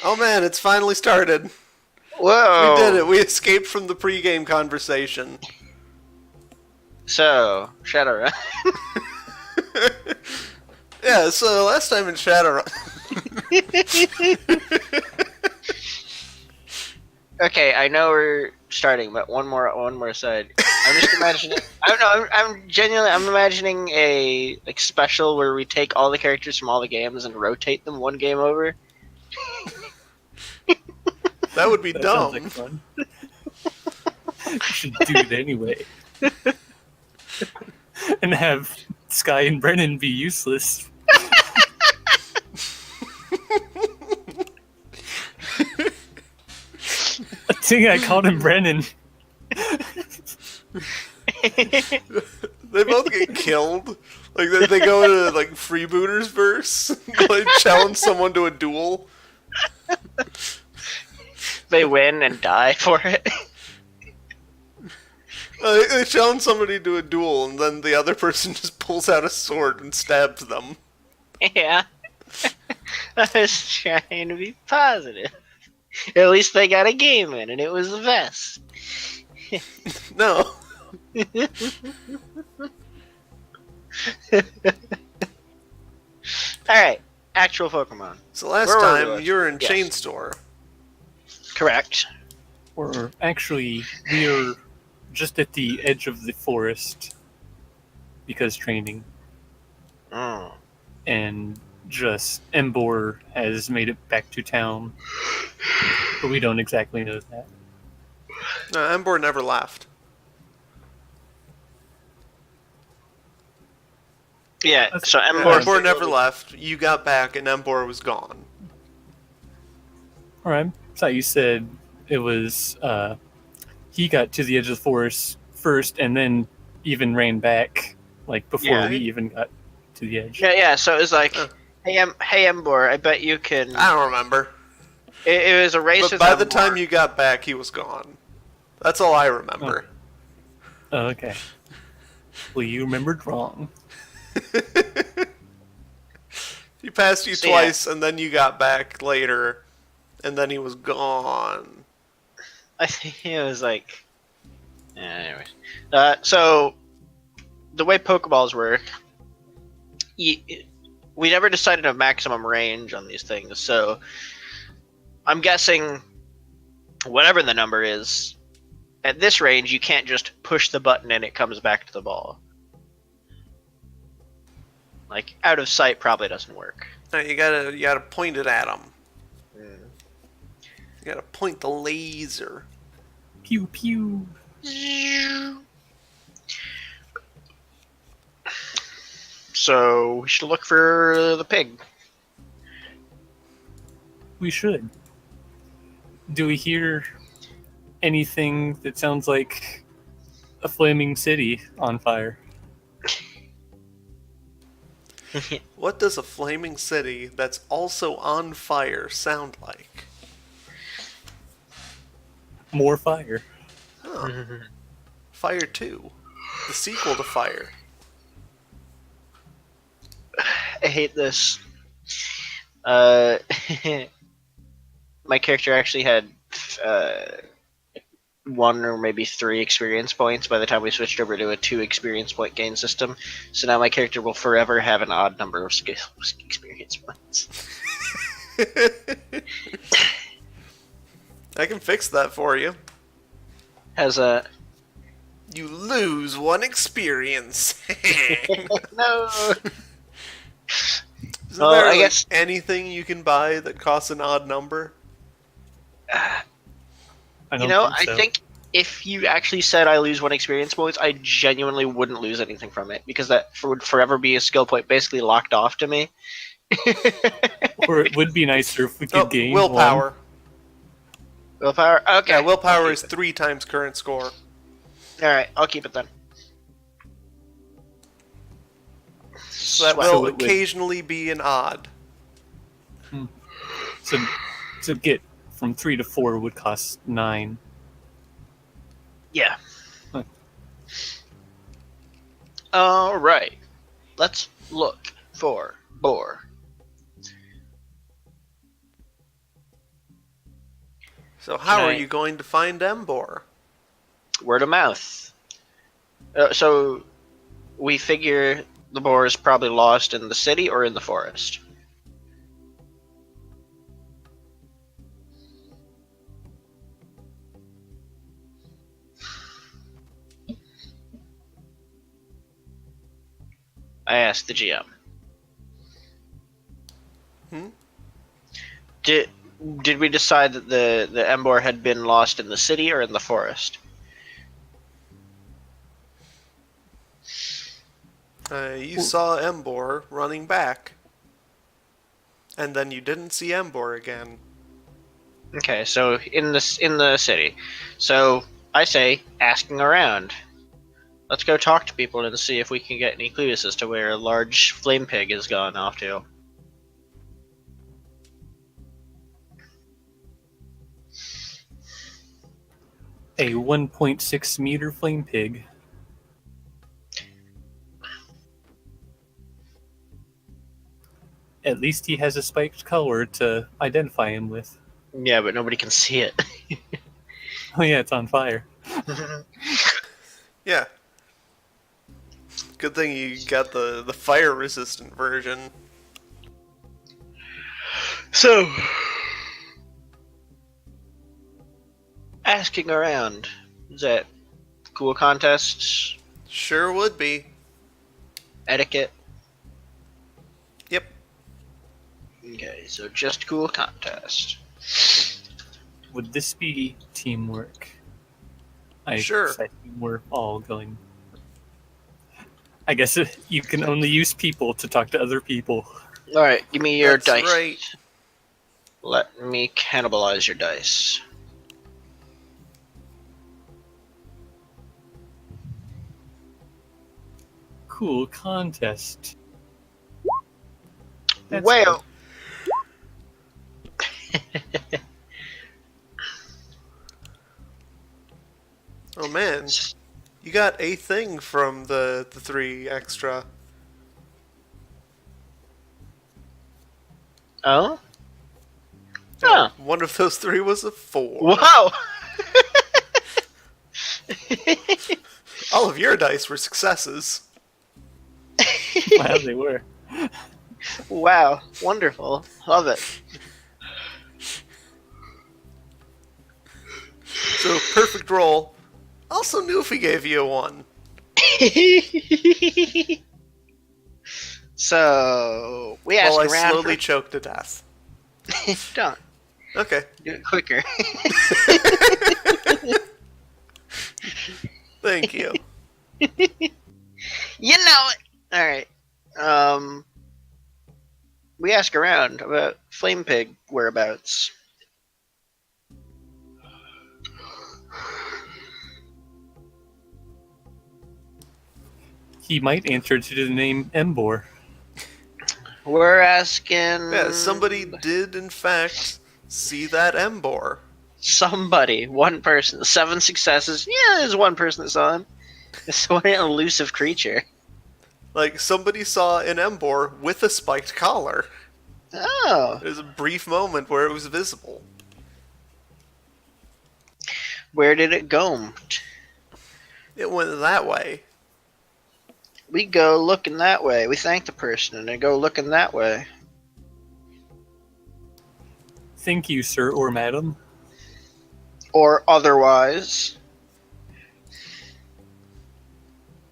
Oh man, it's finally started. We did Whoa! it. We escaped from the pregame conversation. So, Shadowrun. Yeah, so last time in Shadowrun. Okay, I know we're starting, but one more side. I'm just imagining. I don't know. I'm genuinely. I'm imagining a special where we take all the characters from all the games and rotate them one game over. That would be That sounds like dumb. fun. You should do it anyway. And have Sky and Brennan be useless. I think I called him Brennan. They both get killed. Like they go into like freebooters verse. Like challenge someone to a duel. They win and die for it. They challenge somebody to a duel, and then the other person just pulls out a sword and stabs them. Yeah. I was trying to be positive. At least they got a game in, and it was the best. No. Alright, actual Pokemon. So last Where were we time last? you were in Yes. Chain Store. Correct. Or actually, we are just at the edge of the forest because training, Mm. and just Embor has made it back to town, but we don't exactly know that. No, Embor never left. Yeah, so Yeah, Embor, Embor never left. You got back, and Embor was gone. All right, I thought you said it was he got to the edge of the forest first, and then even ran back, like before Yeah. we even got to the edge. Yeah. So it was like, Huh. hey, Embor, I bet you can. I don't remember. It was a race But with by the Embor. time you got back, he was gone. That's all I remember. Oh, okay. Well, you remembered wrong. He passed you So, twice, and then you got back later, and then he was gone. I think it was like. Anyways, so the way Pokeballs work, we never decided a maximum range on these things. So I'm guessing whatever the number is, at this range you can't just push the button and it comes back to the ball. Like out of sight probably doesn't work. No, you gotta point it at him. Mm. You gotta point the laser. Pew pew. So we should look for the pig. We should. Do we hear anything that sounds like a flaming city on fire? What does a flaming city that's also on fire sound like? More fire. Huh. Fire 2. The sequel to Fire. I hate this. My character actually had 1 or maybe 3 experience points by the time we switched over to a 2 experience point gain system. So now my character will forever have an odd number of experience points. I can fix that for you. Has a You lose 1 experience. no. Isn't Well, there I like, guess- anything you can buy that costs an odd number? I don't You know, think so. I think if you actually said I lose 1 experience points, I genuinely wouldn't lose anything from it because that would forever be a skill point basically locked off to me. Or it would be nicer if we could gain willpower. Willpower? Okay. Yeah, willpower I'll is keep 3 times current score. it. Alright, I'll keep it then. So that Sweat. will it would- occasionally be an odd. one. So to get from 3 to 4 would cost 9. Yeah. Huh. Alright. Let's look for boar. So how are Right. you going to find Embor? Word of mouth. So we figure the boar is probably lost in the city or in the forest. I asked the GM. Hmm? Did we decide that the Embor had been lost in the city or in the forest? You saw Embor running back. And then you didn't see Embor again. Okay, so in the city. So I say asking around. Let's go talk to people and see if we can get any clues as to where a large flame pig has gone off to. A 1.6 meter flame pig. At least he has a spiked color to identify him with. Yeah, but nobody can see it. Oh yeah, it's on fire. Yeah. Good thing you got the fire resistant version. So, asking around. Is that cool contests? Sure would be. Etiquette? Yep. Okay, so just cool contest. Would this be teamwork? Sure. I think we're all going. I guess you can only use people to talk to other people. Alright, give me your That's dice. right. Let me cannibalize your dice. Cool contest. That's Well. Oh man, you got a thing from the 3 extra. Oh? Yeah, Huh. one of those 3 was a 4. Wow! All of your dice were successes. Wow, they were. Wow, wonderful. Love it. So, perfect roll. Also knew if he gave you a 1. So, we asked While I around slowly choked to death. Don't. Okay. Do it quicker. Thank you. You know it! Alright. We ask around about Flame Pig whereabouts. He might answer to the name Embor. We're asking... Yeah, somebody did in fact see that Embor. Somebody. One person. 7 successes. Yeah, there's one person that saw him. It's what an elusive creature. Like, somebody saw an Embor with a spiked collar. Oh. There's a brief moment where it was visible. Where did it go? It went that way. We go looking that way. We thank the person and they go looking that way. Thank you, sir or madam. Or otherwise.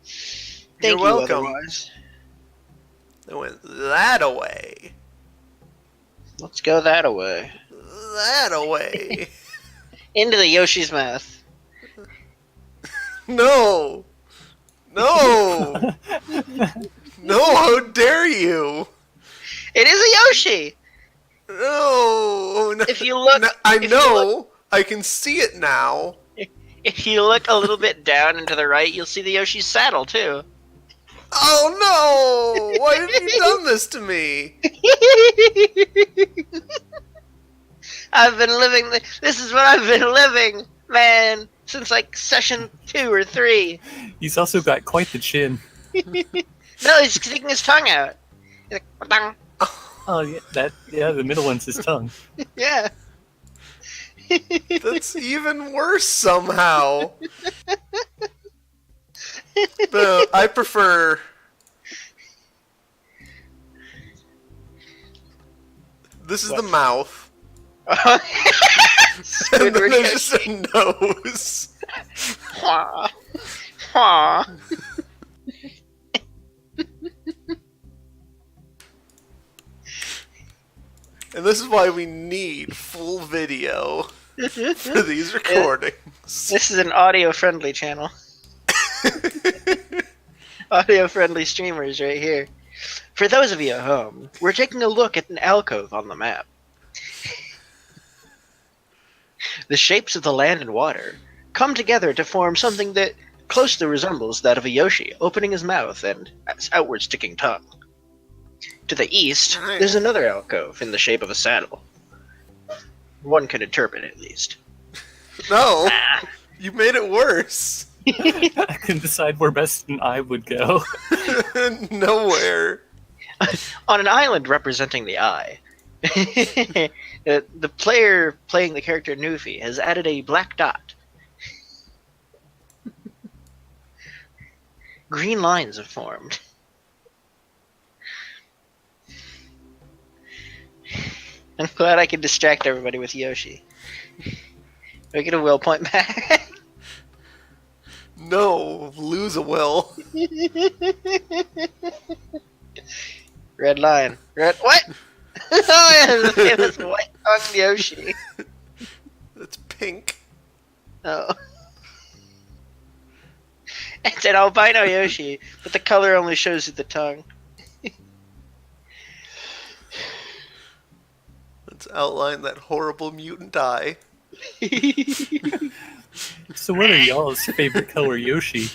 You're Thank you, welcome. otherwise. It went that away. Let's go that away. That away. Into the Yoshi's mouth. No! No! No, how dare you! It is a Yoshi! No! No, If you look- no, I if you know! I can see it now! If you look a little bit down and to the right, you'll see the Yoshi's saddle, too. Oh no! Why have you done this to me? I've been living... This is what I've been living, man, since like session 2 or 3. He's also got quite the chin. No, he's sticking his tongue out. He's like, "Ba-dang." Oh yeah, the middle one's his tongue. Yeah. That's even worse somehow. But I prefer. This is the mouth. And then Squidward there's just a nose. Aw. Aw. And this is why we need full video for these recordings. This is an audio-friendly channel. Audio-friendly streamers right here. For those of you at home, we're taking a look at an alcove on the map. The shapes of the land and water come together to form something that closely resembles that of a Yoshi opening his mouth and outward sticking tongue. To the east, there's another alcove in the shape of a saddle. One could interpret it, at least. No, you made it worse. I can decide where best and I would go. Nowhere. On an island representing the eye, the player playing the character Nufi has added a black dot. Green lines have formed. I'm glad I can distract everybody with Yoshi. Do I get a will point back? No, lose a will. Red line. Red. What? Oh, yeah, it was white tongued Yoshi. That's pink. Oh. It's an albino Yoshi, but the color only shows you the tongue. Let's outline that horrible mutant eye. So what are y'all's favorite color Yoshi?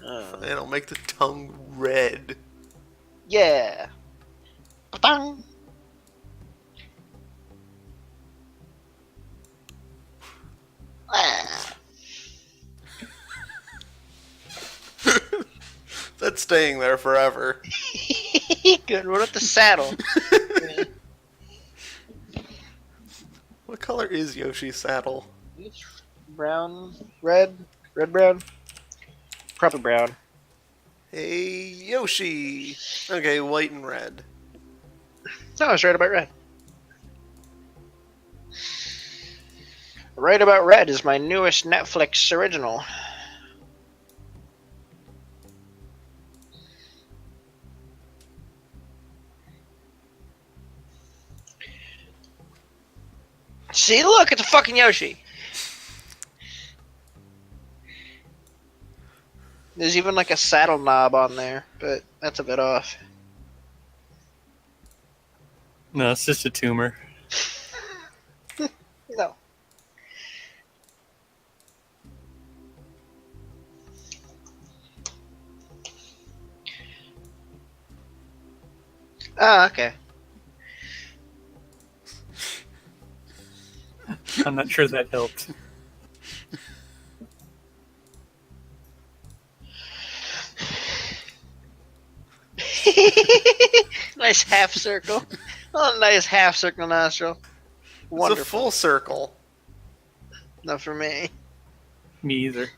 And I'll make the tongue red. Yeah. Ba-dang. Ah. That's staying there forever. Good. What about the saddle? What color is Yoshi's saddle? Brown, red, brown. Probably brown. Hey, Yoshi! Okay, white and red. No, I was right about red. Right About Red is my newest Netflix original. See, look, it's a fucking Yoshi. There's even like a saddle knob on there, but that's a bit off. No, it's just a tumor. No. Oh, okay. I'm not sure that helped. Nice half circle. Oh, nice half circle nostril. Wonderful. It's a full circle. Not for me. Me either.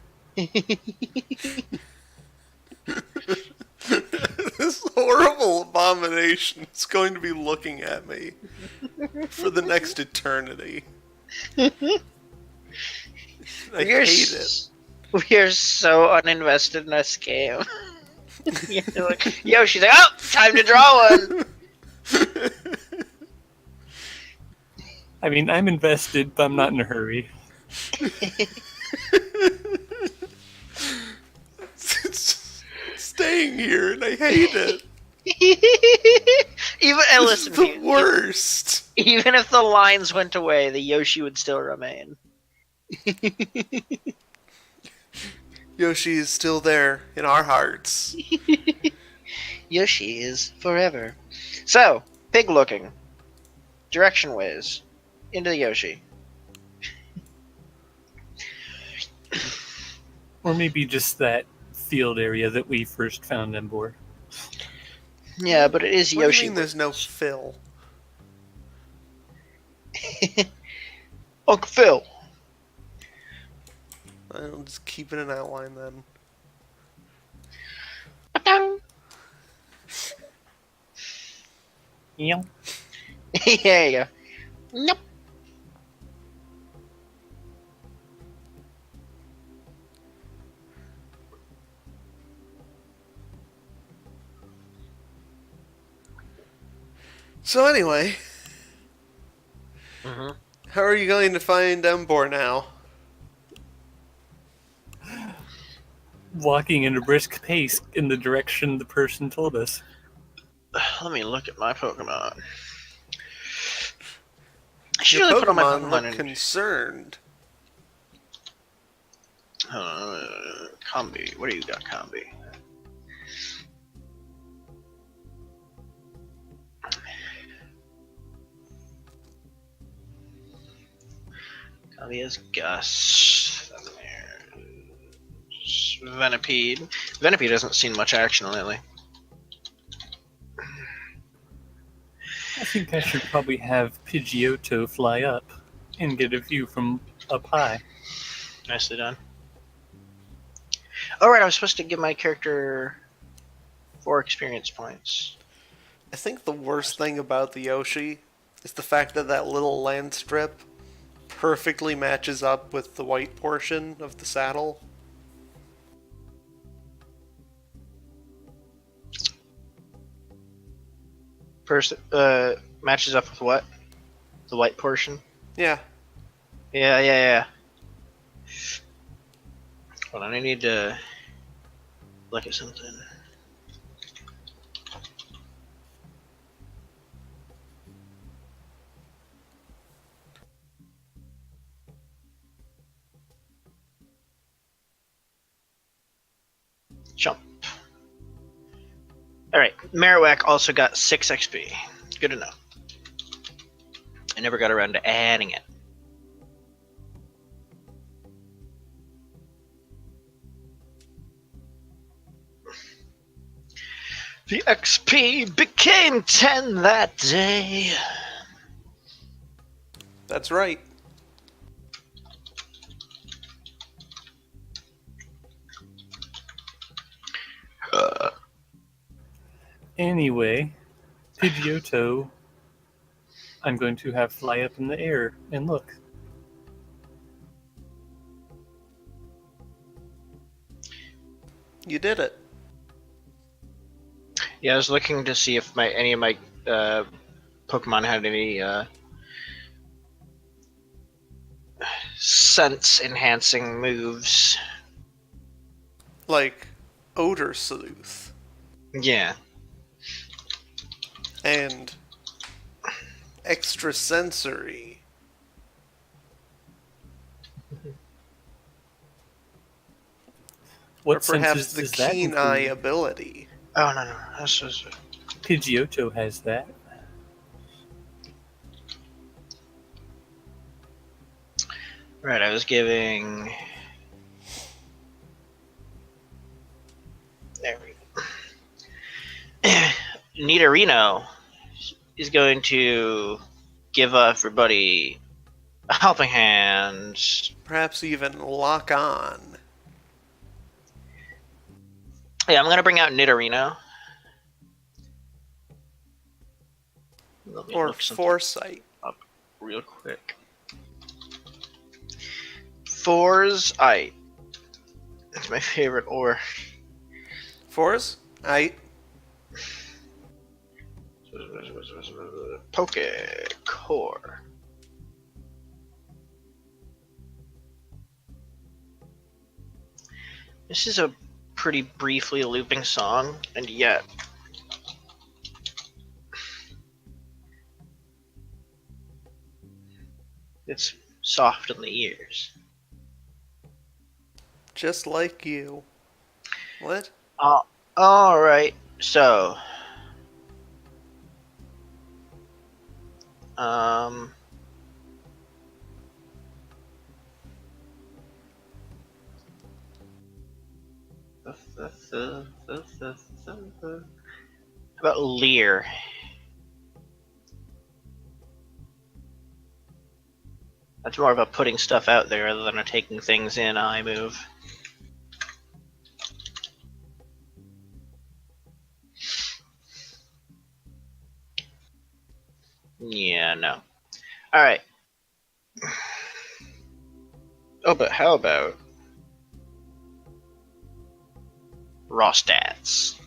This horrible abomination is going to be looking at me for the next eternity. I hate it. We are so uninvested in this game. You're like, yo, she's like, oh, time to draw one. I mean, I'm invested, but I'm not in a hurry. It's staying here, and I hate it. And This listen, is the worst. even if the lines went away, the Yoshi would still remain. Yoshi is still there in our hearts. Yoshi is forever. So, pig looking. Direction ways. Into the Yoshi. Or maybe just that field area that we first found Embor. Yeah, but it is What do you Yoshi. mean there's no fill? Uncle Phil. I'll just keep it an outline then. Yeah. Yeah, you go. Nope. So anyway, Mm-hmm. how are you going to find Embor now? Walking in a brisk pace in the direction the person told us. Let me look at my Pokemon. I should Your really put all my Pokemon Pokemon look in. concerned. Combi. What do you got, Combi? Combi is Gus. Venipede. Venipede hasn't seen much action lately. I think I should probably have Pidgeotto fly up and get a view from up high. Nicely done. Alright, I was supposed to give my character 4 experience points. I think the worst thing about the Yoshi is the fact that that little land strip perfectly matches up with the white portion of the saddle. First, matches up with what? The white portion? Yeah. Yeah. Hold on, I need to look at something. Jump. Alright, Marowak also got 6 XP. Good to know. I never got around to adding it. The XP became 10 that day. That's right. Anyway, Pidgeotto, I'm going to have fly up in the air and look. You did it. Yeah, I was looking to see if any of my Pokemon had any sense enhancing moves. Like Odor Sleuth. Yeah. And extrasensory. What Or perhaps senses the does that keen eye include? ability. Oh no, that's just Pidgeotto has that. right. I was giving. There we go. Nidorino is going to give everybody a helping hand. Perhaps even lock on. Yeah, I'm gonna bring out Nidorino. Let me Or look something foresight. up real quick. Foresight. That's my favorite ore. Force? Pokecore. This is a pretty briefly looping song, and yet it's soft in the ears. Just like you. What? Alright, so how about Leer? That's more of a putting stuff out there rather than a taking things in I move. Yeah, no. Alright. Oh, but how about raw stats?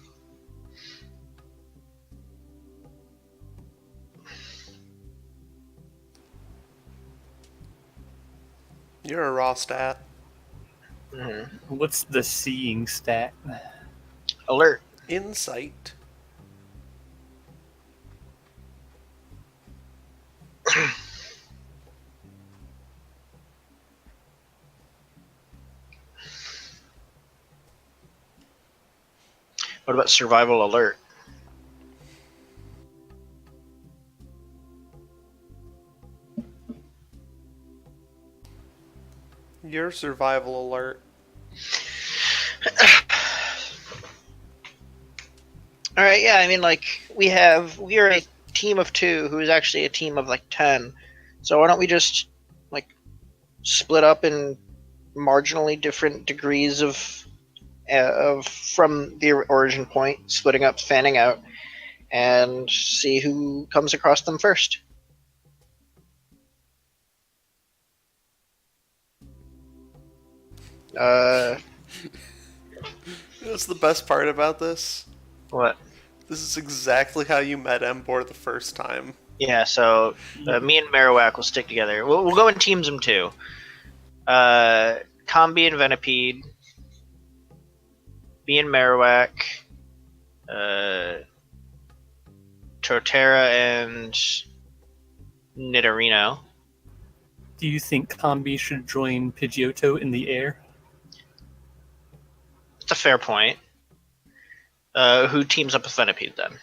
You're a raw stat. What's the seeing stat? Alert. Insight. What about survival alert? Your survival alert. Alright, yeah, I mean, like, we are a team of 2 who's actually a team of, like, 10. So why don't we just, like, split up in marginally different degrees of from the origin point, splitting up, fanning out, and see who comes across them first. What's the best part about this? What? This is exactly how you met Embor the first time. Yeah, so me and Marowak will stick together. We'll go in teams of 2. Combi and Venipede, me and Marowak, Torterra and Nidorino. Do you think Combi should join Pidgeotto in the air? That's a fair point. Who teams up with Venipede then?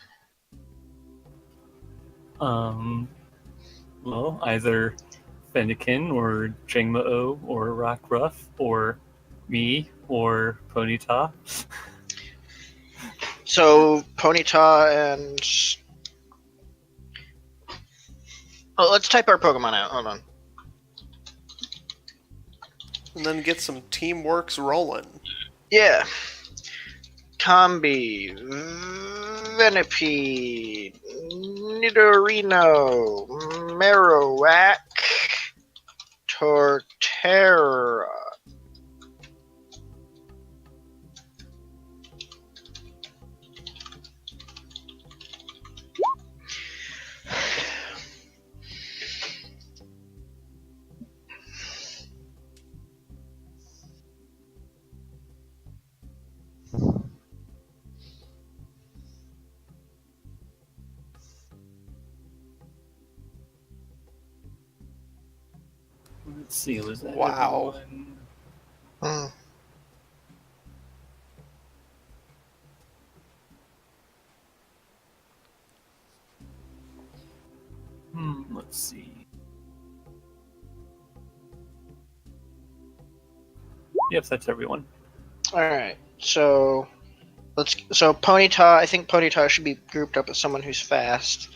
Well, either Fennekin or Jangmo-O or Rockruff or me or Ponyta. So Ponyta and let's type our Pokemon out. Hold on. And then get some teamworks rolling. Yeah. Combi, Venipede, Nidorino, Marowak, Torterra. Let's see, was that Wow. everyone? Let's see. Yep, that's everyone. All right, so Ponyta. I think Ponyta should be grouped up with someone who's fast.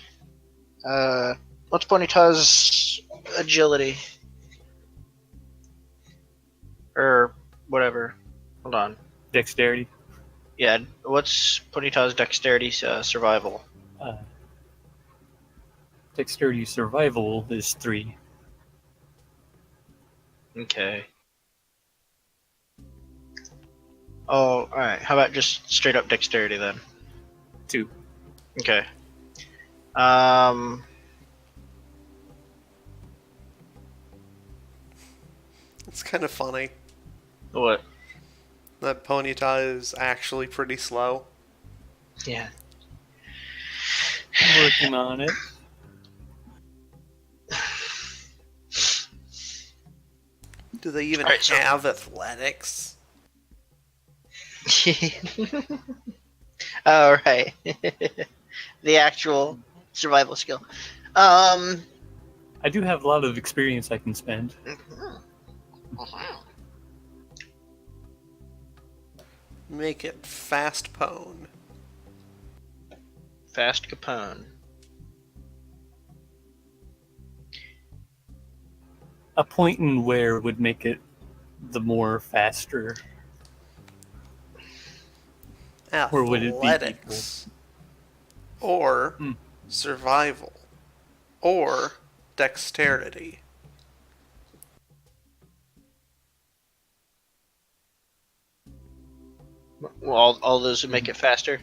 What's Ponyta's agility or whatever? Hold on. Dexterity. Yeah, what's Ponyta's dexterity survival? Dexterity survival is 3. Okay. Oh, all right. How about just straight up dexterity then? 2. Okay. It's kind of funny What? that Ponyta is actually pretty slow. Yeah. I'm working on it. Do they even Alright, so- have athletics? All right. The actual survival skill. I do have a lot of experience I can spend. Make it fast pone. Fast Capone. a point in where would make it the more faster, or would it be equal? Athletics, or Hmm. survival, or dexterity. Well, all those would make it faster.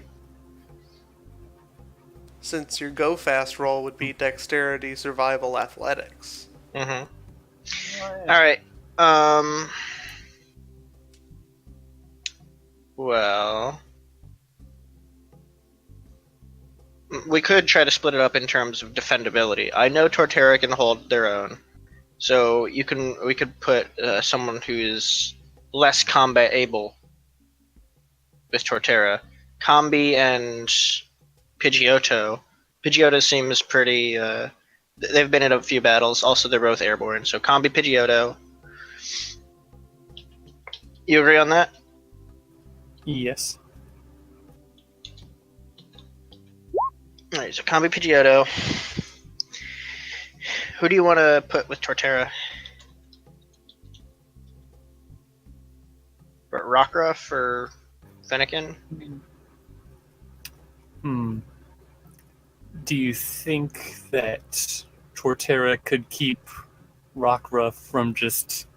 Since your go fast roll would be dexterity, survival, athletics. Mm-hmm. All right. Um. Well, we could try to split it up in terms of defendability. I know Torterra can hold their own, so we could put someone who is less combat able with Torterra. Combi and Pidgeotto. Pidgeotto seems pretty. They've been in a few battles. Also, they're both airborne. So Combi, Pidgeotto. You agree on that? Yes. All right. So Combi, Pidgeotto. Who do you want to put with Torterra? Rockruff or Fennekin? Hmm. Do you think that Torterra could keep Rockruff from just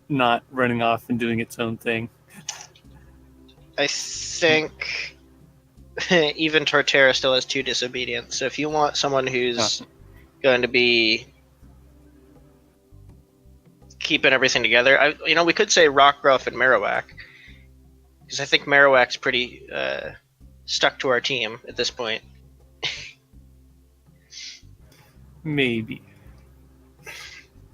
not running off and doing its own thing? I think even Torterra still has 2 disobedience. So if you want someone who's going to be keeping everything together, we could say Rockruff and Marowak, because I think Marowak's pretty stuck to our team at this point. Maybe.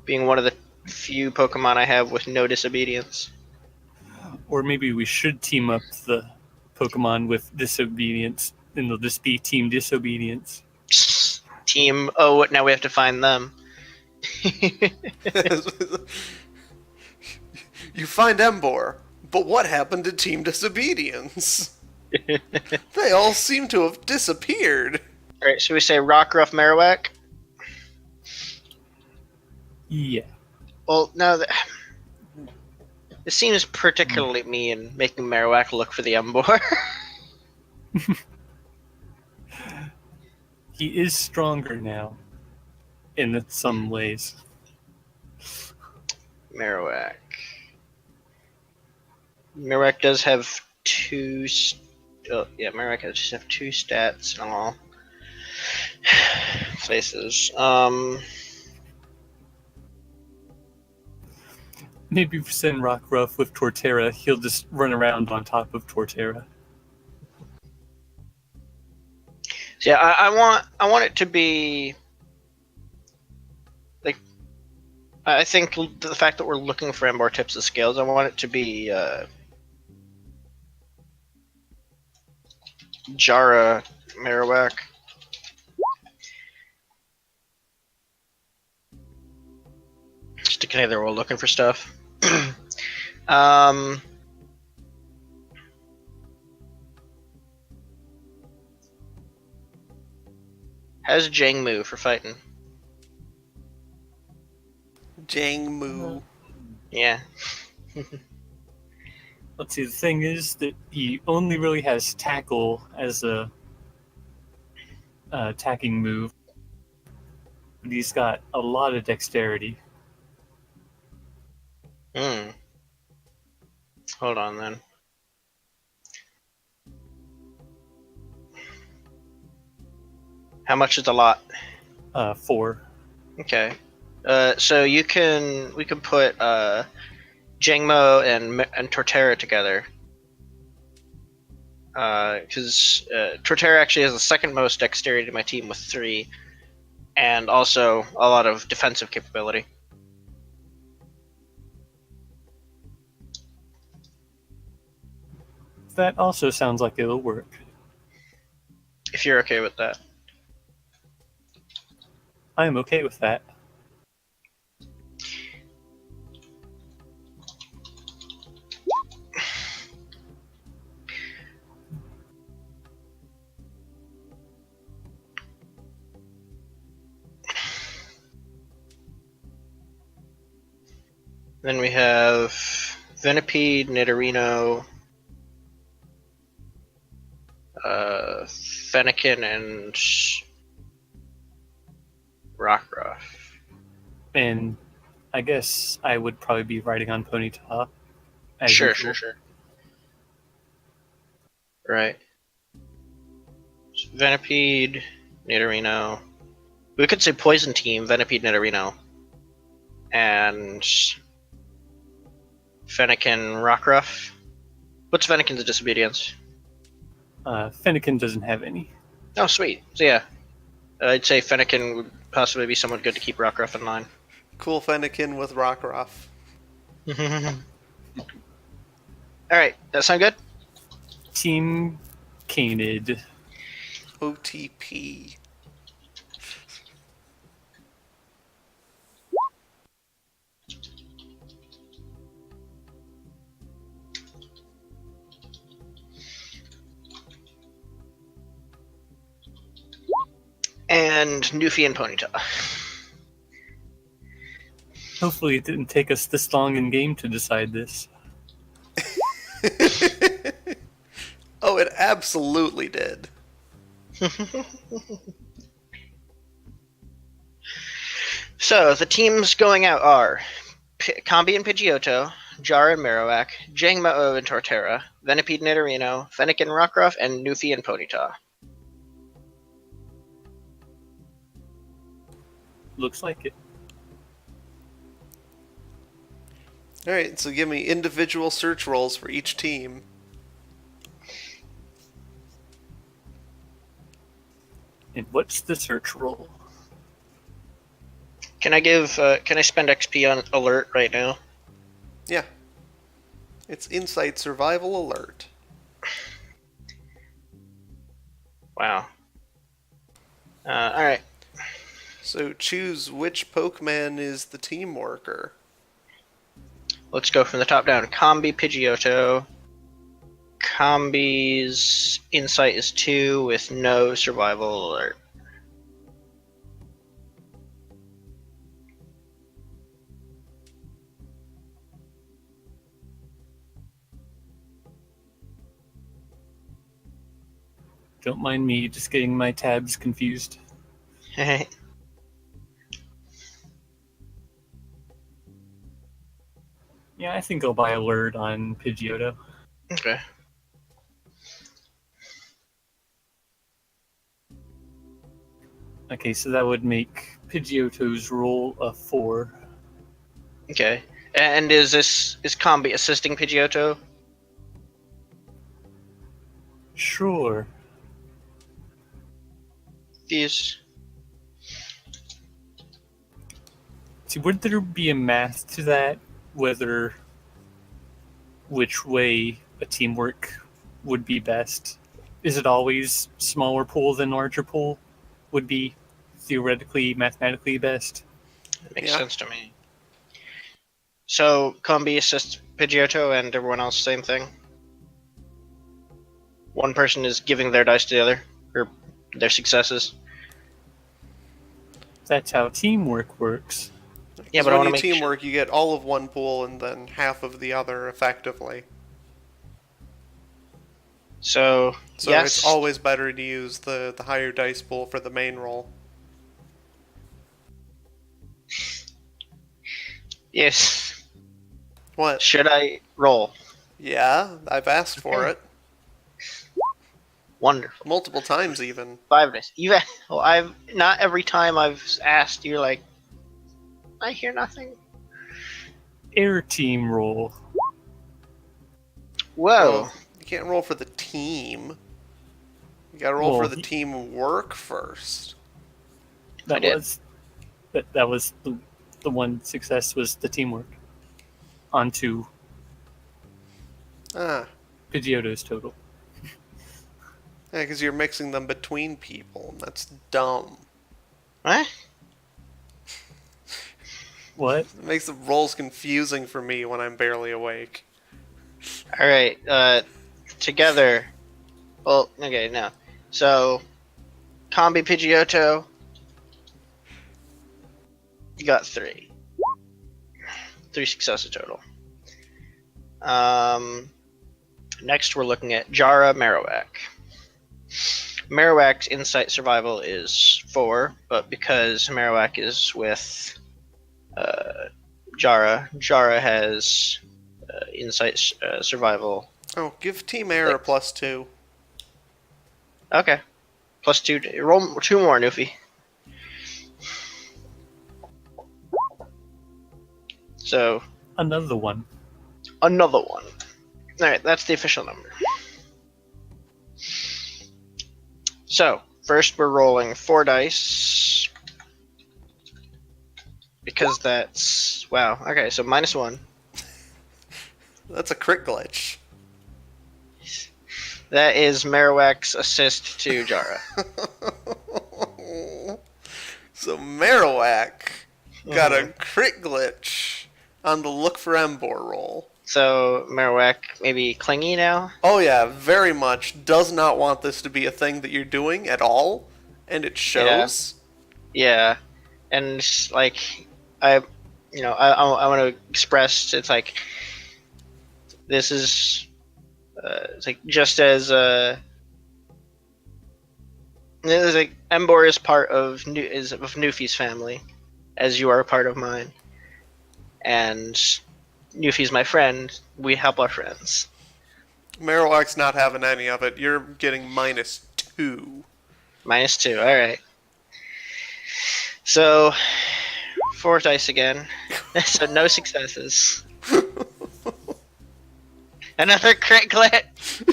Being one of the few Pokemon I have with no disobedience. Or maybe we should team up the Pokemon with disobedience, and they'll just be Team Disobedience. Team, oh, now we have to find them. You find Embor, but what happened to Team Disobedience? They all seem to have disappeared. Alright, so we say Rockruff, Marowak? Yeah. Well, no, it seems particularly mean making Marowak look for the Embor. He is stronger now, in some ways. Marowak. Marowak does have 2. Marowak does just have 2 stats in all places. Maybe if we send Rockruff with Torterra, he'll just run around on top of Torterra. So yeah, I want it to be like, I think the fact that we're looking for more tips of skills, I want it to be Jara Marowak. Sticking together while looking for stuff. How's Jangmu for fighting? Jangmu. Yeah. Let's see, the thing is that he only really has Tackle as a attacking move, but he's got a lot of Dexterity. Hold on then. How much is a lot? 4. Okay. So we can put Jangmo and Torterra together. Because Torterra actually has the second most dexterity to my team with 3, and also a lot of defensive capability. That also sounds like it'll work. If you're okay with that. I am okay with that. Then we have Venipede, Nidorino, Fennekin, and Rockruff. And I guess I would probably be riding on Ponyta. As Sure. usual. Right. So Venipede, Nidorino. We could say Poison Team, Venipede, Nidorino. And Fennekin, Rockruff. What's Fennekin's disobedience? Fennekin doesn't have any. Oh, sweet. So yeah, I'd say Fennekin would possibly be someone good to keep Rockruff in line. Cool Fennekin with Rockruff. Alright, that sound good? Team Canid. OTP. And Newfie and Ponyta. Hopefully it didn't take us this long in game to decide this. Oh, it absolutely did. So, the teams going out are Combi and Pidgeotto, Jar and Marowak, Jangmo and Torterra, Venipede and Nidorino, Fennekin, Rockruff, and Newfie and Ponyta. Looks like it. Alright, so give me individual search roles for each team. And what's the search role? Can I spend XP on alert right now? Yeah. It's Insight Survival Alert. Wow. Alright. So choose which Pokemon is the team worker. Let's go from the top down. Combi, Pidgeotto. Combi's Insight is 2 with no Survival Alert. Don't mind me just getting my tabs confused. Yeah, I think I'll buy alert on Pidgeotto. Okay. Okay, so that would make Pidgeotto's roll a 4. Okay. And is Combi assisting Pidgeotto? Sure. These. See, would there be a math to that? Whether which way a teamwork would be best? Is it always smaller pool than larger pool would be theoretically, mathematically best? That makes sense to me. So, Combi assists Pidgeotto and everyone else, same thing? One person is giving their dice to the other, or their successes. That's how teamwork works. Yeah, but I when want you to make teamwork, you get all of one pool and then half of the other, effectively. So yes, it's always better to use the higher dice pool for the main roll. Yes. What? Should I roll? Yeah, I've asked for it. Wonderful. Multiple times, even. 5 dice. I've not every time I've asked, you're like, I hear nothing. Air team roll. Whoa. Well, you can't roll for the team. You gotta roll Well, for the team work first. That did. was that was the one success was the teamwork. Onto Ah. Pidgeotto's total. Yeah, because you're mixing them between people, and that's dumb. What? What? It makes the rolls confusing for me when I'm barely awake. All right. Together. Well, okay, no. So, Combi Pidgeotto. You got 3. 3 successes total. Next, we're looking at Jara Marowak. Marowak's insight survival is 4, but because Marowak is with Jara has insight survival. Oh, give Team Air a +2. Okay. +2. Roll 2 more, Newfie. So, Another one. another one. Alright, that's the official number. So, first we're rolling 4 dice. Because that's... Wow, okay, so -1. That's a crit glitch. That is Marowak's assist to Jara. So Marowak got a crit glitch on the look for Embor roll. So, Marowak maybe clingy now? Oh yeah, very much. Does not want this to be a thing that you're doing at all, and it shows. Yeah. And, like, I want to express, it's like, this is, it's like, just as, it's like, Embor is part of Newfie's family, as you are a part of mine. And Newfie's my friend, we help our friends. Marowak's not having any of it. You're getting -2. -2, alright. So, 4 dice again. So no successes. Another crit glitch.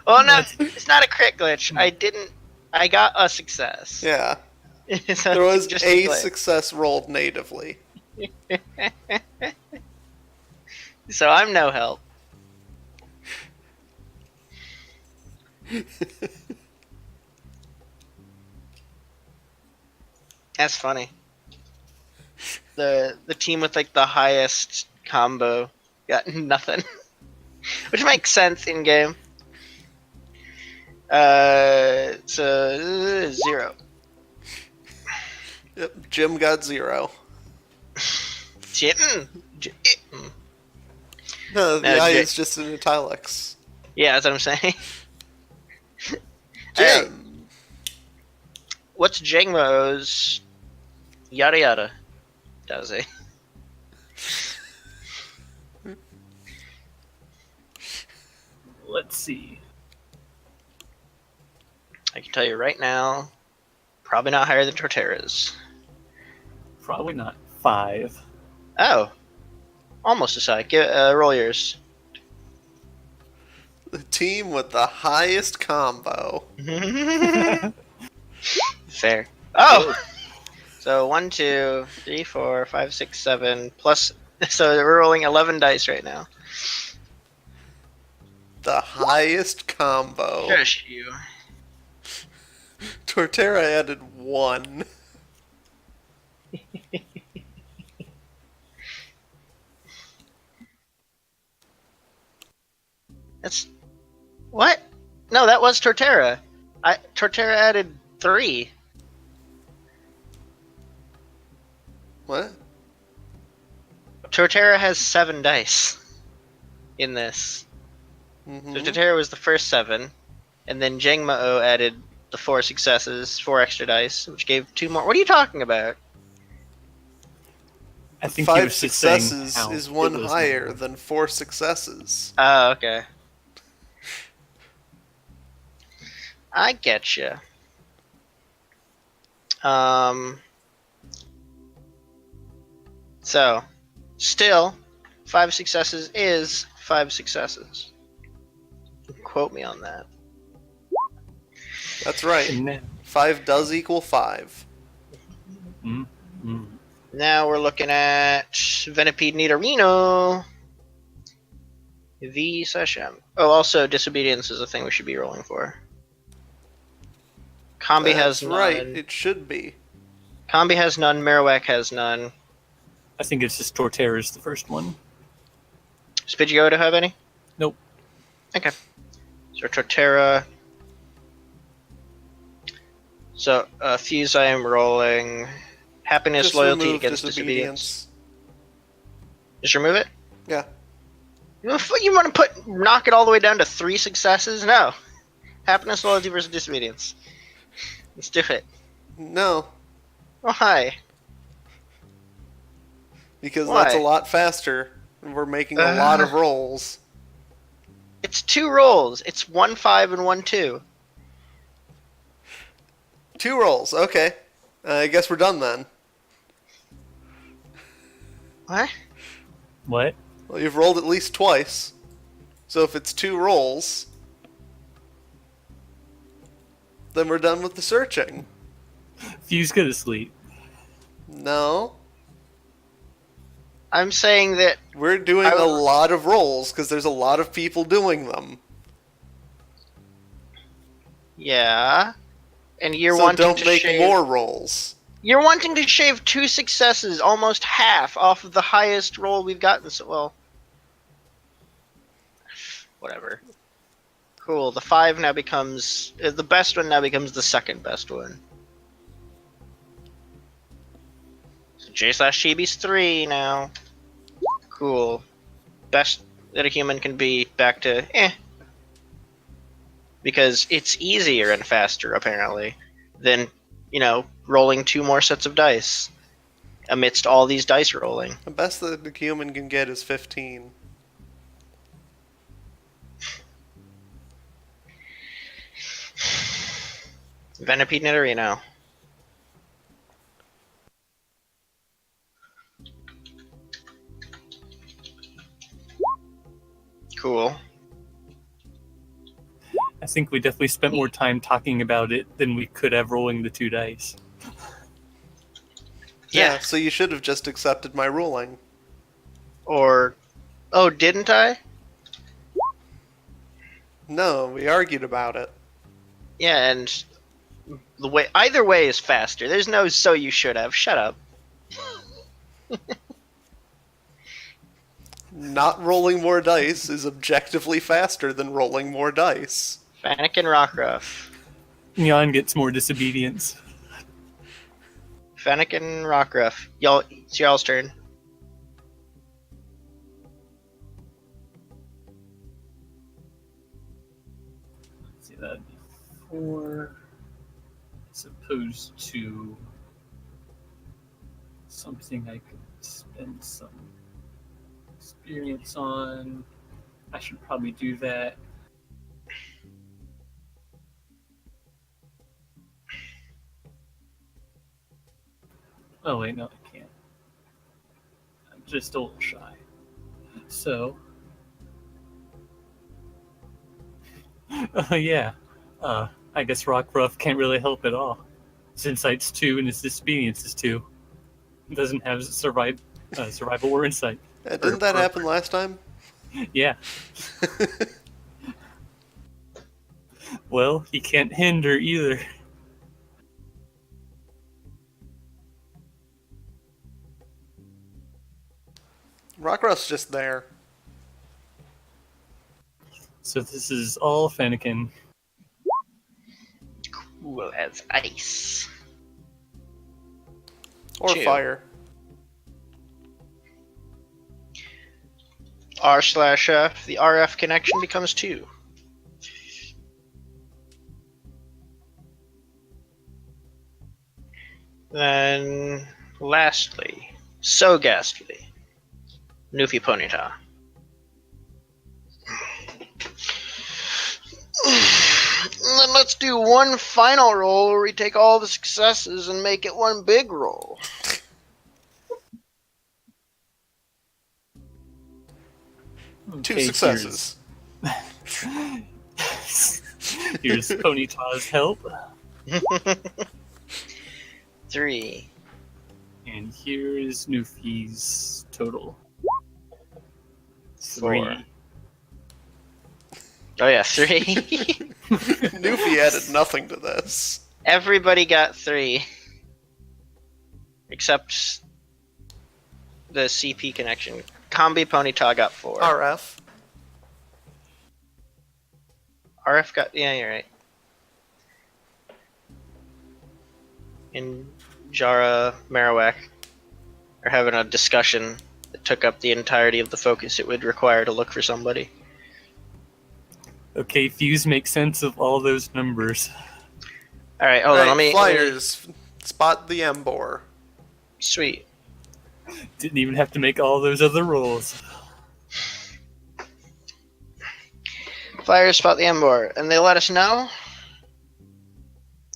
Oh no, it's not a crit glitch. I got a success. Yeah. So There was just a glitch. success rolled natively. So I'm no help. That's funny. The team with like the highest combo got nothing, which makes sense in game. So 0. Yep, Jim got 0. Jitten. No, the No, I J- is just in italics. Yeah, that's what I'm saying. Jim! Alright. What's Jangmo's yada yada? Does he? Let's see. I can tell you right now, probably not higher than Torterra's. Probably not 5. Oh, almost a side. Roll yours. The team with the highest combo. Fair. Oh! So 1, 2, 3, 4, 5, 6, 7, plus. So we're rolling 11 dice right now. The highest combo. Curse you. Torterra added 1. That's. What? No, that was Torterra. Torterra added 3. What? Torterra has 7 dice in this. Mm-hmm. So Torterra was the first 7, and then Jangmo added the 4 successes, 4 extra dice, which gave 2 more. What are you talking about? I think he 5 was just saying successes how is it 1 was higher more. than 4 successes. Oh, okay. I getcha. So, still, 5 successes is 5 successes. Quote me on that. That's right. And then, 5 does equal 5. Now we're looking at Venipede Nidorino. V/M. Oh, also, Disobedience is a thing we should be rolling for. Combi has That's none. right. It should be. Combi has none. Marowak has none. I think it's just Torterra's the first one. Does Pidgeotto have any? Nope. Okay. So Torterra. So Fuse I am rolling, Happiness, Just loyalty remove against disobedience. disobedience. Just remove it? Yeah. You want to knock it all the way down to 3 successes? No. Happiness, loyalty versus disobedience. Let's do it. No, Oh, hi. because that's a Why? lot faster. And we're making a lot of rolls. It's 2 rolls. It's 1 5 and 1 2. 2 rolls. Okay. I guess we're done then. What? What? Well, you've rolled at least twice. So if it's 2 rolls, then we're done with the searching. Fuse go to sleep. No. I'm saying that We're doing a lot of rolls because there's a lot of people doing them. yeah, and you're So wanting don't to make shave. more rolls. You're wanting to shave 2 successes, almost half off of the highest roll we've gotten. So well, whatever. Cool. The 5 now becomes the best one. Now becomes the second best one. So J/Chibi's 3 now. Cool. Best that a human can be back to because it's easier and faster apparently than rolling 2 more sets of dice amidst all these dice rolling. The best that the human can get is 15. Venipede Nidorino. Cool. I think we definitely spent more time talking about it than we could have rolling the 2 dice. Yeah. So you should have just accepted my ruling. Or, oh, didn't I? No, we argued about it. Yeah, and either way is faster. There's no so you should have. Shut up. Not rolling more dice is objectively faster than rolling more dice. Fennec and Rockruff. Neon gets more disobedience. Fennec and Rockruff. It's y'all's turn. See that before, as opposed to something I could spend some experience on. I should probably do that. Oh wait, no, I can't. I'm just a little shy. So, yeah. I guess Rockruff can't really help at all. His insight's 2 and his disobedience is 2. He doesn't have survival or insight. Didn't that happen last time? Yeah. Well, he can't hinder either. Rockruff's just there. So this is all Fennekin. Cool as ice. Or 2. fire. R/F. The RF connection becomes 2. Then, lastly, so ghastly, Newfie Ponyta. And then let's do one final roll where we take all the successes and make it one big roll. Two successes. Here's Ponyta's help. 3. And here is Newfie's total. 4. 3. Oh yeah, 3. Newfie added nothing to this. Everybody got 3. Except the CP connection. Combi Ponyta got 4. RF. RF got... Yeah, you're right. And Jara, Marowak are having a discussion that took up the entirety of the focus it would require to look for somebody. Okay, Fuse makes sense of all those numbers. All right, hold on. Let me. Flyers, spot the Embor. Sweet. Didn't even have to make all those other rolls. Flyers spot the Embor, and they let us know.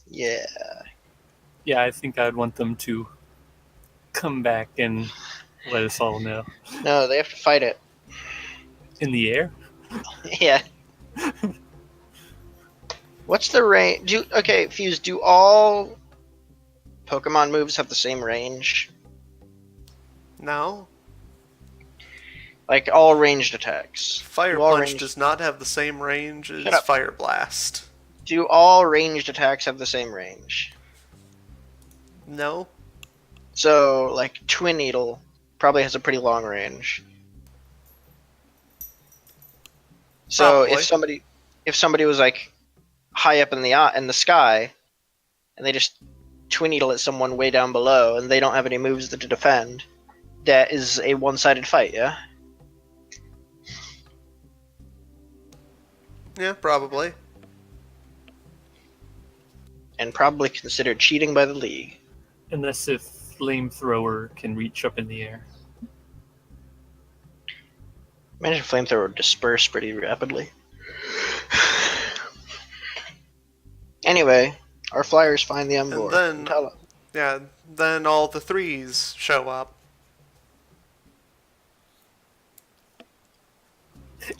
Yeah. Yeah, I think I'd want them to come back and let us all know. No, they have to fight it. In the air? Yeah. What's the range? Okay, Fuse. Do all Pokemon moves have the same range? No. Like all ranged attacks. Fire Do all Punch ranged- does not have the same range Shut as up. Fire Blast. Do all ranged attacks have the same range? No. So, like Twin Needle probably has a pretty long range. So Probably. if somebody was like high up in the sky, and they just Twin Needle at someone way down below, and they don't have any moves to defend, that is a one-sided fight. Yeah. Yeah, probably. And probably considered cheating by the league. Unless if Flamethrower can reach up in the air. Imagine Flamethrower would disperse pretty rapidly. Anyway, our Flyers find the Embor. And then, Tell them. yeah, then all the threes show up.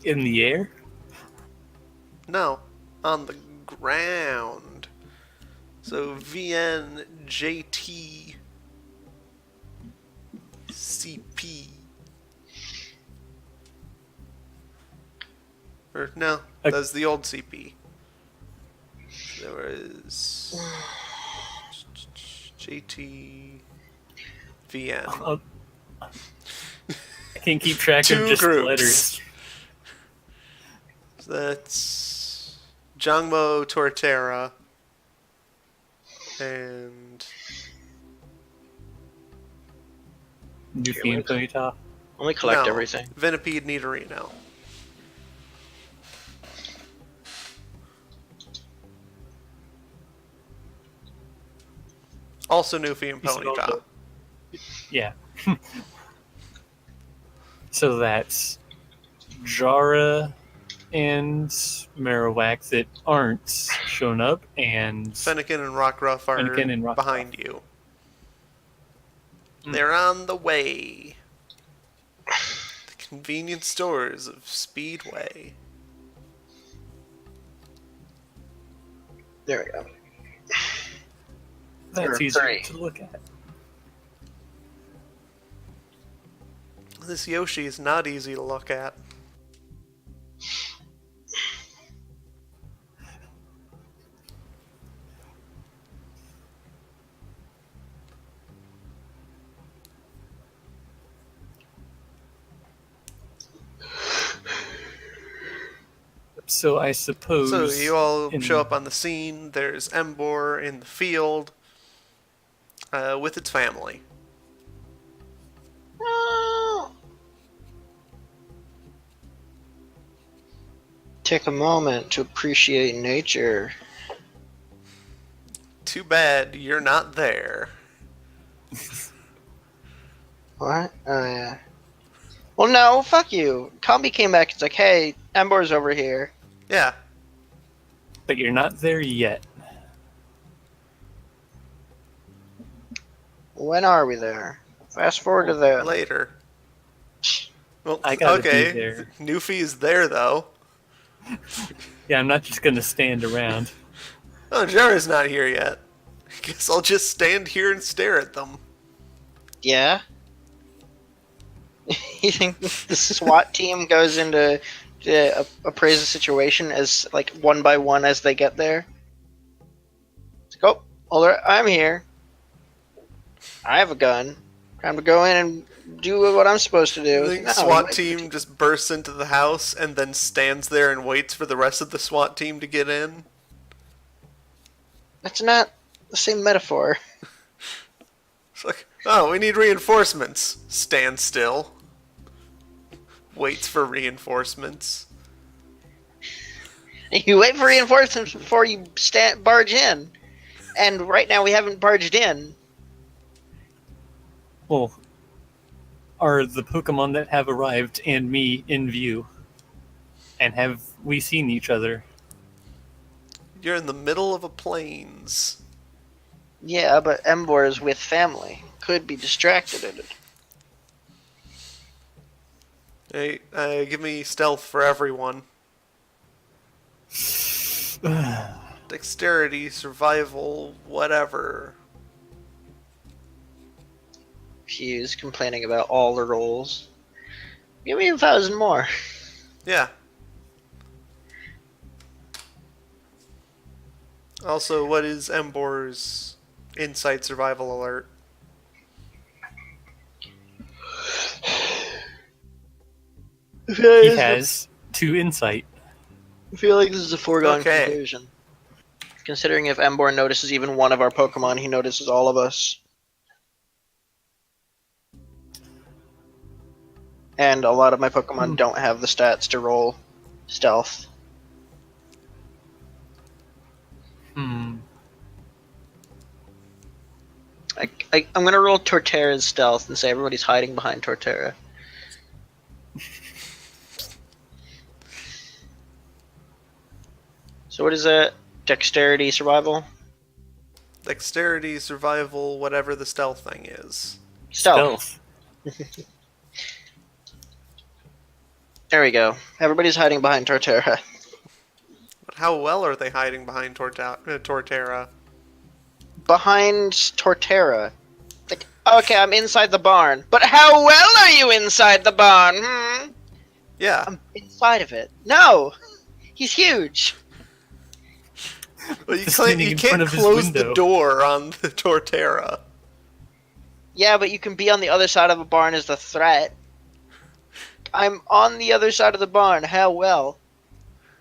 In the air? No, on the ground. So VN, JT, CP. Or no, that's the old CP. There was JT, VN. I can't keep track Two of just groups. letters. So that's Jangmo Torterra and Newfie and Ponyta. Let me collect no, everything. Venipede Nidorino. Also Newfie and You said Ponyta. also- Yeah. So that's Jara and Marowak that aren't shown up, and Fennekin and Rockruff are Fennekin and Rockruff. behind you. Hmm. They're on the way. The convenience stores of Speedway. There we go. that's Or easier three. to look at. This Yoshi is not easy to look at. So I suppose. So you all in- show up on the scene. There's Embor in the field with its family. Take a moment to appreciate nature. Too bad you're not there. What? Oh yeah. Well, no, fuck you. Combi came back. It's like, hey, Embor's over here. Yeah. But you're not there yet. When are we there? Fast forward to there. Later. Well, I gotta be okay. there. Newfie is there though. Yeah, I'm not just gonna stand around. Oh, Jara's not here yet. Guess I'll just stand here and stare at them. Yeah. You think the SWAT team goes into to appraise the situation as like one by one as they get there? It's like, oh, all right, I'm here. I have a gun. Time to go in and do what I'm supposed to do. I think No, the SWAT you- team just bursts into the house and then stands there and waits for the rest of the SWAT team to get in. That's not the same metaphor. Oh, we need reinforcements. Stand still. Waits for reinforcements. You wait for reinforcements before you barge in. And right now we haven't barged in. Well, are the Pokemon that have arrived and me in view? And have we seen each other? You're in the middle of a plains. Yeah, but Embor is with family. Could be distracted in it. Hey, give me stealth for everyone. Dexterity, survival, whatever. He's complaining about all the rolls. Give me 1,000 more. Yeah. Also, what is Embor's insight survival alert? He has 2 insight. I feel like this is a foregone Okay. conclusion. Considering if Embor notices even one of our Pokemon, he notices all of us. And a lot of my Pokemon don't have the stats to roll stealth. I'm gonna roll Torterra's stealth and say everybody's hiding behind Torterra. So what is that? Dexterity, survival? Dexterity, survival, whatever the stealth thing is. Stealth. There we go. Everybody's hiding behind Torterra. But how well are they hiding behind Torterra? Behind Torterra. Like, okay, I'm inside the barn. But how well are you inside the barn? Yeah. I'm inside of it. No! He's huge! Well, Just you standing in front can't of his close the window. door on the Torterra. Yeah, but you can be on the other side of a barn as the threat. I'm on the other side of the barn. How well?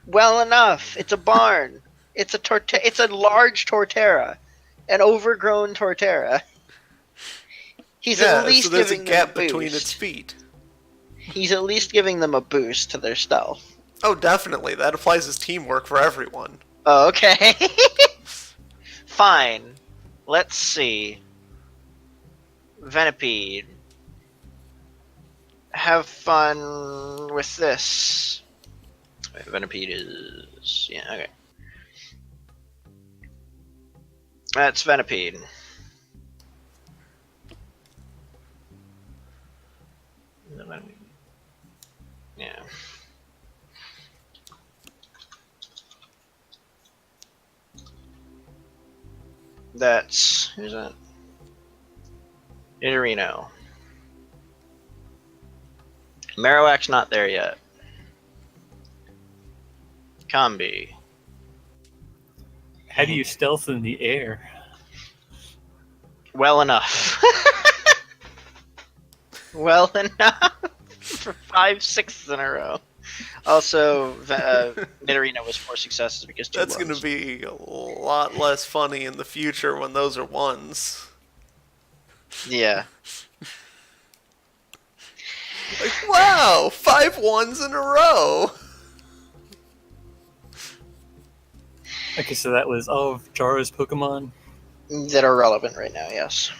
Well enough. It's a barn. It's a large Torterra. An overgrown Torterra. He's Yeah, at least so there's a giving gap them a between boost. its feet. He's at least giving them a boost to their stealth. Oh, definitely. That applies as teamwork for everyone. Oh, okay. Fine. Let's see. Venipede. Have fun with this. Wait, Venipede is... yeah, okay. That's Venipede. Yeah. That's... who's that? Nidorino. Marowak's not there yet. Combi. How do you stealth in the air? Well enough. Well enough. For 5 6s in a row. Also, Nidorino was 4 successes because 2 That's going to be a lot less funny in the future when those are ones. Yeah. Like, wow, 5 ones in a row. Okay, so that was all of Jara's Pokemon. That are relevant right now, yes.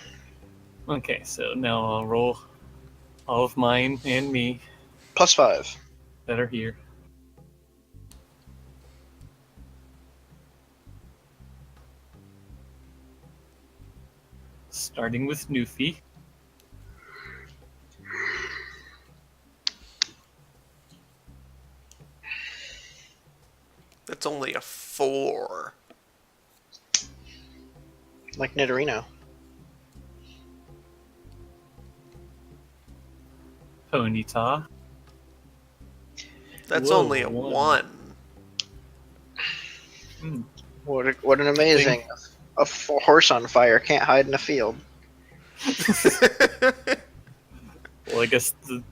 Okay, so now I'll roll all of mine and me +5. that are here. Starting with Newfie. That's only a 4. Like Nidorino. Ponyta. That's Whoa, only a 1. What an amazing... A horse on fire can't hide in a field. Well, I guess the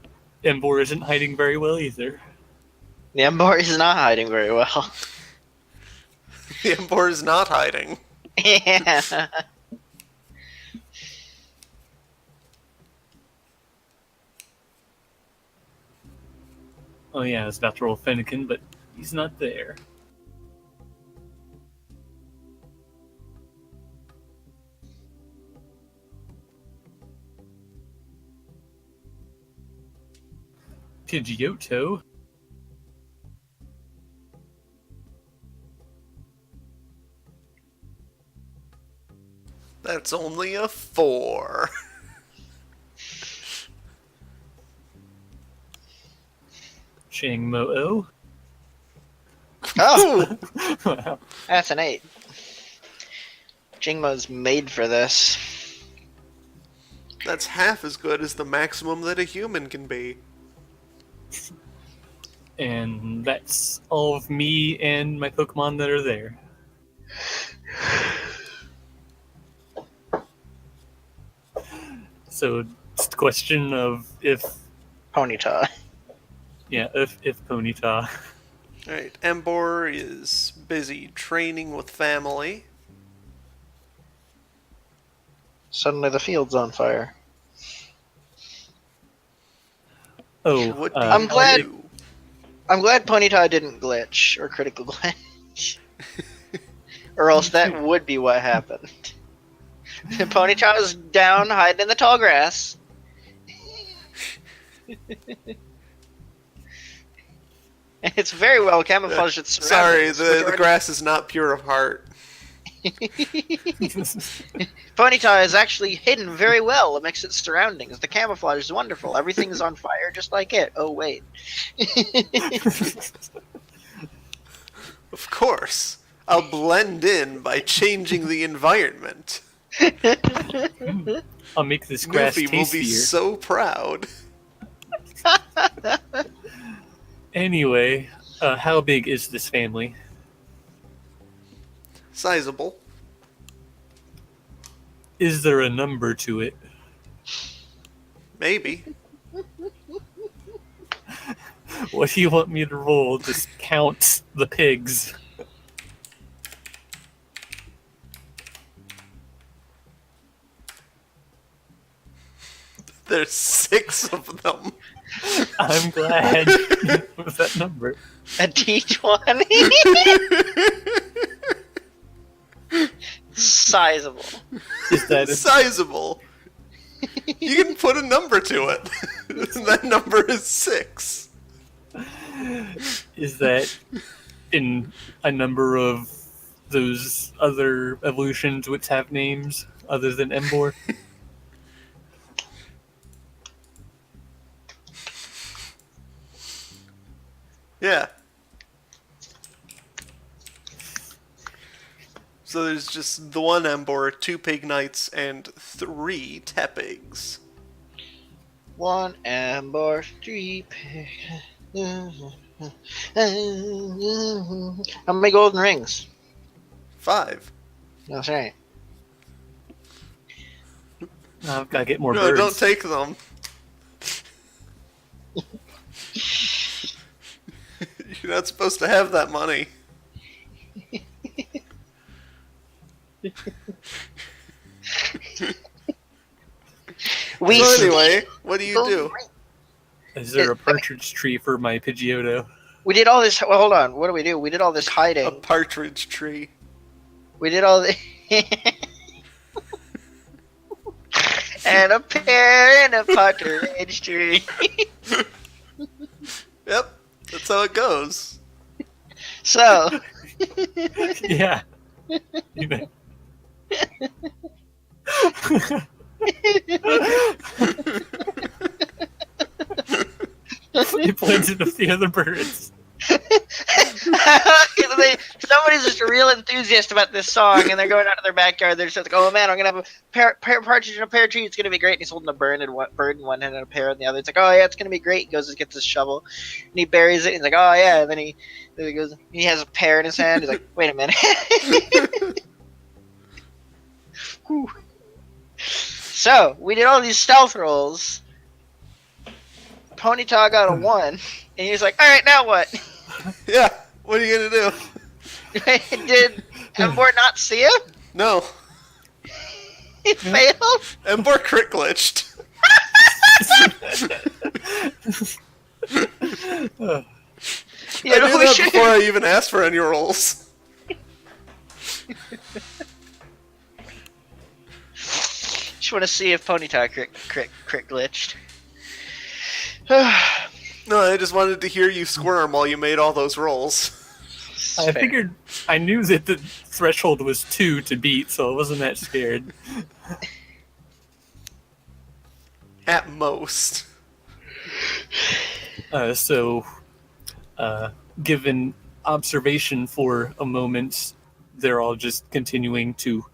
Embor isn't hiding very well either. The Embor is not hiding very well. The Emperor is not hiding. Yeah. Oh yeah, I was about to roll Finnegan, but he's not there. Pidgeotto. That's only a 4. Changmo-O. Oh, Wow. that's an 8. Jingmo's made for this. That's half as good as the maximum that a human can be. And that's all of me and my Pokemon that are there. So it's the question of if Ponyta. Ponyta. Alright, Embor is busy training with family. Suddenly the field's on fire. Oh, What do I'm you glad- do? I'm glad Ponyta didn't glitch or critical glitch. Or else that would be what happened. Ponyta's down, hiding in the tall grass. It's very well camouflaged. Its Sorry, surroundings, the which are- grass is not pure of heart. Ponyta is actually hidden very well amidst its surroundings. The camouflage is wonderful. Everything is on fire just like it. Oh, wait. Of course. I'll blend in by changing the environment. I'll make this grass Goofy will be tastier. so proud. Anyway, how big is this family? Sizable. Is there a number to it? Maybe. What do you want me to roll? Just count the pigs. There's 6 of them. I'm glad with that number. A D20? Sizable. Is that Sizable. You can put a number to it. That number is 6. is that in a number of those other evolutions which have names other than Embor? Yeah. So there's just the one Embor, 2 Pig Knights, and 3 Tepigs. 1 Amber, 3 pig. How many golden rings? 5. That's right. I've got to get more No, birds. don't take them. You're not supposed to have that money. We So anyway, what do you do? Is there a partridge tree for my Pidgeotto? We did all this. Well, hold on. What do? We did all this A hiding. partridge tree. We did all the. And a pear and a partridge tree. Yep, that's how it goes. So, Yeah. You know. He pointed at the other birds. somebody's just a real enthusiast about this song, and they're going out to their backyard. They're just like, "Oh man, I'm gonna have a pear partridge and a pear tree. It's gonna be great." And he's holding a bird in one hand and a pear in the other. It's like, "Oh yeah, it's gonna be great." He goes and gets his shovel, and he buries it. And he's like, "Oh yeah." And then he goes, he has a pear in his hand. He's like, "Wait a minute." Whew. So we did all these stealth rolls. Ponyta got a 1, and he was like, "All right, now what?" Yeah, what are you gonna do? Did Embor not see him? No, He failed? Embor crit glitched. Uh, You I know, knew we that should. before I even asked for any rolls. Just want to see if Ponyta crit glitched. No, I just wanted to hear you squirm while you made all those rolls. I Fair. figured I knew that the threshold was 2 to beat, so I wasn't that scared. At most. So, given observation for a moment, they're all just continuing to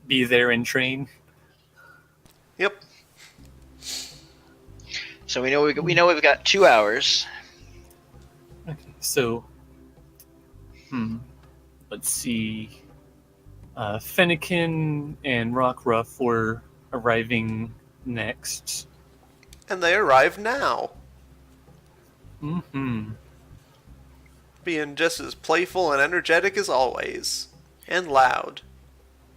be there and train. Yep. So we know we've got 2 hours. Okay, so, let's see. Fennekin and Rockruff were arriving next. And they arrive now, Mm-hmm. being just as playful and energetic as always. And loud.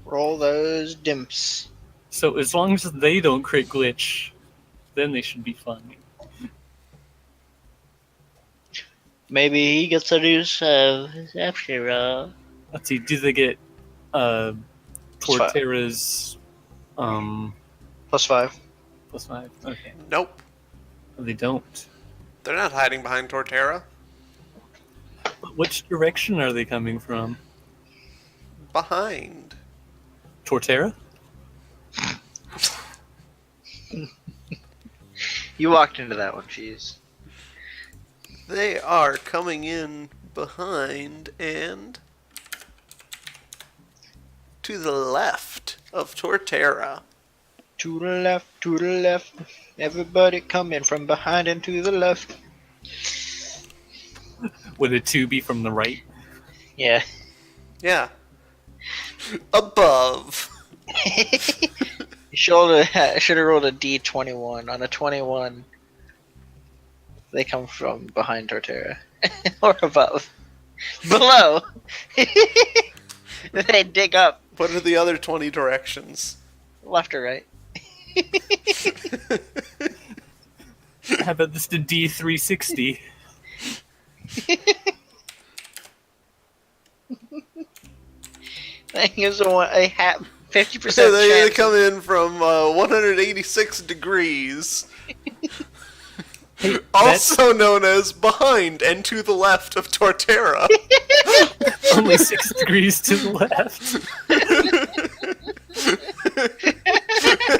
Roll those dimps. So as long as they don't crit glitch, then they should be fine. Maybe he gets a new serve after all. Let's see, do they get +5. Torterra's +5? Okay. Nope. They don't. They're not hiding behind Torterra. But which direction are they coming from? Behind. Torterra? You walked into that one, jeez. They are coming in behind and to the left of Torterra. To the left, to the left. Everybody coming from behind and to the left. Would a 2 be from the right? Yeah. Yeah. Above. You should have rolled a D21. On a 21, they come from behind Torterra. Or above. Below. They dig up. What are the other 20 directions? Left or right. How about this to D360? That gives a half 50% So they chance. come in from 186 degrees. Hey, Also known as behind and to the left of Torterra. that's only 6 degrees to the left.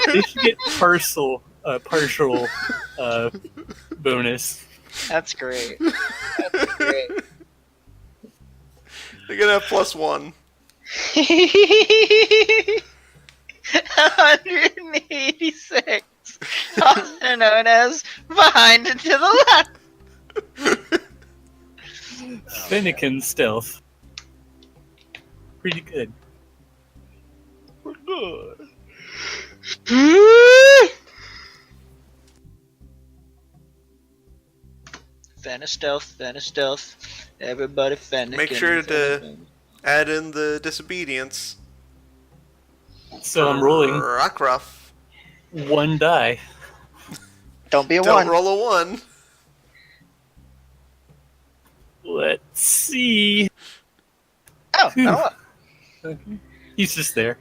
They should get partial bonus. That's great. That's great. They're gonna have +1. 186. Also known as behind and to the left. Fennekin stealth. Pretty good. Good. Fenna stealth. Everybody Fennekin. Make sure to add in the disobedience. So I'm rolling Rockruff. 1 die. Don't be a Don't one. roll a 1. Let's see. Oh, Phew. no. Okay. He's just there.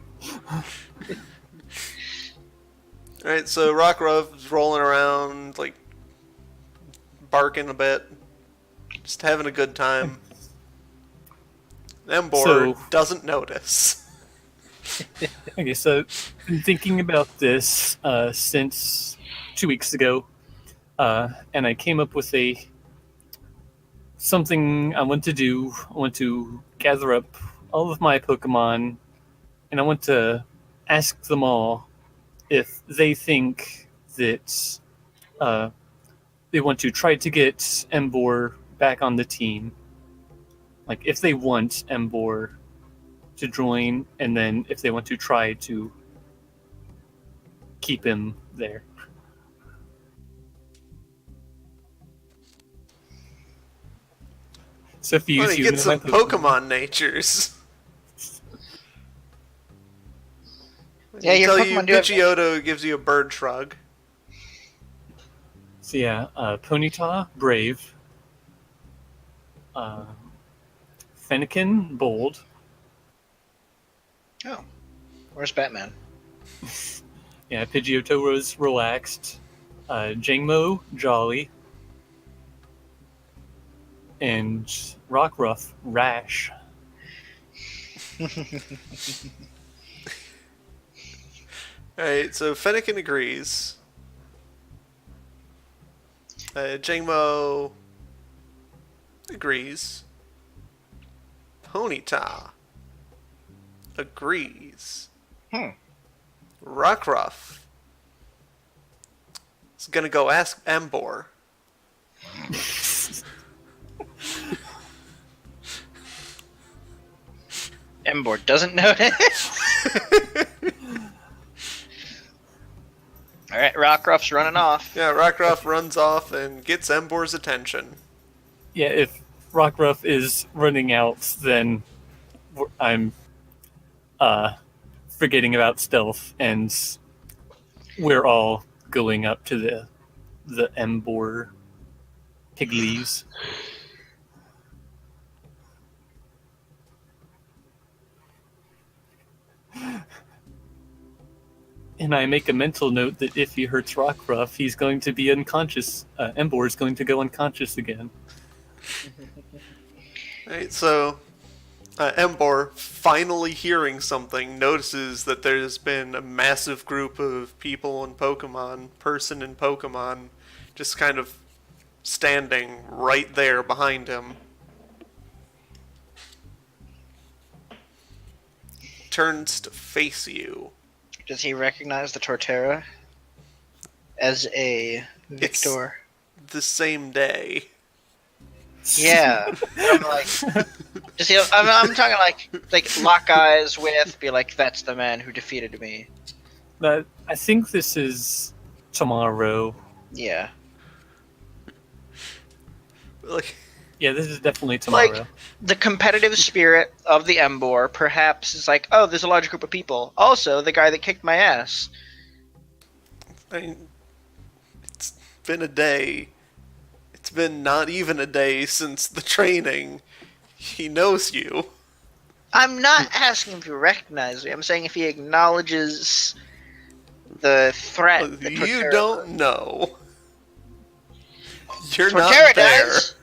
Alright, so Rockruff's rolling around, like, barking a bit. Just having a good time. Embor So- doesn't notice. Okay, so been thinking about this since 2 weeks ago, and I came up with something I want to do. I want to gather up all of my Pokemon, and I want to ask them all if they think that they want to try to get Embor back on the team. Like, if they want Embor to join, and then if they want to try to keep him there. So if you Well, use he you gets in some my Pokemon natures. Yeah, your Tell Pokemon you, do have- Pidgeotto gives you a bird shrug. So yeah, Ponyta, brave. Fennekin, bold. Oh, where's Batman? Yeah, Pidgeotto's relaxed. Jangmo, jolly. And Rockruff, rash. Alright, so Fennekin agrees. Jangmo agrees. Ponyta agrees. Hmm. Rockruff is gonna go ask Embor. Embor doesn't notice. All right, Rockruff's running off. Yeah, Rockruff runs off and gets Embor's attention. Yeah, if Rockruff is running out, then I'm forgetting about stealth, and we're all going up to the Embor Pigleaves. And I make a mental note that if he hurts Rockruff, he's going to be unconscious. Embor is going to go unconscious again. Right, so Embor, finally hearing something, notices that there's been a massive group of people in Pokemon, just kind of standing right there behind him. Turns to face you. Does he recognize the Torterra as a victor? The same day. Yeah, I'm like, just I'm talking like lock eyes with, be like, that's the man who defeated me. But I think this is tomorrow. Yeah, Like, Yeah, this is definitely tomorrow. like the competitive spirit of the Embor perhaps is like, oh, there's a large group of people. Also, the guy that kicked my ass. I mean, it's been a day. It's been not even a day since the training. He knows you. I'm not asking if he recognizes me. I'm saying if he acknowledges the threat. That You Torterra don't know. You're Torterra not there. does.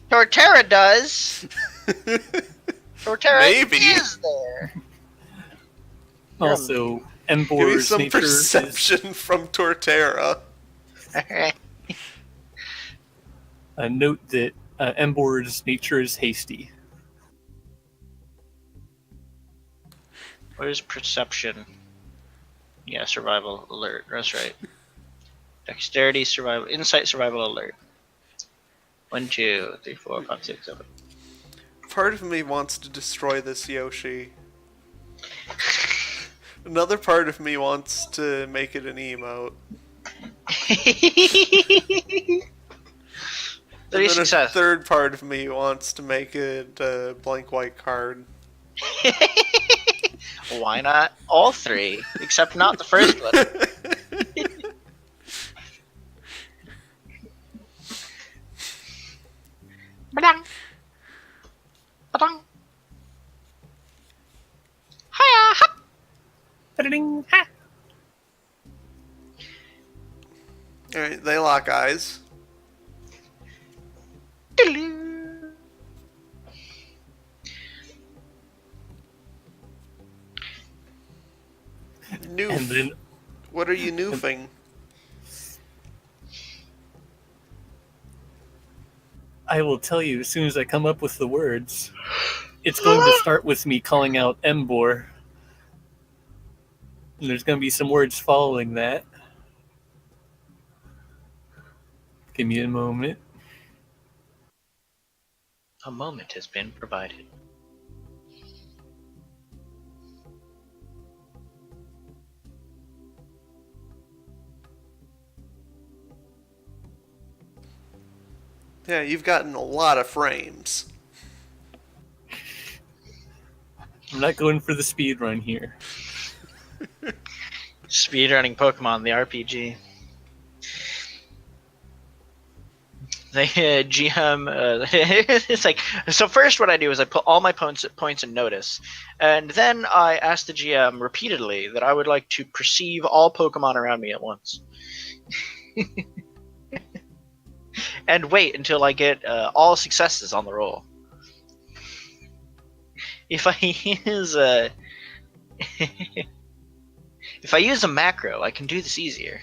Torterra does. Torterra Maybe. is there. Also, Give me Embor's some nature is perception from Torterra. Alright. a note that Embor's nature is hasty. Where's perception? Yeah, survival alert. That's right. Dexterity, survival, insight, survival alert. 1, 2, 3, 4, 5, 6, 7. Part of me wants to destroy this Yoshi. Another part of me wants to make it an emote. And then a Success. third part of me wants to make it a blank white card. Why not all three? Except not the first one. Ba-dang. Ba-dang. Hiya, hop. Ta-da-ding, ha! Alright, they lock eyes. Doo-doo. Noof. And then What are you noofing? I will tell you as soon as I come up with the words. It's going to start with me calling out Embor. And there's going to be some words following that. Give me a moment. A moment has been provided. Yeah, you've gotten a lot of frames. I'm not going for the speed run here. Speedrunning Pokemon, the RPG. The GM, it's like, so first what I do is I put all my points in notice, and then I ask the GM repeatedly that I would like to perceive all Pokemon around me at once. And wait until I get all successes on the roll. If I use a if I use a macro, I can do this easier.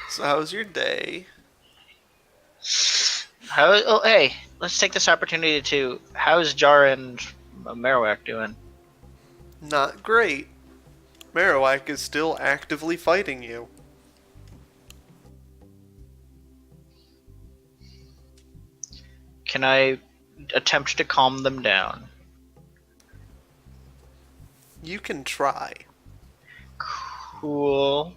So how was your day? Hey, let's take this opportunity to. How's Jar and Marowak doing? Not great. Marowak is still actively fighting you. Can I attempt to calm them down? You can try. Cool.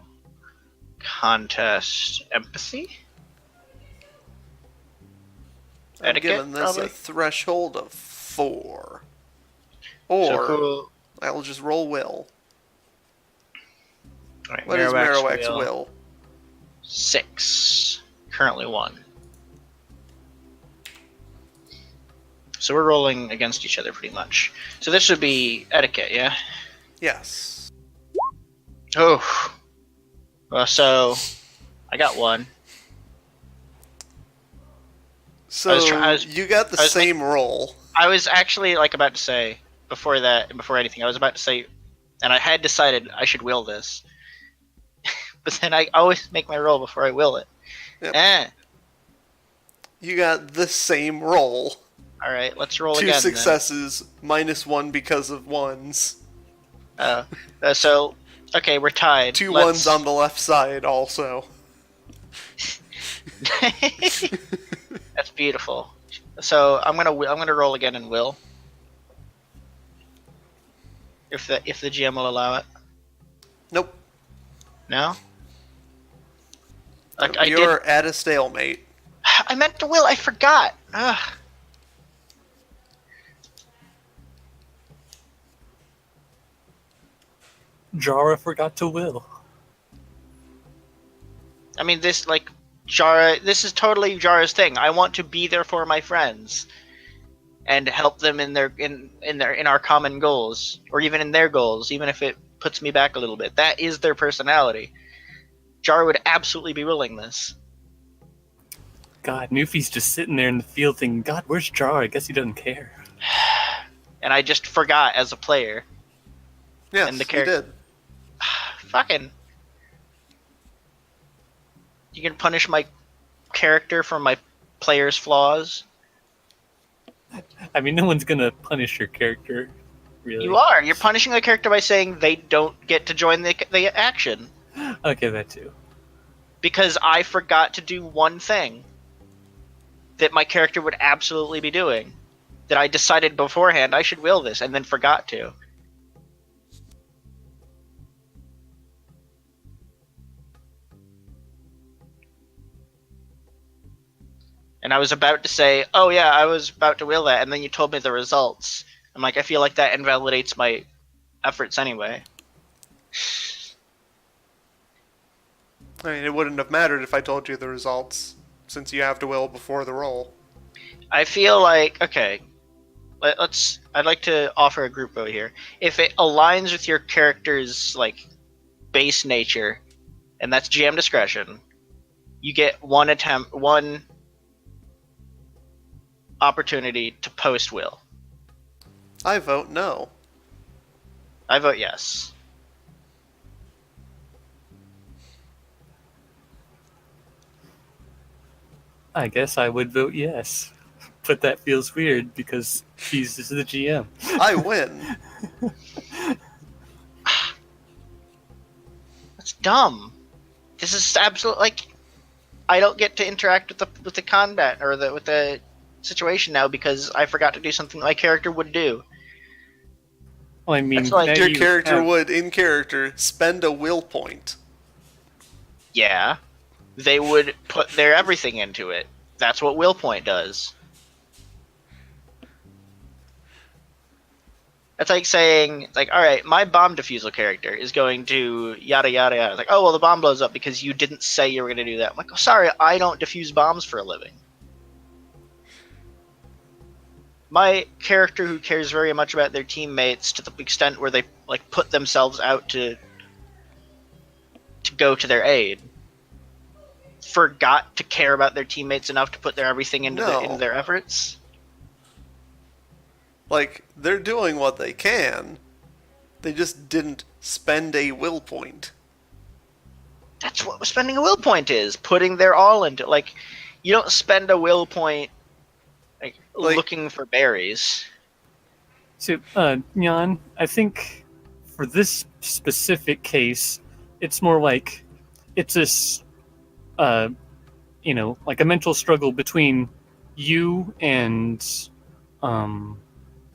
Contest empathy? I'm Etiquette, giving this probably? a threshold of 4. Or So cool. I'll just roll will. Alright, What is Marowak's will? 6. Currently 1. So we're rolling against each other pretty much. So this would be etiquette, yeah? Yes. Oh. Well, so I got 1. So I was you got the same roll. I was actually like about to say before anything, I was about to say, and I had decided I should will this, but then I always make my roll before I will it. Yep. You got the same roll. All right, let's roll 2 again. successes, -1 because of ones. So okay, we're tied. 2 ones on the left side also. That's beautiful. So I'm gonna roll again and will. If the GM will allow it. Nope. No. You're at a stalemate. I meant to will. I forgot. Ugh. Jara forgot to will. I mean, this Jara. This is totally Jara's thing. I want to be there for my friends, and help them in our common goals, or even in their goals, even if it puts me back a little bit. That is their personality. Jara would absolutely be willing this. God, Newfie's just sitting there in the field thinking, God, where's Jara? I guess he doesn't care. And I just forgot as a player. Yes, And the you did. Fucking. You can punish my character for my player's flaws. I mean, no one's gonna punish your character, really. You are. You're punishing the character by saying they don't get to join the action. Okay, that too. Because I forgot to do one thing that my character would absolutely be doing. That I decided beforehand I should will this and then forgot to. And I was about to say, oh yeah, I was about to will that, and then you told me the results. I'm like, I feel like that invalidates my efforts anyway. I mean, it wouldn't have mattered if I told you the results, since you have to will before the roll. I feel like, okay, I'd like to offer a group vote here. If it aligns with your character's base nature, and that's GM discretion, you get one opportunity to post will. I vote no. I vote yes. I guess I would vote yes. But that feels weird because he's just the GM. I win. That's dumb. This is absolutely I don't get to interact with the combat or with the situation now because I forgot to do something my character would do. Well, I mean, Your character would, in character, spend a will point. Yeah. they would put their everything into it. That's what will point does. That's like saying, like, all right, my bomb defusal character is going to yada yada yada. Like, oh well, the bomb blows up because you didn't say you were going to do that. I'm like, oh, sorry, I don't defuse bombs for a living. My character, who cares very much about their teammates to the extent where they like put themselves out to go to their aid, forgot to care about their teammates enough to put their everything into No. their efforts. Like, they're doing what they can. They just didn't spend a will point. That's what spending a will point is. Putting their all into, like, you don't spend a will point like looking for berries. So, Jan, I think for this specific case, it's more like it's this, like a mental struggle between you and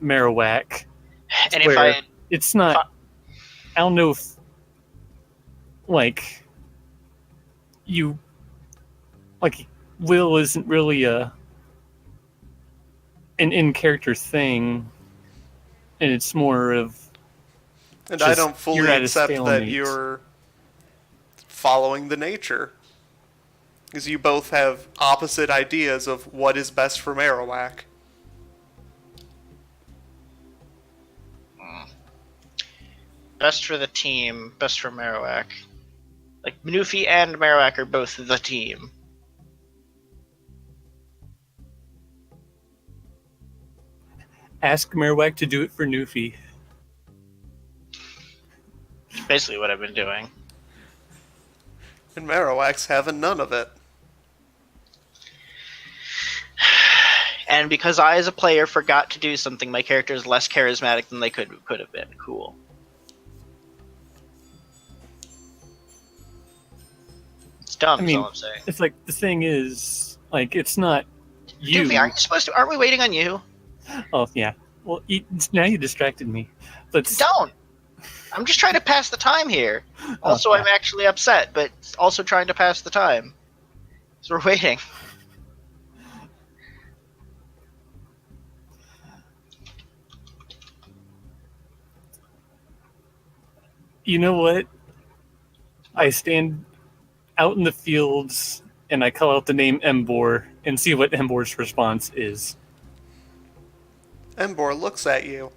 Marowak. And if it's not, I don't know if, like, you, like, will isn't really an in-character thing, and it's more of, And I don't fully accept that stalemate. you're following the nature. Because you both have opposite ideas of what is best for Marowak. Best for the team, best for Marowak. Like, Nufi and Marowak are both the team. Ask Marowak to do it for Nufi. Basically what I've been doing. And Marowak's having none of it. And because I, as a player, forgot to do something, my character is less charismatic than they could have been. Cool. It's dumb, is all I'm saying. It's like, the thing is, like, it's not you. Doofy, aren't you supposed to? Aren't we waiting on you? Oh, yeah. Well, now you distracted me. But Don't! I'm just trying to pass the time here. Also, I'm actually upset, but also trying to pass the time. So we're waiting. You know what? I stand out in the fields and I call out the name Embor and see what Embor's response is. Embor looks at you.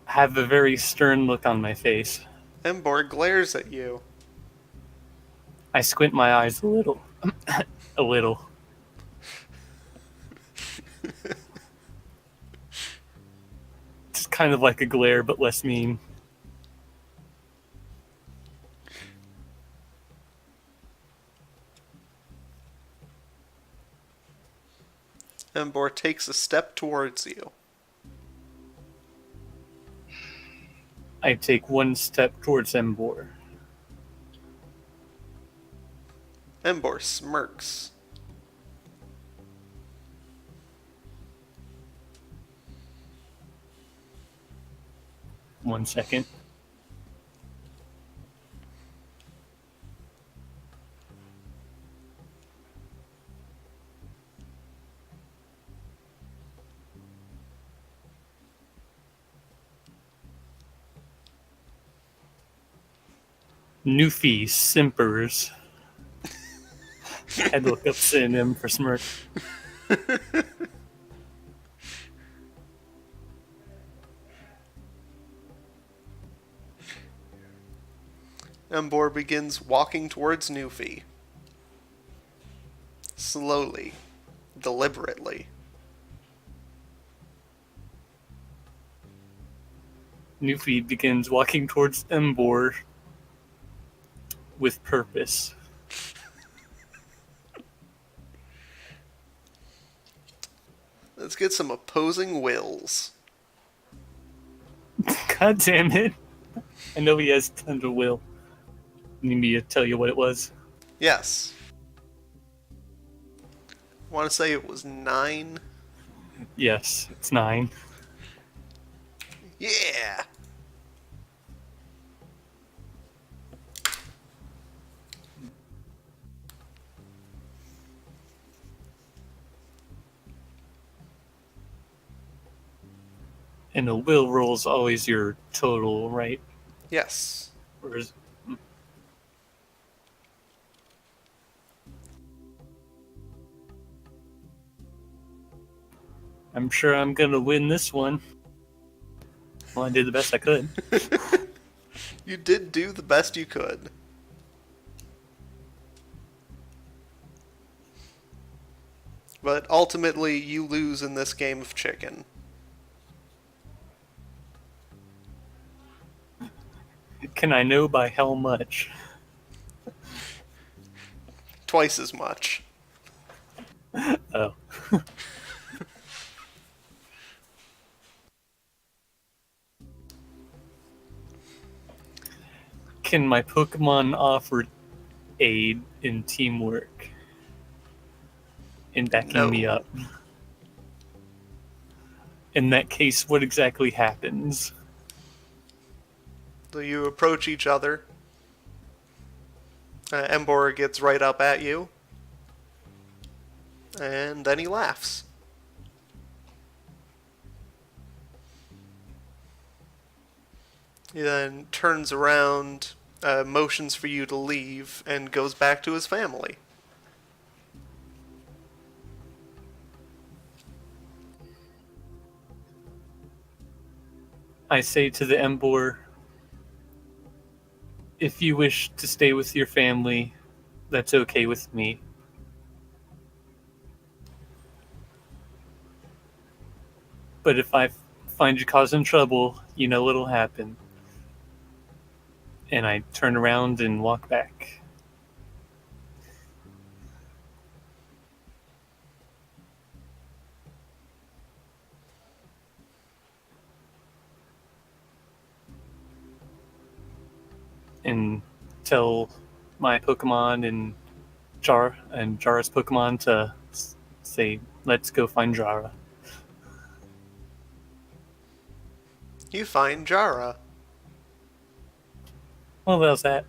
I have a very stern look on my face. Embor glares at you. I squint my eyes a little. A little. It's kind of like a glare, but less mean. Embor takes a step towards you. I take one step towards Embor. Embor smirks. One second. Nufi simpers. I'd look up synonym for smirk. Embor begins walking towards Nufi. Slowly. Deliberately. Nufi begins walking towards Embor with purpose. Let's get some opposing wills. God damn it. I know he has tons of will. Need me to tell you what it was? Yes. I want to say it was 9. Yes, it's 9. Yeah! And a will roll is always your total, right? Yes. Or is, I'm sure I'm gonna win this one. Well, I did the best I could. You did do the best you could. But ultimately, you lose in this game of chicken. Can I know by how much? Twice as much. Oh. Can my Pokemon offer aid in teamwork in backing me No. up? In that case, what exactly happens? So you approach each other. Embor gets right up at you. And then he laughs. He then turns around, motions for you to leave, and goes back to his family. I say to the Embor, if you wish to stay with your family, that's okay with me. But if I find you causing trouble, you know what'll happen. And I turn around and walk back. And tell my Pokemon and Jara's Pokemon to say, let's go find Jara. You find Jara. Well, that was that.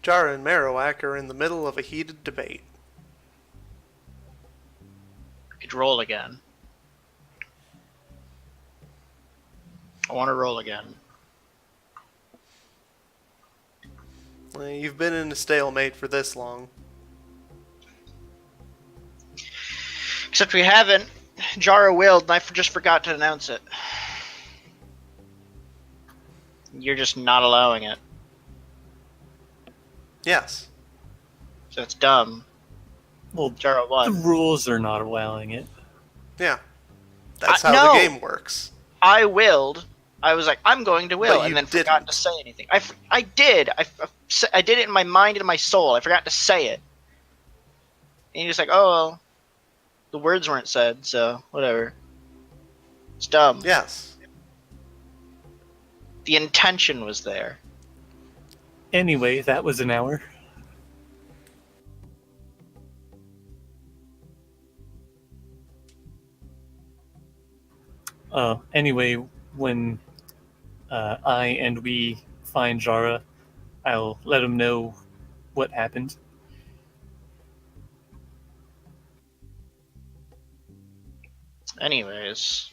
Jara and Marowak are in the middle of a heated debate. I could roll again. I want to roll again. You've been in a stalemate for this long. Except we haven't. Jara willed, and I just forgot to announce it. You're just not allowing it. Yes. So it's dumb. Well, Jara the won. rules are not allowing it. Yeah. That's how no. the game works. I willed. I was like, I'm going to will, But you and then forgot didn't. to say anything. I did. I did it in my mind and in my soul. I forgot to say it. And you're just like, oh, well, the words weren't said, so whatever. It's dumb. Yes. The intention was there. Anyway, that was an hour. Anyway, when I and we find Jara, I'll let him know what happened. Anyways,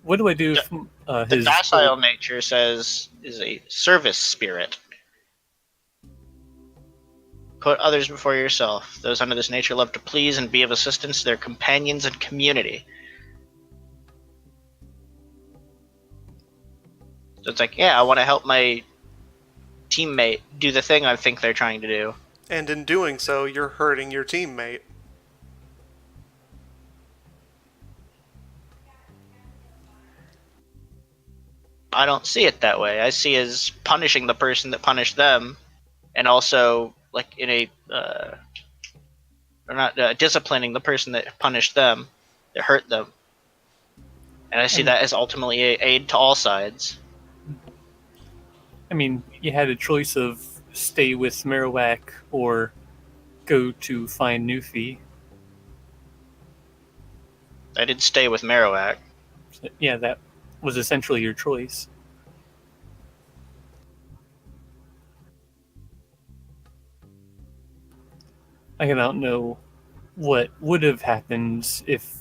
What do I do if the his docile nature says is a service spirit. Put others before yourself. Those under this nature love to please and be of assistance to their companions and community. So it's like, yeah, I want to help my teammate do the thing I think they're trying to do. And in doing so, you're hurting your teammate. I don't see it that way. I see it as punishing the person that punished them, and also like in a or not disciplining the person that punished them, that hurt them. And I see And- that as ultimately a aid to all sides. I mean, you had a choice of stay with Marowak or go to find Newfie. I did stay with Marowak. So, yeah, that was essentially your choice. I don't know what would have happened if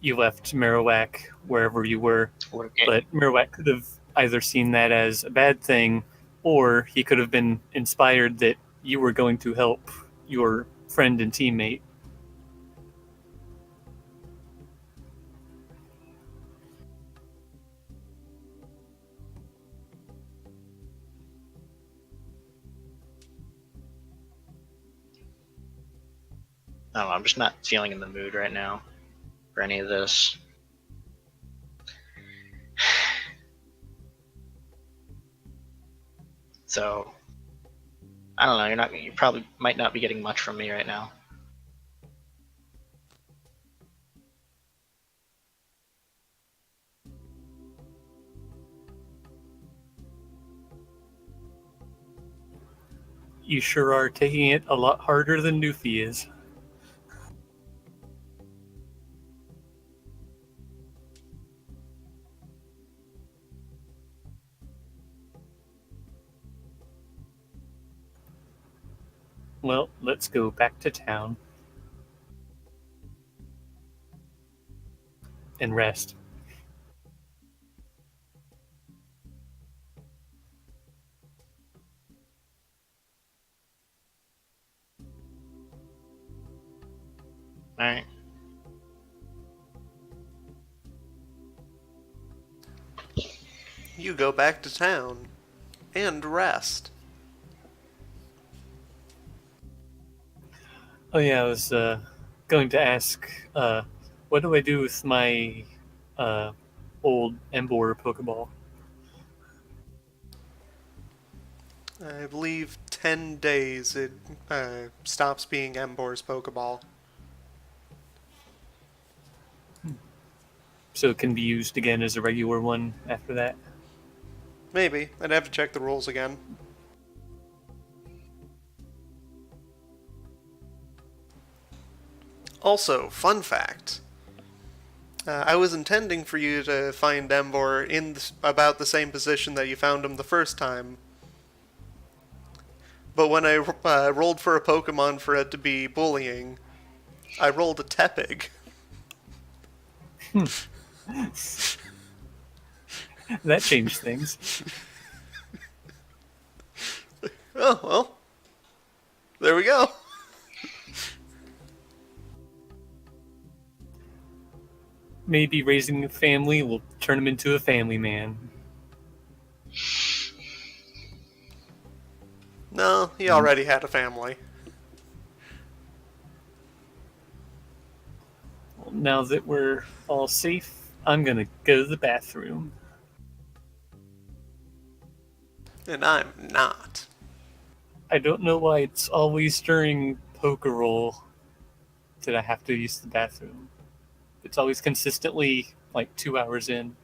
you left Marowak wherever you were. Okay. But Marowak could have either seen that as a bad thing, or he could have been inspired that you were going to help your friend and teammate. I don't know. I'm just not feeling in the mood right now for any of this. So I don't know. You probably might not be getting much from me right now. You sure are taking it a lot harder than Newfie is. Well, let's go back to town and rest. All right. You go back to town and rest. Oh yeah, I was going to ask, what do I do with my uh, old Embor Pokeball? I believe 10 days it stops being Embor's Pokeball. So it can be used again as a regular one after that? Maybe. I'd have to check the rules again. Also, fun fact. I was intending for you to find Embor in about the same position that you found him the first time. But when I rolled for a Pokemon for it to be bullying, I rolled a Tepig. That changed things. Oh, well. There we go. Maybe raising a family will turn him into a family man. No, he already had a family. Well, now that we're all safe, I'm gonna go to the bathroom. And I'm not. I don't know why it's always during Pokerole that I have to use the bathroom. It's always consistently like 2 hours in.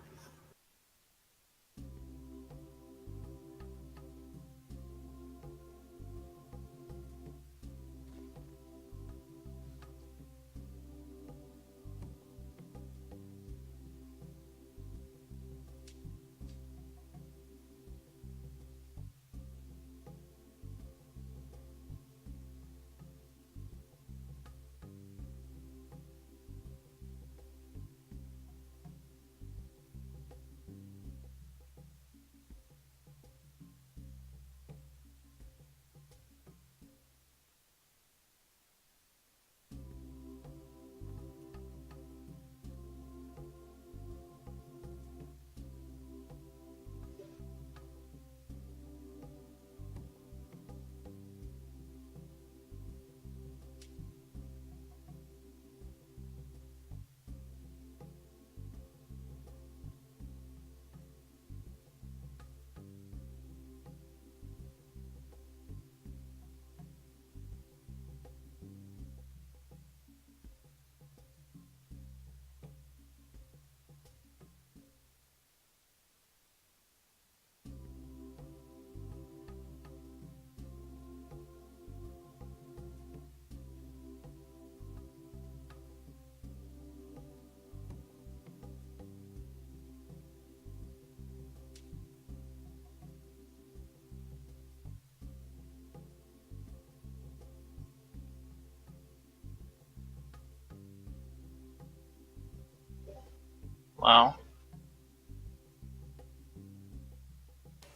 Well,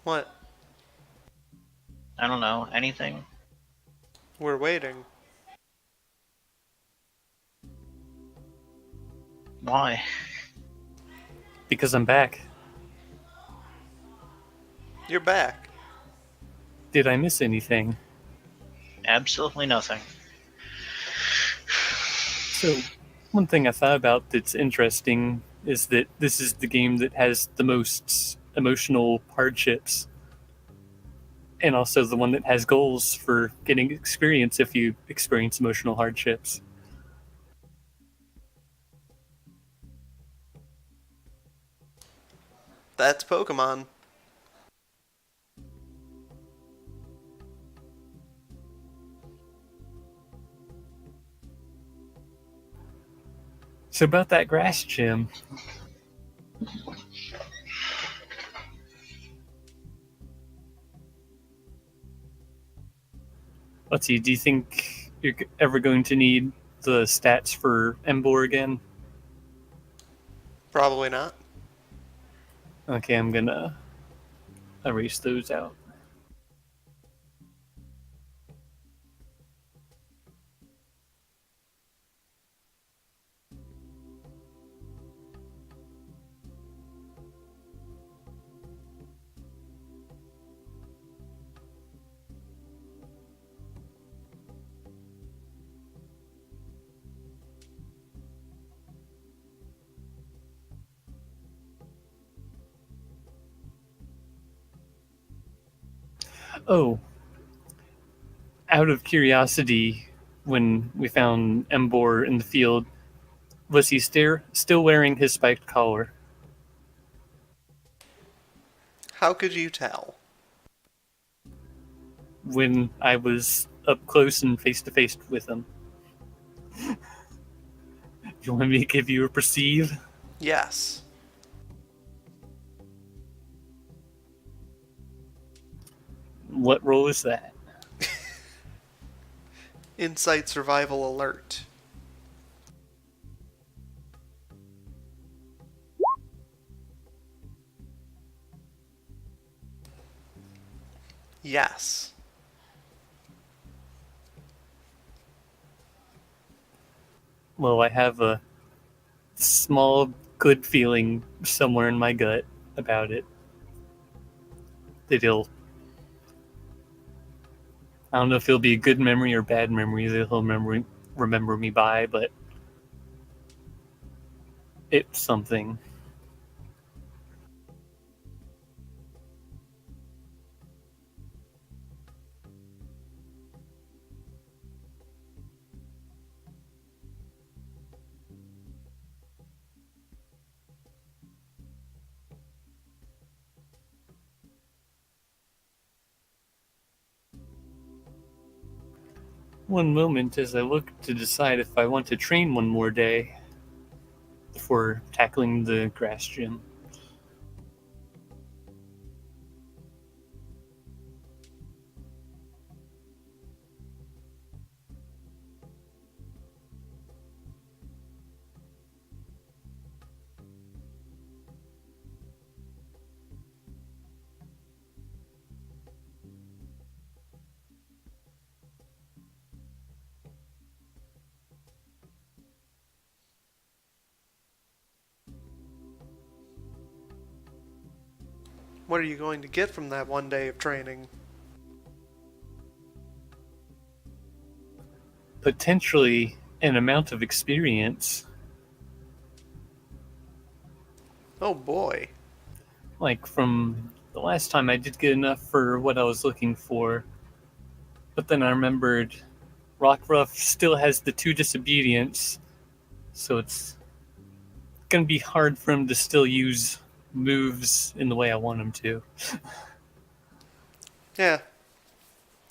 What? I don't know. Anything? We're waiting. Why? Because I'm back. You're back. Did I miss anything? Absolutely nothing. So, one thing I thought about that's interesting is that this is the game that has the most emotional hardships, and also the one that has goals for getting experience if you experience emotional hardships. That's Pokemon. So, about that grass gym, let's see, do you think you're ever going to need the stats for Embor again? Probably not. Okay, I'm gonna erase those out. Oh, out of curiosity, when we found Embor in the field, was he still wearing his spiked collar? How could you tell? When I was up close and face to face with him. You want me to give you a perceive? Yes. What role is that? Insight survival alert. Yes. Well, I have a small good feeling somewhere in my gut about it. That he'll. I don't know if it'll be a good memory or bad memory that he'll remember me by, but it's something. One moment as I look to decide if I want to train one more day before tackling the grass gym. What are you going to get from that one day of training? Potentially an amount of experience. Oh boy. Like from the last time I did get enough for what I was looking for. But then I remembered Rockruff still has the 2 disobedience, so it's gonna be hard for him to still use moves in the way I want him to. Yeah.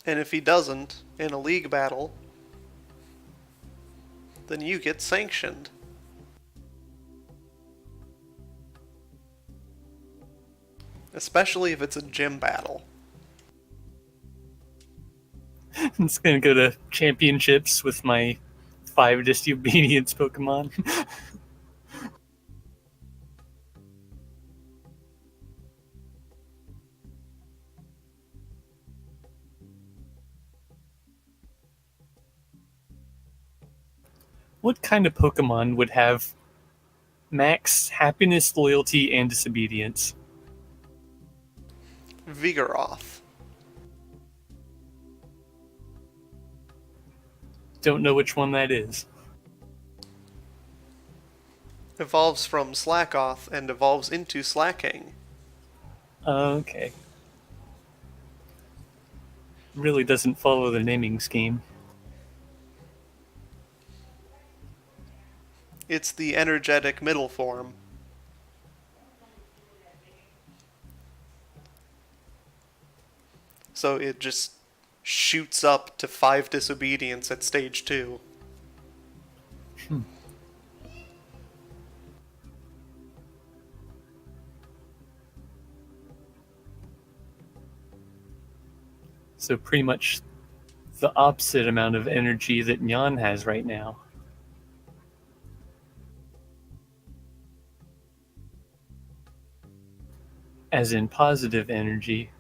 And if he doesn't, in a league battle, then you get sanctioned. Especially if it's a gym battle. It's gonna go to championships with my 5 disobedience Pokemon. what kind of Pokemon would have max happiness, loyalty, and disobedience? Vigoroth. Don't know which one that is. Evolves from Slackoth and evolves into Slacking. Okay. Really doesn't follow the naming scheme. It's the energetic middle form. So it just shoots up to 5 disobedience at stage 2. So pretty much the opposite amount of energy that Nyan has right now. As in positive energy.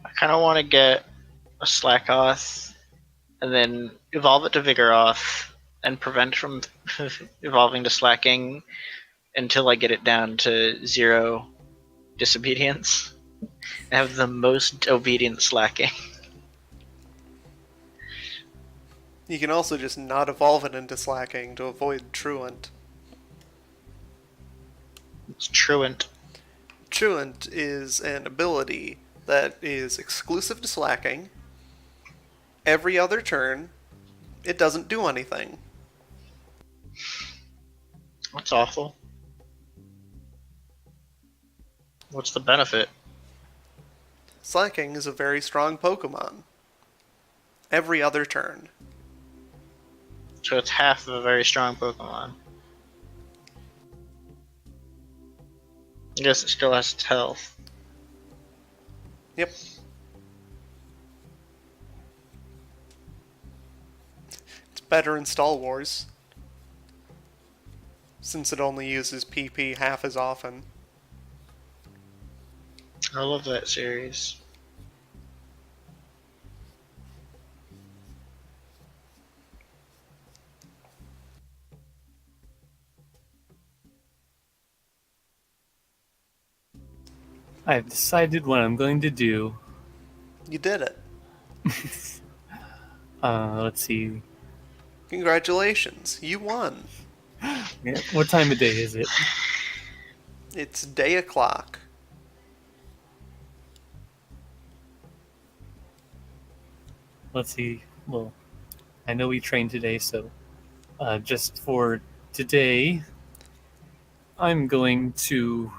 I kind of want to get a Slackoth and then evolve it to Vigoroth and prevent from evolving to Slacking until I get it down to 0 disobedience. I have the most obedient Slacking. You can also just not evolve it into Slacking to avoid Truant. It's Truant. Truant is an ability that is exclusive to Slacking. Every other turn, it doesn't do anything. That's awful. What's the benefit? Slacking is a very strong Pokemon. Every other turn. So it's half of a very strong Pokemon. I guess it still has its health. Yep. It's better in Stall Wars, since it only uses PP half as often. I love that series. I've decided what I'm going to do. You did it. Let's see. Congratulations, you won. Yeah, what time of day is it? It's day o'clock. Let's see. Well, I know we trained today, so just for today, I'm going to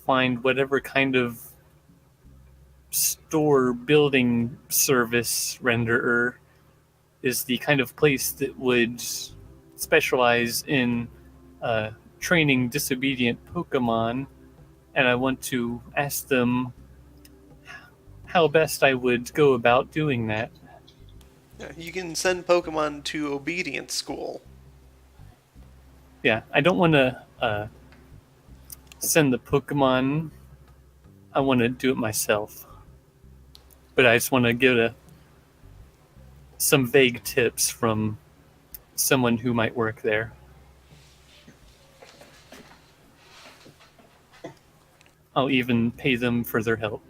find whatever kind of store building service renderer is the kind of place that would specialize in training disobedient Pokemon, and I want to ask them how best I would go about doing that. Yeah, you can send Pokemon to obedience school. Yeah, I don't want to send the Pokemon. I want to do it myself. But I just want to get some vague tips from someone who might work there. I'll even pay them for their help.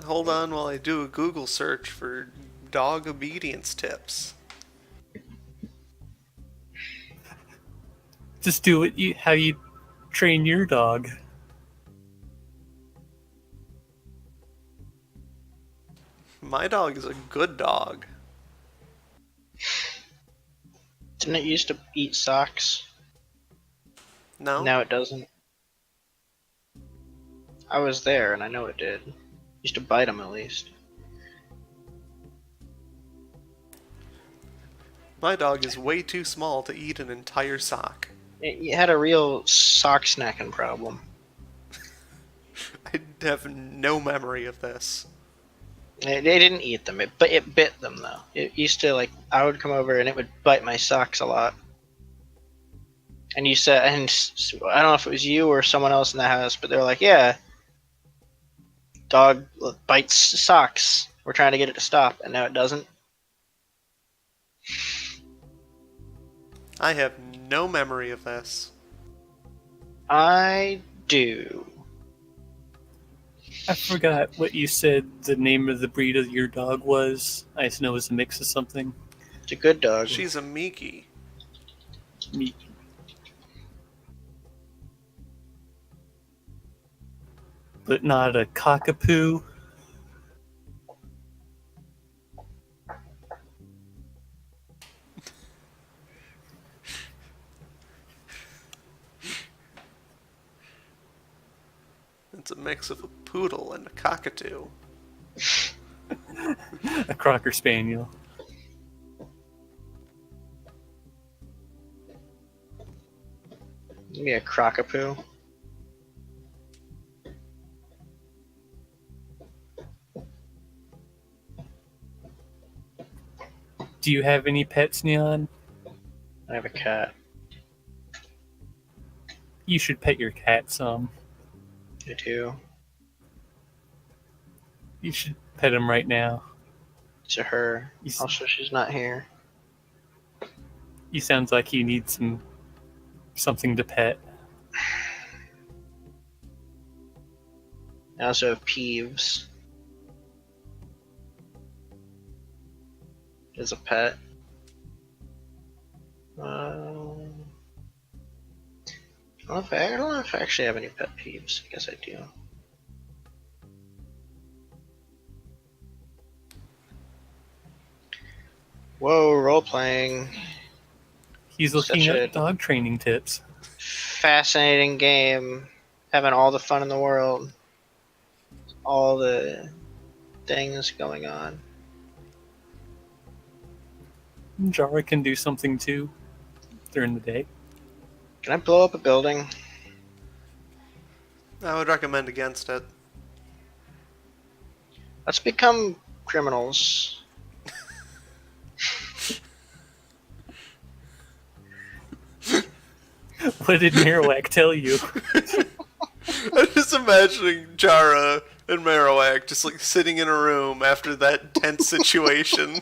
Hold on while I do a Google search for dog obedience tips. Just do how you train your dog. My dog is a good dog. Didn't it used to eat socks? No? Now it doesn't. I was there and I know it did. Used to bite them at least. My dog is way too small to eat an entire sock. It had a real sock snacking problem. I have no memory of this. They didn't eat them, but it bit them though. It used to I would come over and it would bite my socks a lot. And you said, and I don't know if it was you or someone else in the house, but they're like, yeah, dog bites socks. We're trying to get it to stop, and now it doesn't. I have no memory of this. I do. I forgot what you said the name of the breed of your dog was. I just know it was a mix of something. It's a good dog. She's a Miki. Me. But not a cockapoo. It's a mix of a poodle and a cockatoo. A Crocker Spaniel. Maybe a crockapoo. Do you have any pets, Neon? I have a cat. You should pet your cat some. I do. You should pet him right now. To her. You, Also, she's not here. you sounds like you need something to pet. I also have Peeves. As a pet. I don't know if I actually have any pet peeves. I guess I do. Whoa, role playing. He's looking Such at a- dog training tips. Fascinating game. Having all the fun in the world. All the things going on. Jara can do something too during the day. Can I blow up a building? I would recommend against it. Let's become criminals. What did Marowak tell you? I'm just imagining Jara and Marowak just like sitting in a room after that tense situation.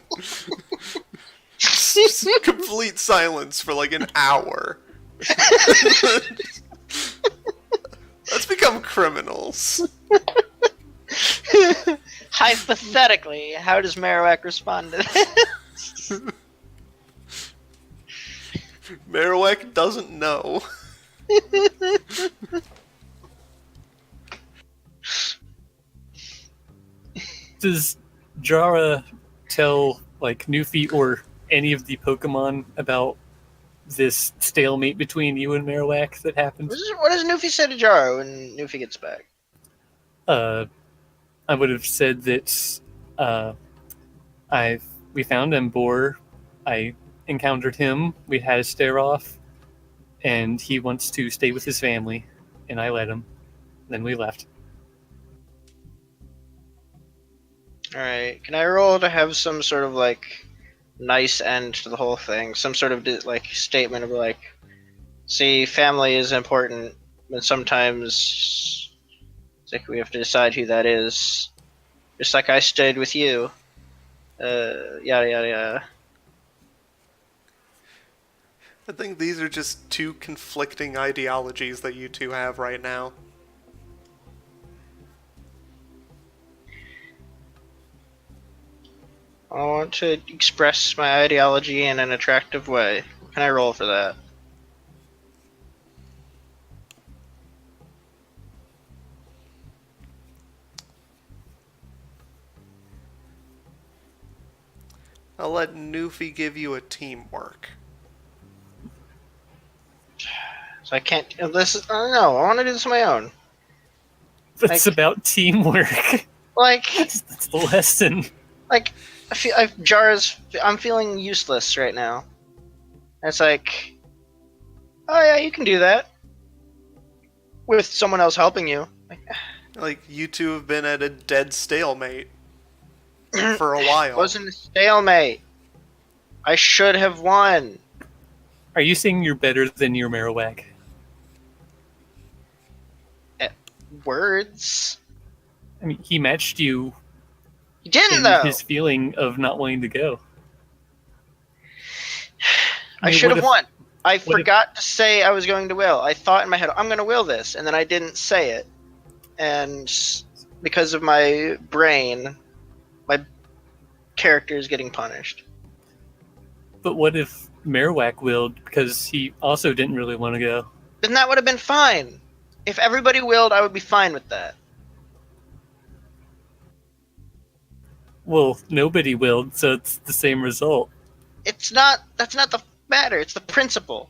Just complete silence for like an hour. Let's become criminals. Hypothetically, how does Marowak respond to this? Marowak doesn't know. Does Jara tell like Newfie or any of the Pokemon about this stalemate between you and Marowak that happened? What does Newfie say to Jaro when Newfie gets back? I would have said that we found Embor. I encountered him. We had a stare off, and he wants to stay with his family, and I let him. Then we left. Alright, can I roll to have some sort of like nice end to the whole thing? Some sort of like statement of like, see, family is important, but sometimes it's like we have to decide who that is. Just like I stayed with you. Yada yada yada. I think these are just two conflicting ideologies that you two have right now. I want to express my ideology in an attractive way. Can I roll for that? I'll let Newfie give you a teamwork. So I can't. This is. No, I want to do this on my own. That's Like- about teamwork. Like, That's the lesson. like I'm feeling useless right now. And it's like, oh yeah, you can do that with someone else helping you. Like, you two have been at a dead stalemate for a It while. wasn't a stalemate. I should have won. Are you saying you're better than your Marowak? Words. I mean, he matched you You didn't, in though. his feeling of not wanting to go. I I mean, should have won. I what if- forgot to say I was going to will. I thought in my head, I'm going to will this, and then I didn't say it. And because of my brain, my character is getting punished. But what if Marowak willed because he also didn't really want to go? Then that would have been fine. If everybody willed, I would be fine with that. Well, nobody willed, so it's the same result. It's not. That's not the matter. It's the principle.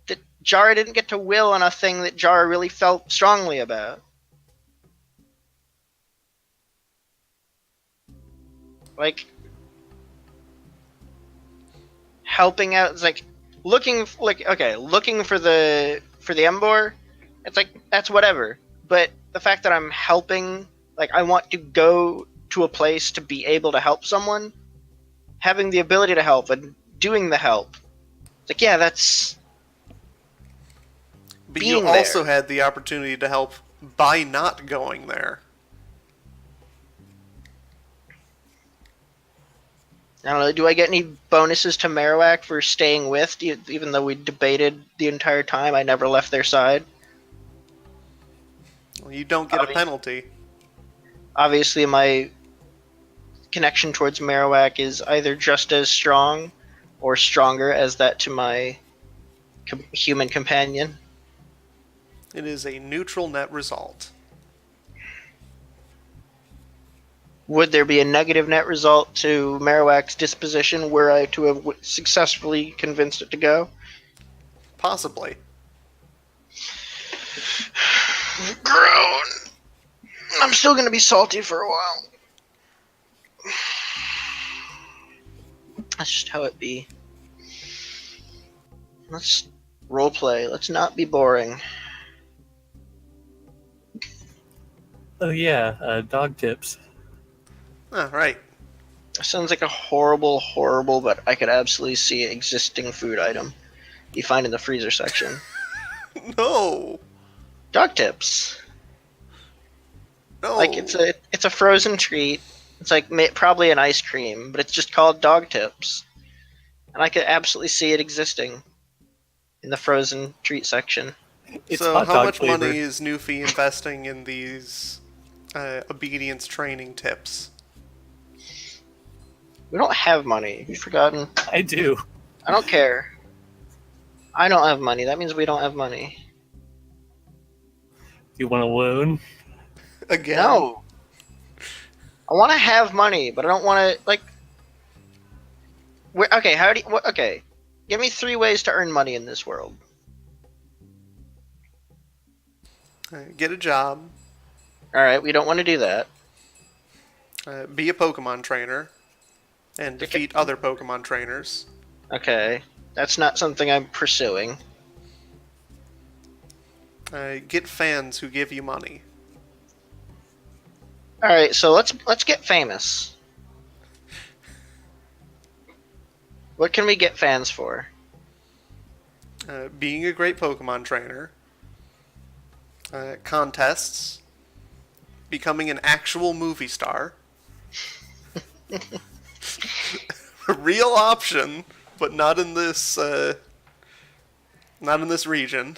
That Jara didn't get to will on a thing that Jara really felt strongly about. Like helping out. It's like looking for the Embor. It's like that's whatever. But the fact that I'm helping, like I want to go to a place to be able to help someone, having the ability to help and doing the help. It's like, yeah, that's. But Being you also there. had the opportunity to help by not going there. I don't know. Do I get any bonuses to Marowak for staying with, even though we debated the entire time? I never left their side. Well, you don't get a penalty. Obviously, my connection towards Marowak is either just as strong or stronger as that to my human companion. It is a neutral net result. Would there be a negative net result to Marowak's disposition were I to have successfully convinced it to go? Possibly. Grown. I'm still going to be salty for a while. That's just how it be. Let's roleplay. Let's not be boring. Oh yeah, dog tips. Ah, right. Sounds like a horrible, but I could absolutely see an existing food item you find in the freezer section. No. Dog tips. No. Like it's a frozen treat. It's like probably an ice cream, but it's just called dog tips. And I could absolutely see it existing in the frozen treat section. It's so hot how dog much flavor. money is Newfie investing in these obedience training tips? We don't have money. You've forgotten. I do. I don't care. I don't have money. That means we don't have money. Do you want a loan? Again? No. I want to have money, but I don't want to like. Okay, how do you? Okay, give me 3 ways to earn money in this world. Get a job. All right, we don't want to do that. Be a Pokemon trainer. And defeat other Pokemon trainers. Okay, that's not something I'm pursuing. Get fans who give you money. All right, so let's get famous. What can we get fans for? Being a great Pokemon trainer. Contests. Becoming an actual movie star. A real option, but not in this region.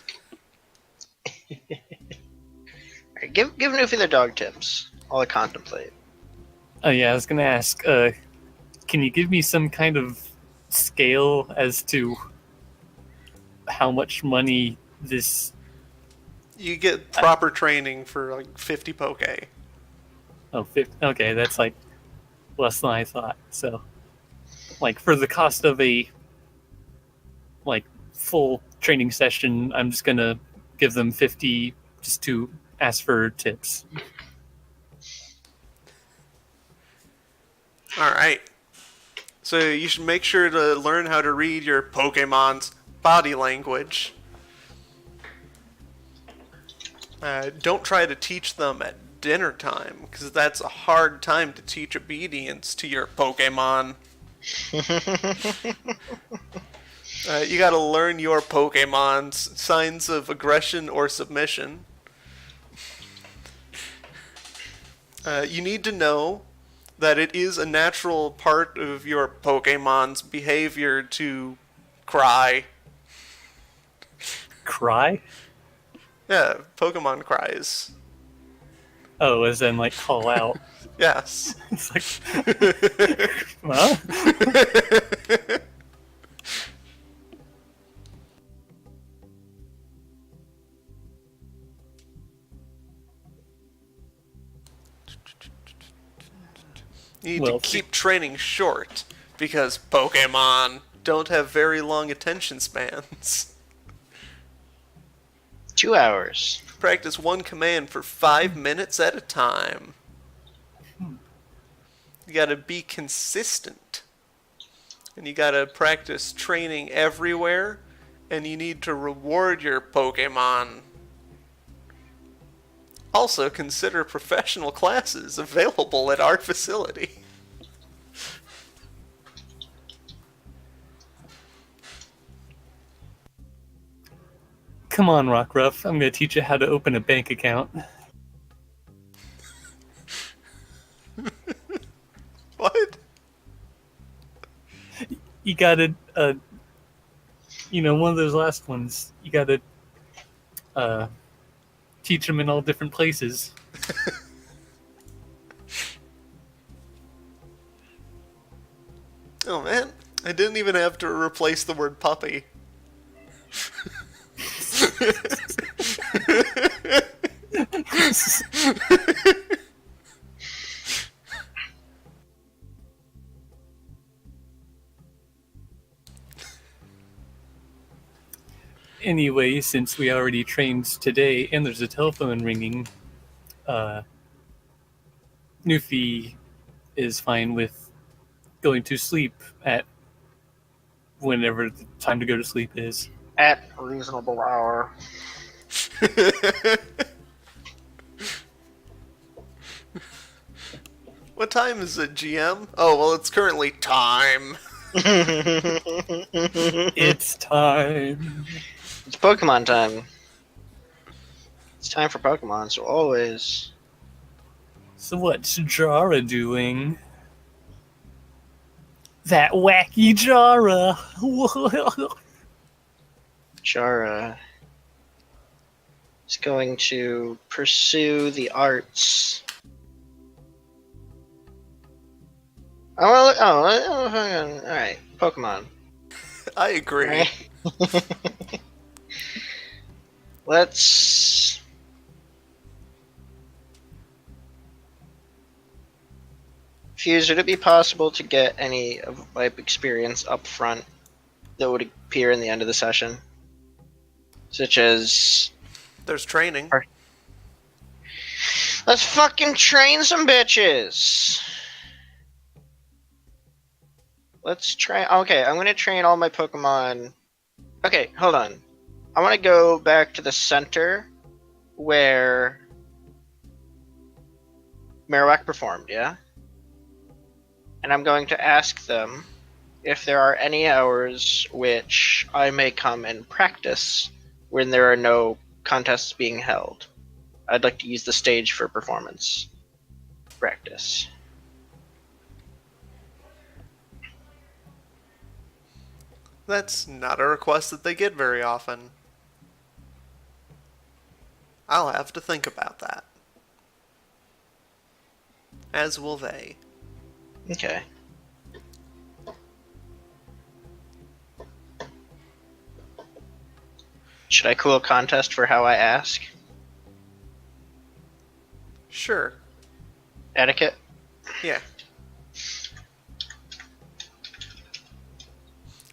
Right, give Newfie the dog tips while I contemplate. Oh yeah, I was gonna ask. Can you give me some kind of scale as to how much money this? You get proper training for like 50 Poke. Oh, okay, that's like less than I thought. So, like for the cost of a like full training session, I'm just gonna give them 50 just to ask for tips. Alright. So you should make sure to learn how to read your Pokemon's body language. Don't try to teach them at dinner time, because that's a hard time to teach obedience to your Pokemon. You gotta learn your Pokemon's signs of aggression or submission. You need to know that it is a natural part of your Pokemon's behavior to cry. Cry? Yeah, Pokemon cries. Oh, as in like call out. Yes. It's like, huh? You need to Well, keep training short because Pokemon don't have very long attention spans. 2 hours. Practice one command for 5 minutes at a time. You gotta be consistent. And you gotta practice training everywhere. And you need to reward your Pokemon. Also, consider professional classes available at our facility. come on, Rockruff. I'm going to teach you how to open a bank account. What? You got to, one of those last ones. You got to teach them in all different places. Oh man, I didn't even have to replace the word puppy. Anyway, since we already trained today and there's a telephone ringing, Newfie is fine with going to sleep at whenever the time to go to sleep is. At a reasonable hour. What time is it, GM? Oh, well, it's currently time. It's time. It's Pokemon time. It's time for Pokemon, so always. So what's Jara doing? That wacky Jara. Jara is going to pursue the arts. Alright, Pokemon. I agree. Alright. Let's... Fuse, would it be possible to get any of my experience up front that would appear in the end of the session? Such as... There's training. Let's fucking train some bitches! Let's train... Okay, I'm gonna train all my Pokemon... Okay, hold on. I want to go back to the center where Marowak performed, yeah? And I'm going to ask them if there are any hours which I may come and practice when there are no contests being held. I'd like to use the stage for performance practice. That's not a request that they get very often. I'll have to think about that. As will they. Okay. Should I cool a contest for how I ask? Sure. Etiquette? Yeah.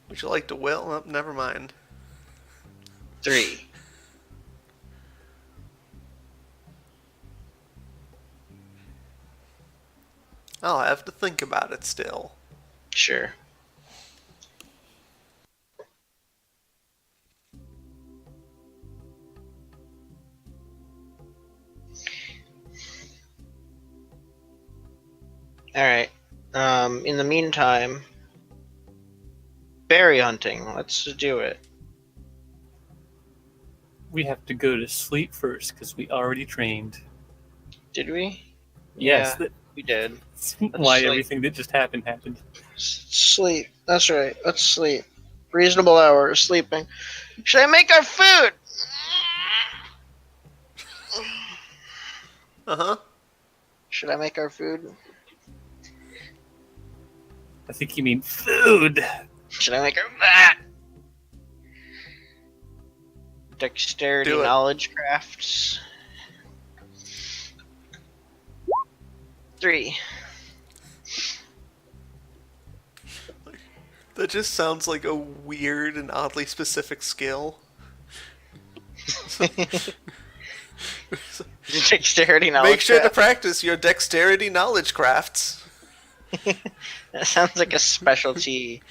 Would you like to will? Oh, never mind. 3. I'll have to think about it still. Sure. Alright. In the meantime, berry hunting. Let's do it. We have to go to sleep first because we already trained. Did we? Yes, Yeah, we did. that's why everything that just happened. Sleep. That's right. Let's sleep. Reasonable hour of sleeping. Should I make our food? Uh-huh. Should I make our food? I think you mean food. Should I make our dexterity Do it. knowledge crafts? 3. That just sounds like a weird and oddly specific skill. Dexterity knowledge. Make sure to craft. practice your dexterity knowledge crafts. That sounds like a specialty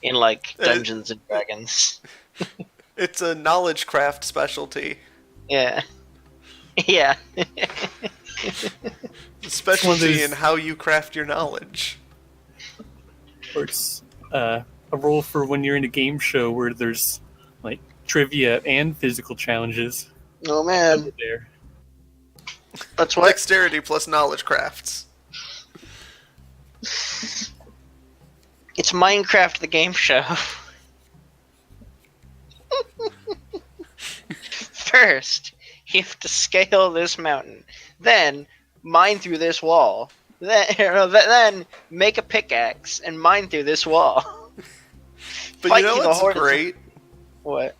in like Dungeons and Dragons. It's a knowledge craft specialty. Yeah. Yeah. A specialty those- in how you craft your knowledge. Or it's a role for when you're in a game show where there's like trivia and physical challenges. Oh man. There. That's what. Dexterity plus knowledge crafts. It's Minecraft the game show. First, you have to scale this mountain. Then, mine through this wall. Then make a pickaxe and mine through this wall. But Fight you know through the what's hordes of- great? What?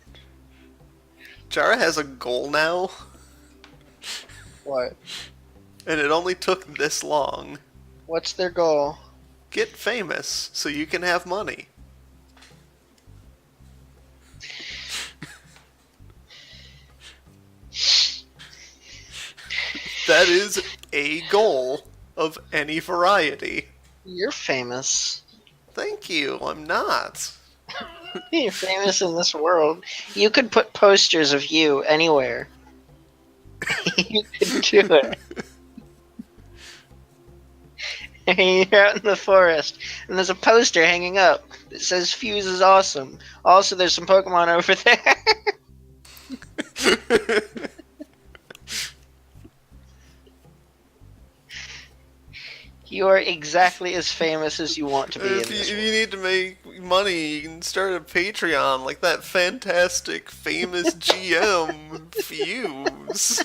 Jara has a goal now, What? and it only took this long. What's their goal? Get famous so you can have money. That is a goal of any variety. You're famous. Thank you, I'm not. You're famous in this world. You could put posters of you anywhere. You could do it. You're out in the forest, and there's a poster hanging up that says Fuse is awesome. Also, there's some Pokemon over there. You are exactly as famous as you want to be in If this you world. need to make money, you can start a Patreon like that fantastic, famous GM, Fuse.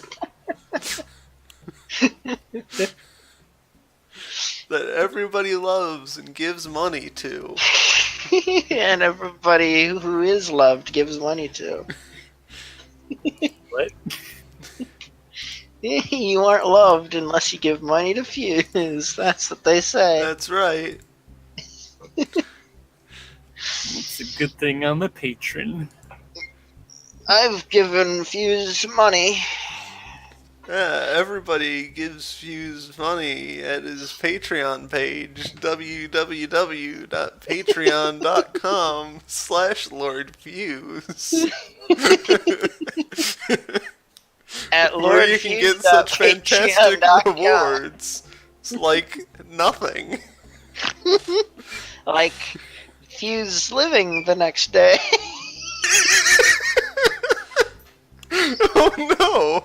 That everybody loves and gives money to. And everybody who is loved gives money to. What? You aren't loved unless you give money to Fuse. That's what they say. That's right. It's a good thing I'm a patron. I've given Fuse money. Yeah, everybody gives Fuse money at his Patreon page, www.patreon.com/LordFuse. At Where you can get such fantastic lordfuse.patreon.com. rewards. It's like nothing. Like Fuse living the next day. Oh no!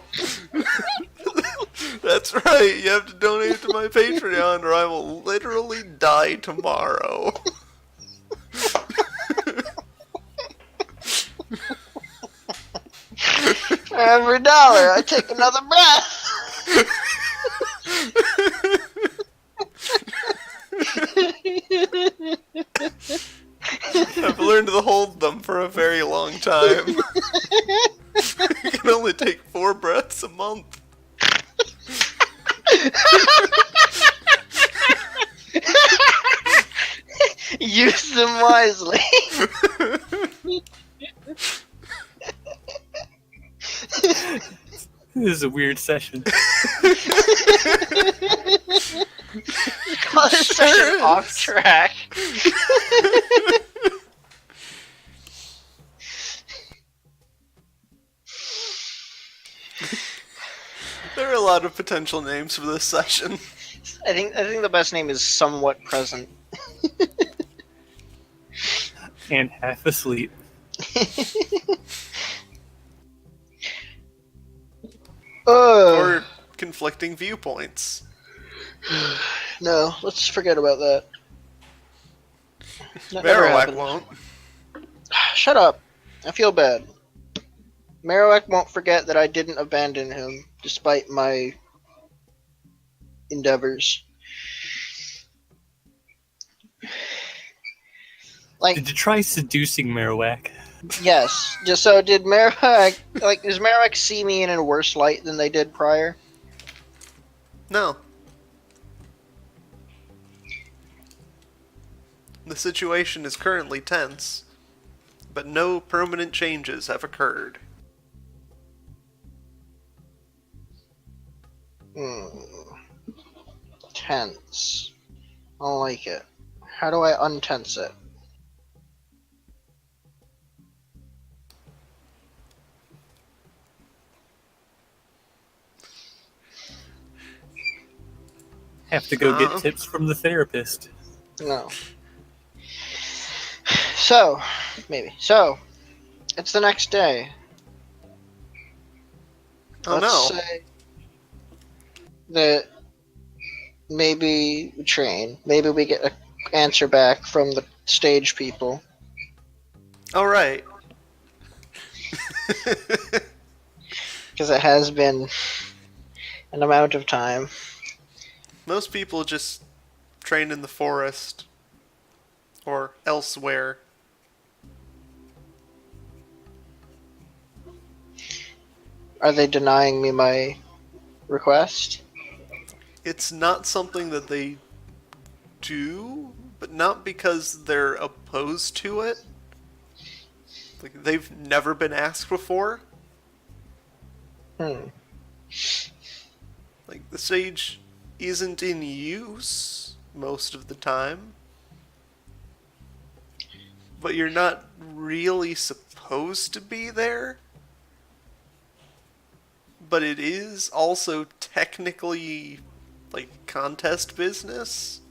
That's right, you have to donate to my Patreon or I will literally die tomorrow. For every dollar, I take another breath. I've learned to hold them for a very long time. You can only take 4 breaths a month. Use them wisely. This is a weird session. Call this session off track. There are a lot of potential names for this session. I think the best name is Somewhat Present. And half asleep. Or conflicting viewpoints. No, let's forget about that. That never Marowak happened. won't. Shut up. I feel bad. Marowak won't forget that I didn't abandon him, despite my endeavors. Like, Did you try seducing Marowak? yes. Just so did Marowak. Like, does Marowak see me in a worse light than they did prior? No. The situation is currently tense, but no permanent changes have occurred. Tense. I don't like it. How do I untense it? Have to go get tips from the therapist. No. So, maybe. So, it's the next day. Oh Let's no. say that maybe we train. Maybe we get an answer back from the stage people. Alright. Because it has been an amount of time. Most people just train in the forest or elsewhere. Are they denying me my request? It's not something that they do, but not because they're opposed to it. Like, they've never been asked before. Like, the stage isn't in use most of the time. But you're not really supposed to be there. But it is also technically, like, contest business.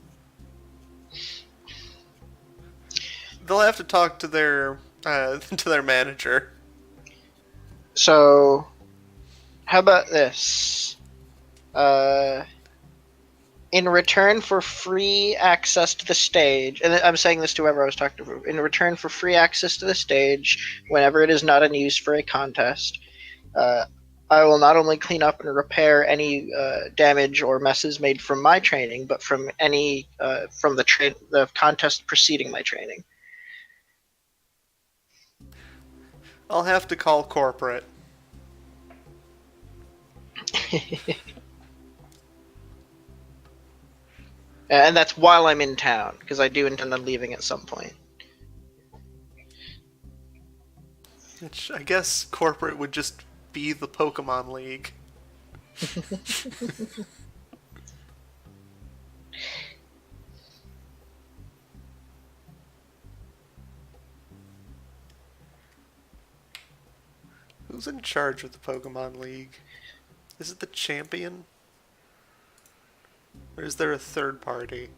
They'll have to talk to their manager. So, how about this? In return for free access to the stage, and I'm saying this to whoever I was talking to, in return for free access to the stage whenever it is not in use for a contest, I will not only clean up and repair any damage or messes made from my training, but from any from the contest preceding my training. I'll have to call corporate. And that's while I'm in town, because I do intend on leaving at some point. Which I guess corporate would just be the Pokemon League. Who's in charge of the Pokemon League? Is it the champion? Or is there a third party?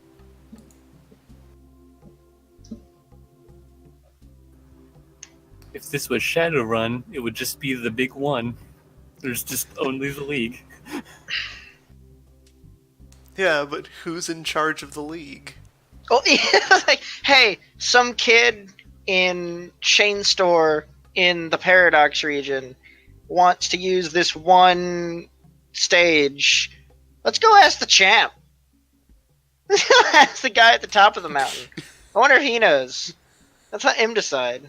If this was Shadowrun, it would just be the big one. There's just only the league. Yeah, but who's in charge of the league? Oh, yeah, like, hey, some kid in chain store in the Paradox region wants to use this one stage. Let's go ask the champ. Let's go ask the guy at the top of the mountain. I wonder if he knows. Let's let him decide.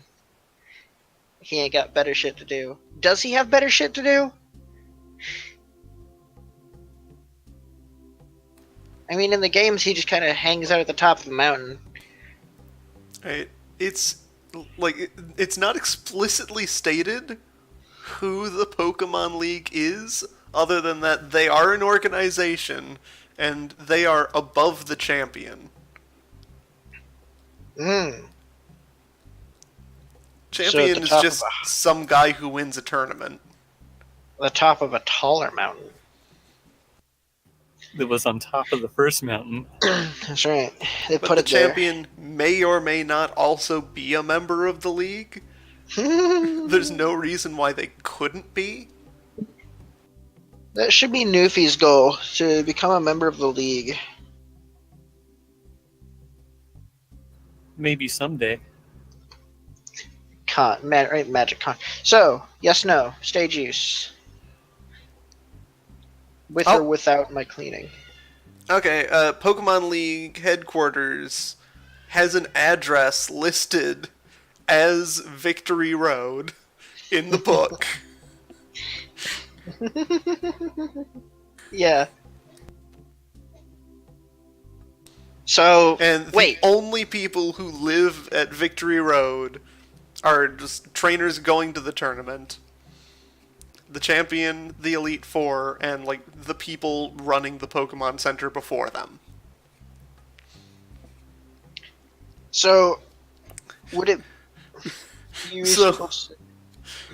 He ain't got better shit to do. Does he have better shit to do? I mean, in the games, he just kind of hangs out at the top of the mountain. Right. It's like it's not explicitly stated who the Pokemon League is, other than that they are an organization and they are above the champion. Champion is just some guy who wins a tournament. The top of a taller mountain. that was on top of the first mountain. That's right. They But put the it there. champion may or may not also be a member of the league. There's no reason why they couldn't be. That should be Newfie's goal, to become a member of the league. Maybe someday. Magic con. So, yes, no, stage use. With Oh. or without my cleaning. Okay, Pokemon League headquarters has an address listed as Victory Road in the book. Yeah. So, And wait. the only people who live at Victory Road are just trainers going to the tournament, the champion, the Elite Four, and like the people running the Pokemon Center before them. So, would it...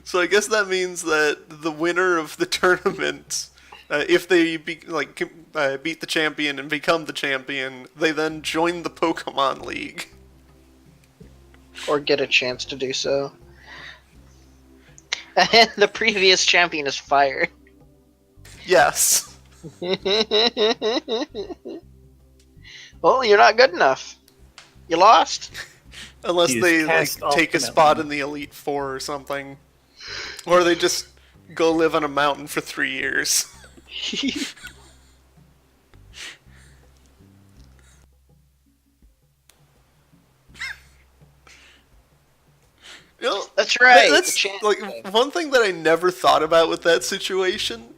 So I guess that means that the winner of the tournament, if they beat the champion and become the champion, they then join the Pokemon League. Or get a chance to do so. And the previous champion is fired. Yes. Well, you're not good enough. You lost. Unless He they is cast off take the a spot mountain. in the Elite Four or something. Or they just go live on a mountain for 3 years. You know, That's right. That's the champ- like one thing that I never thought about with that situation.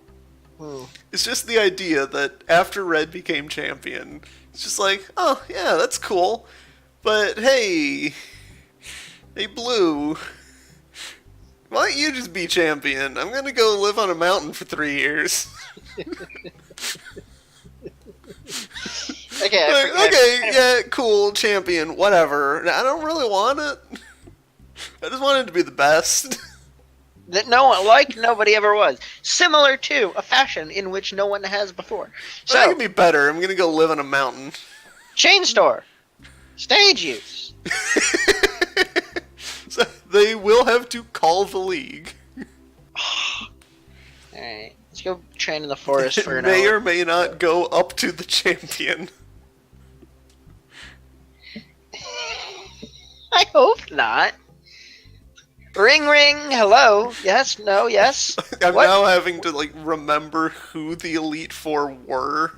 Hmm. It's just the idea that after Red became champion, it's just like, oh yeah, that's cool. But hey, Blue, why don't you just be champion? I'm gonna go live on a mountain for 3 years. Okay, Okay, yeah, cool, champion, whatever. I don't really want it. I just want it to be the best. That no one, like nobody ever was. Similar to a fashion in which no one has before. So I So, can be better. I'm gonna go live on a mountain. chain store. Stage use. So they will have to call the league. Alright. Let's go train in the forest for an May hour. or may not go up to the champion. I hope not. Ring ring, hello. Yes, no, yes. I'm What? now having to remember who the Elite Four were.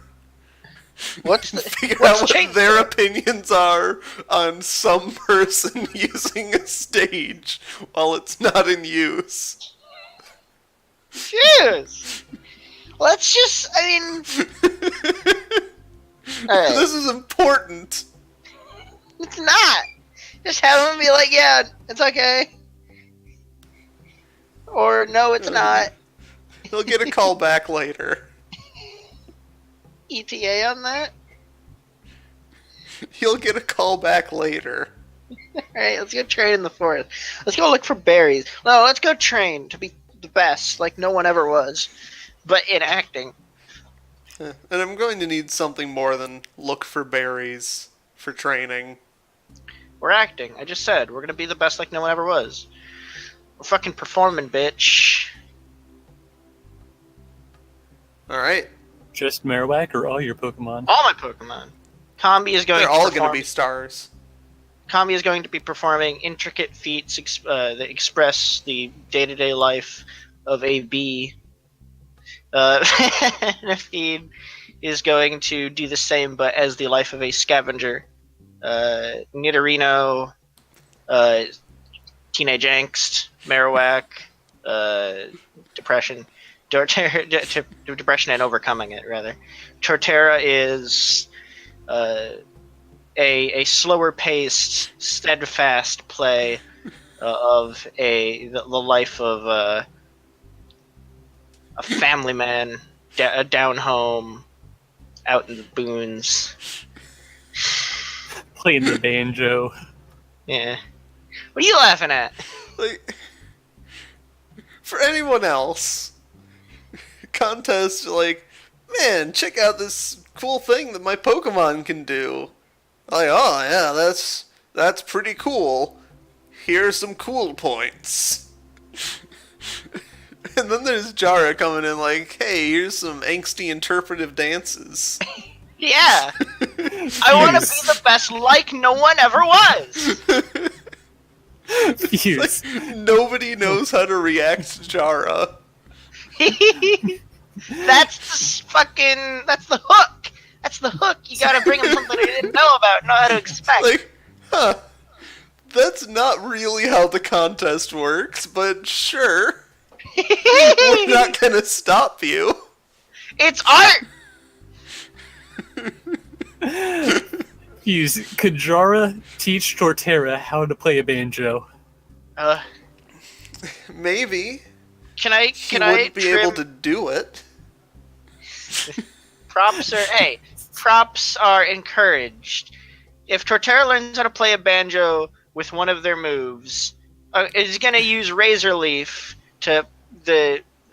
What's the Figure what's out what chain their store? opinions are on some person using a stage while it's not in use. Jeez. Let's just, I mean, alright. This is important. It's not. Just have them be like, yeah, it's okay. Or no, it's not. He'll get a call back later. ETA on that? He'll get a call back later. Alright, let's go train in the forest. Let's go look for berries. No, let's go train to be the best, like no one ever was. But in acting. And I'm going to need something more than look for berries for training. We're acting. I just said, we're gonna be the best like no one ever was. We're fucking performing, bitch. Alright. Just Marowak or all your Pokemon? All my Pokemon. Combi is going They're to all perform- going to be stars. Combi is going to be performing intricate feats that express the day-to-day life of a bee. Nafid is going to do the same, but as the life of a scavenger. Nidorino, Teenage Angst, Marowak, Depression. Depression and overcoming it, rather. Torterra is a slower paced, steadfast play of the life of a family man down home, out in the boons. Playing the banjo. Yeah. What are you laughing at? Like, for anyone else, contest man, check out this cool thing that my Pokemon can do. Like, oh yeah, that's pretty cool. Here are some cool points. And then there's Jara coming in like, hey, here's some angsty interpretive dances. Yeah. I want to be the best like no one ever was. Fuse. Like, nobody knows how to react to Jara. That's the hook. That's the hook. You gotta bring him something he didn't know about, know how to expect. Like, huh. That's not really how the contest works, but sure. We're not gonna stop you. It's art! Fuse, could Jara teach Torterra how to play a banjo? Maybe. Can I wouldn't be trim... able to do it. Props are encouraged. If Torterra learns how to play a banjo with one of their moves, is gonna use Razor Leaf to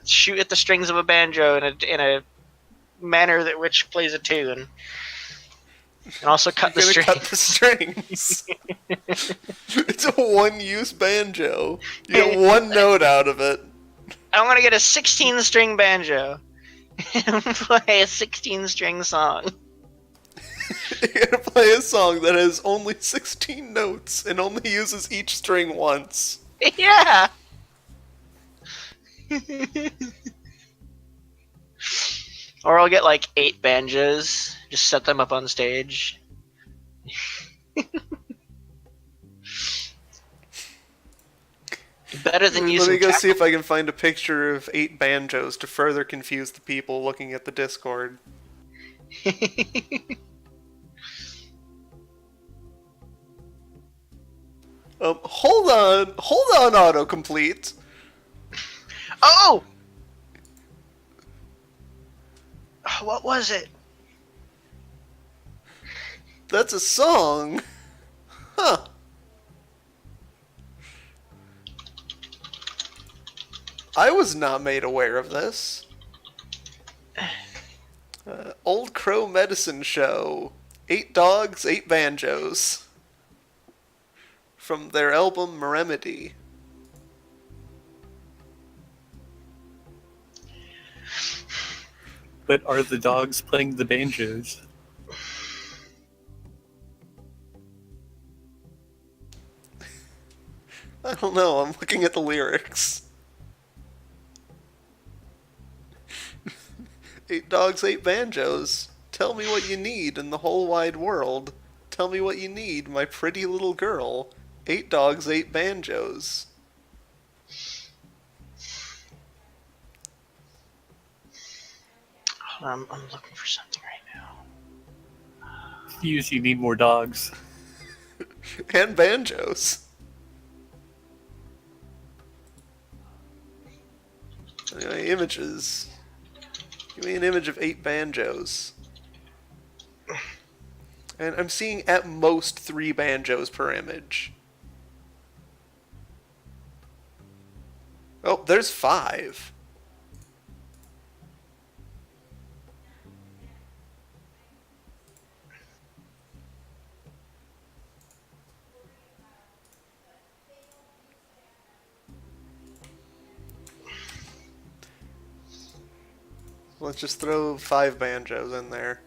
shoot at the strings of a banjo in a manner that which plays a tune, and also cut the strings. Cut the strings. It's a one-use banjo. You get one note out of it. I'm gonna get a 16-string banjo and play a 16-string song. You're gonna play a song that has only 16 notes and only uses each string once. Yeah. Or I'll get like 8 banjos, just set them up on stage. Better than using. Let me go see if I can find a picture of 8 banjos to further confuse the people looking at the Discord. Hold on, autocomplete. Oh! What was it? That's a song. Huh. I was not made aware of this. Old Crow Medicine Show. 8 dogs, 8 banjos. From their album Meremedy. But are the dogs playing the banjos? I don't know, I'm looking at the lyrics. 8 dogs, 8 banjos. Tell me what you need in the whole wide world. Tell me what you need, my pretty little girl. 8 dogs, 8 banjos. I'm looking for something right now. Fuse, you need more dogs. And banjos. Anyway, images. Give me an image of 8 banjos. And I'm seeing at most 3 banjos per image. Oh, there's 5. Let's just throw 5 banjos in there.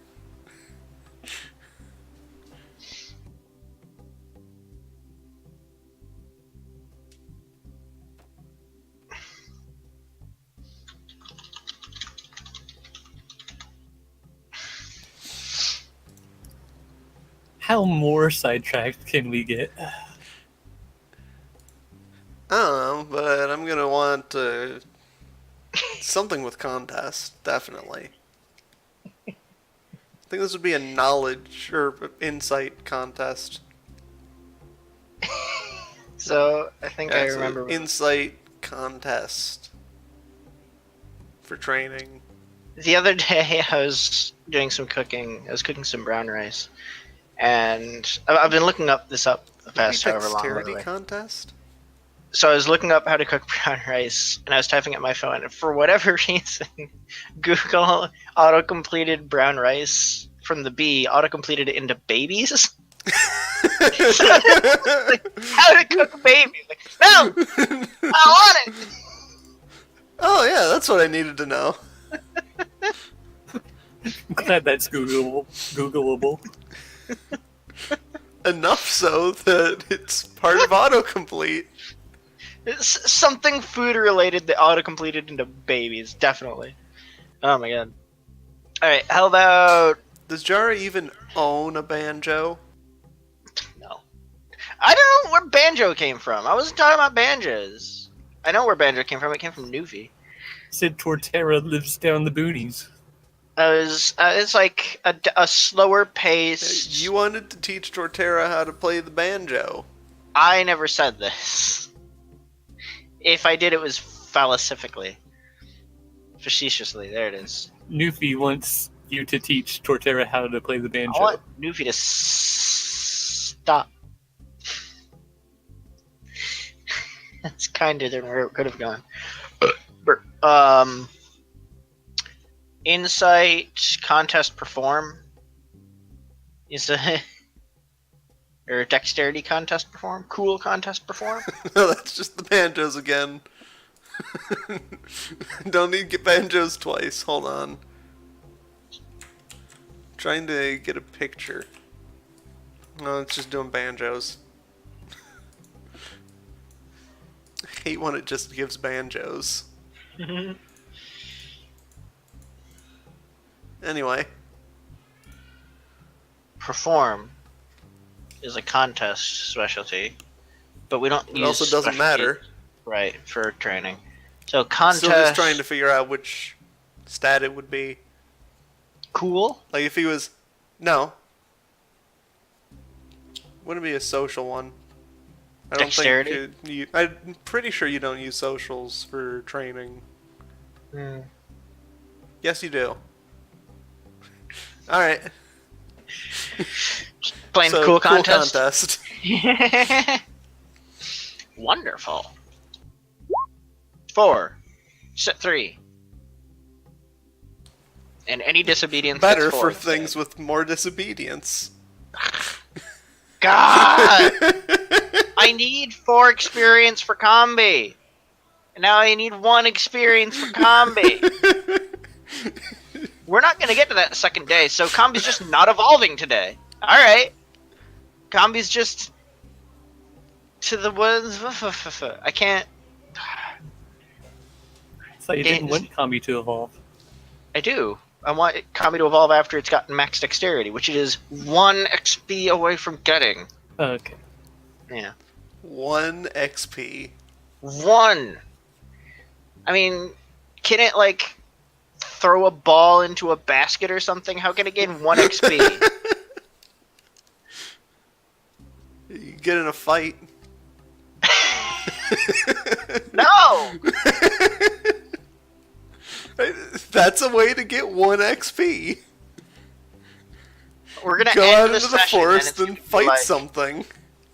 How more sidetracked can we get? I don't know, but I'm gonna want something with contest, definitely. I think this would be a knowledge or insight contest. So I think I remember. Insight contest for training. The other day I was doing some cooking. I was cooking some brown rice. And I've been looking this up the past however long. Dexterity contest? So I was looking up how to cook brown rice, and I was typing at my phone, and for whatever reason, Google auto-completed brown rice from the B, auto-completed it into babies. Like, how to cook babies? Like, no, I want it. Oh yeah, that's what I needed to know. I'm glad that's Googleable. Enough so that it's part of autocomplete. It's something food related that auto-completed into babies, definitely. Oh my god. Alright, how about... Does Jara even own a banjo? No. I don't know where banjo came from. I wasn't talking about banjos. I know where banjo came from. It came from Newfie. Said Torterra lives down the boonies. It's like a slower pace. You wanted to teach Torterra how to play the banjo. I never said this. If I did, it was falsifically. Facetiously. There it is. Newfie wants you to teach Torterra how to play the banjo. I want Newfie to stop. That's kinder than where it could have gone. Insight contest perform is a or dexterity contest perform. Cool contest perform. No, that's just the banjos again. Don't need to get banjos twice. Hold on. Trying to get a picture. No, it's just doing banjos. I hate when it just gives banjos. Anyway. Perform is a contest specialty, but we don't It use also doesn't matter. Right, for training. So contest... Still just trying to figure out which stat it would be. Cool? Like if he was... No. Wouldn't be a social one. I don't Dexterity? think I'm pretty sure you don't use socials for training. Hmm. Yes, you do. Alright. Playing So, cool contest? contest. Wonderful. 4. Set 3. And any disobedience Better gets for 4 things instead. with more disobedience. God! I need 4 experience for combi. And now I need 1 experience for combi. We're not going to get to that second day, so combi's just not evolving today. Alright. Combi's just... to the woods. I can't... It's like you didn't want Combi to evolve. I do. I want combi to evolve after it's gotten max dexterity, which it is 1 XP away from getting. Okay. Yeah. 1 XP. 1! I mean, can it, like, throw a ball into a basket or something? How can it gain 1 XP? You get in a fight. No! That's a way to get 1 XP. We're gonna Go end out the into the session, forest and and it's fight like, something.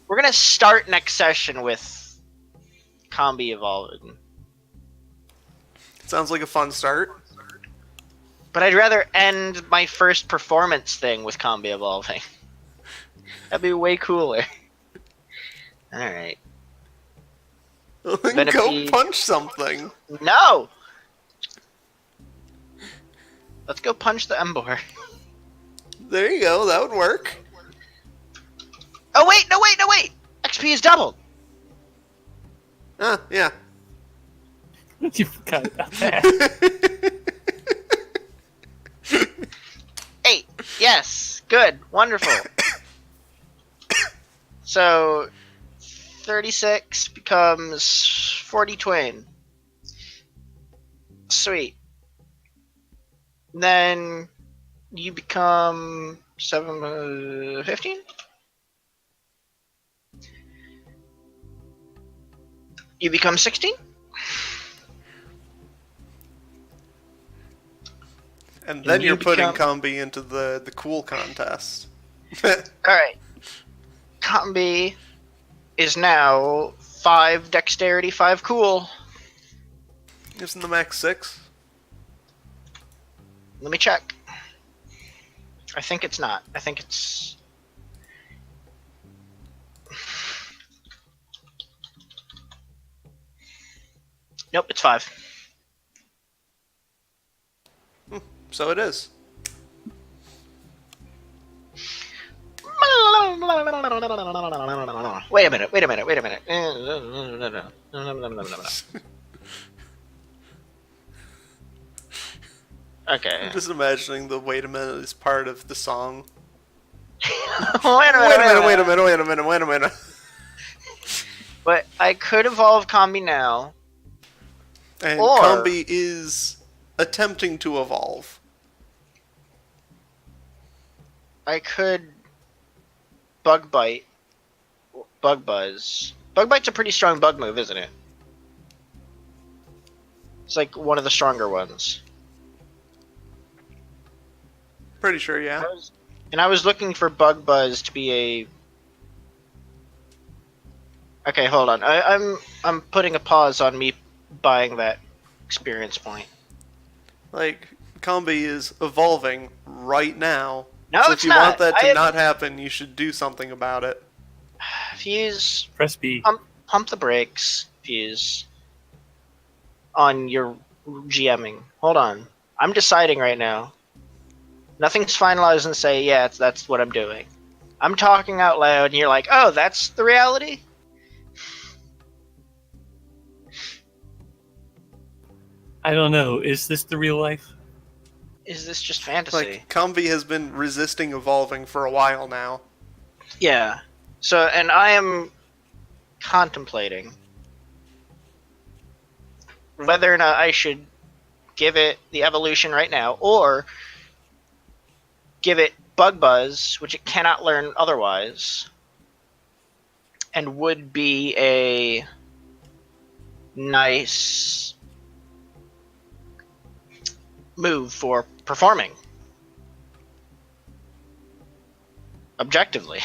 We're gonna start next session with combi evolving. Sounds like a fun start. But I'd rather end my first performance thing with combi evolving. That'd be way cooler. Alright. Then go Venipede. punch something. No! Let's go punch the Embor. There you go, that would work. Oh wait, no wait, no wait! XP is doubled! Yeah. You forgot about that. 8! Yes! Good. Wonderful. So 36 becomes 40 twain. Sweet. Then you become 15? You become 16? And then you you're putting become- Combi into the cool contest. Alright. Combi is now 5 dexterity, 5 cool. Isn't the max 6? Let me check. I think it's not. I think it's... Nope, it's 5. So it is. Wait a minute. Okay. I'm just imagining the wait a minute is part of the song. Wait a minute. But I could evolve Combi now. And Or- Combi is attempting to evolve. I could Bug Bite. Bug Buzz. Bug Bite's a pretty strong bug move, isn't it? It's like one of the stronger ones. Pretty sure, yeah. I was looking for Bug Buzz to be a... Okay, hold on. I'm putting a pause on me buying that experience point. Like, Combi is evolving right now. No, so it's if you not. want that I to have- not happen, you should do something about it. Fuse, Press B. pump the brakes, Fuse, on your GMing. Hold on. I'm deciding right now. Nothing's finalized and say, yeah, that's what I'm doing. I'm talking out loud and you're like, oh, that's the reality? I don't know. Is this the real life? Is this just fantasy? Like, Combi has been resisting evolving for a while now. Yeah. So, and I am contemplating whether or not I should give it the evolution right now, or give it Bug Buzz, which it cannot learn otherwise, and would be a nice move for performing objectively.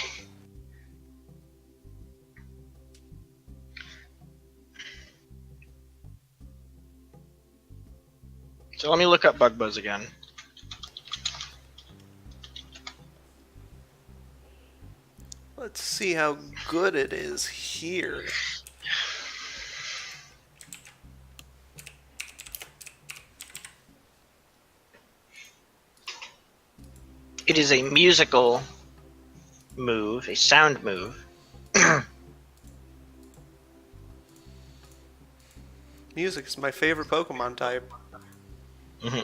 So let me look up Bug Buzz again. Let's see how good it is here. It is a musical move, a sound move. Music is my favorite Pokemon type. Mm-hmm.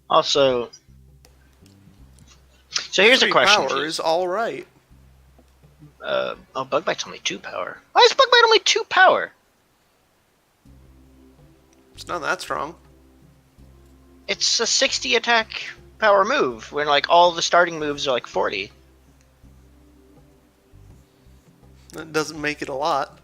Also, so here's a 3 question. power is alright. Bug Bite's only 2 power. Why is Bug Bite only 2 power? It's not that strong. It's a 60 attack power move when like all the starting moves are like 40. That doesn't make it a lot.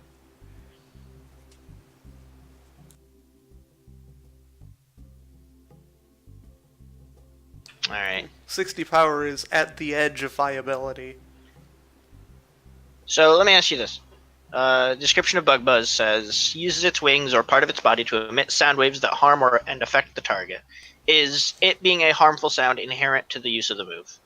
All right. 60 power is at the edge of viability. So let me ask you this. Description of Bug Buzz says uses its wings or part of its body to emit sound waves that harm or and affect the target. Is it being a harmful sound inherent to the use of the move?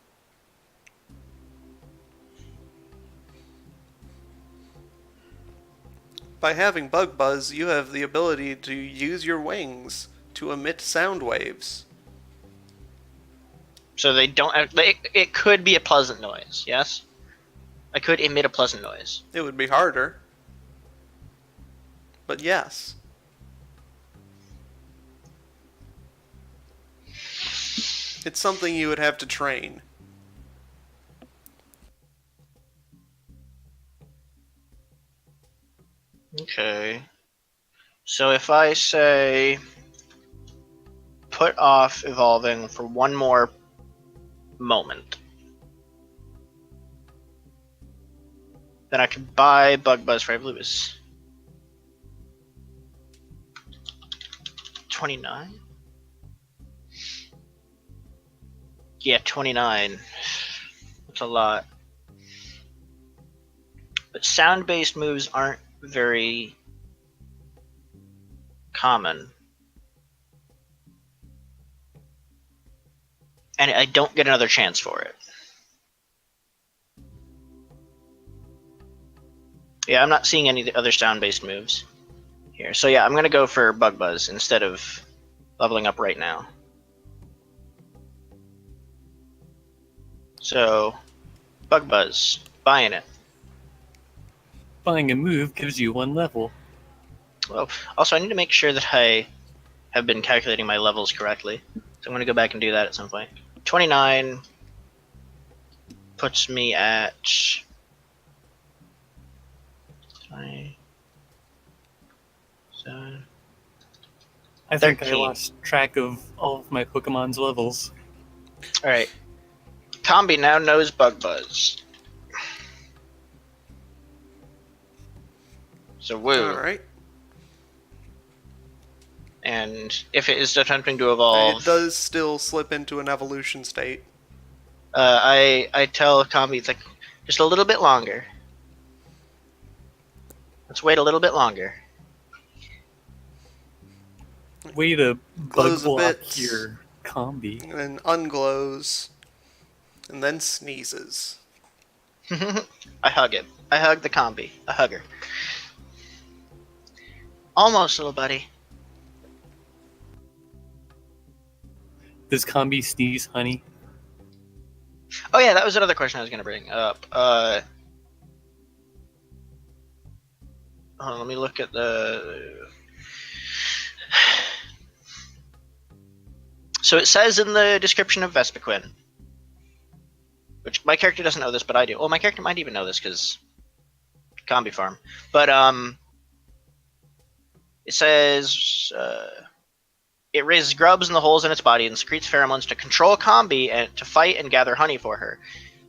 By having Bug Buzz, you have the ability to use your wings to emit sound waves. So they don't. It could be a pleasant noise. Yes, I could emit a pleasant noise. It would be harder. But yes. It's something you would have to train. Okay. So if I say put off evolving for one more moment, then I could buy Bug Buzz for Blues. 29? Yeah, 29. That's a lot. But sound-based moves aren't very common. And I don't get another chance for it. Yeah, I'm not seeing any other sound-based moves here. So yeah, I'm gonna go for Bug Buzz instead of leveling up right now. So, Bug Buzz, buying it. Buying a move gives you 1 level. Well, also I need to make sure that I have been calculating my levels correctly. So I'm gonna go back and do that at some point. 29 puts me at 27. I think I 13. lost track of all of my Pokemon's levels. Alright. Combi now knows Bug Buzz. So woo. Alright. And if it is attempting to evolve, It does still slip into an evolution state. I tell Combi, it's like, just a little bit longer. Let's wait a little bit longer. Way to Glows bug a block bit. your combi. And then unglows. And then sneezes. I hug it. I hug the Combi. I hug her. Almost, little buddy. Does combi sneeze, honey? Oh yeah, that was another question I was gonna bring up. Hold on, let me look at the. So it says in the description of Vespiquen, which my character doesn't know this, but I do. Well, my character might even know this because Combi Farm. But it says it raises grubs in the holes in its body and secretes pheromones to control Combi and to fight and gather honey for her.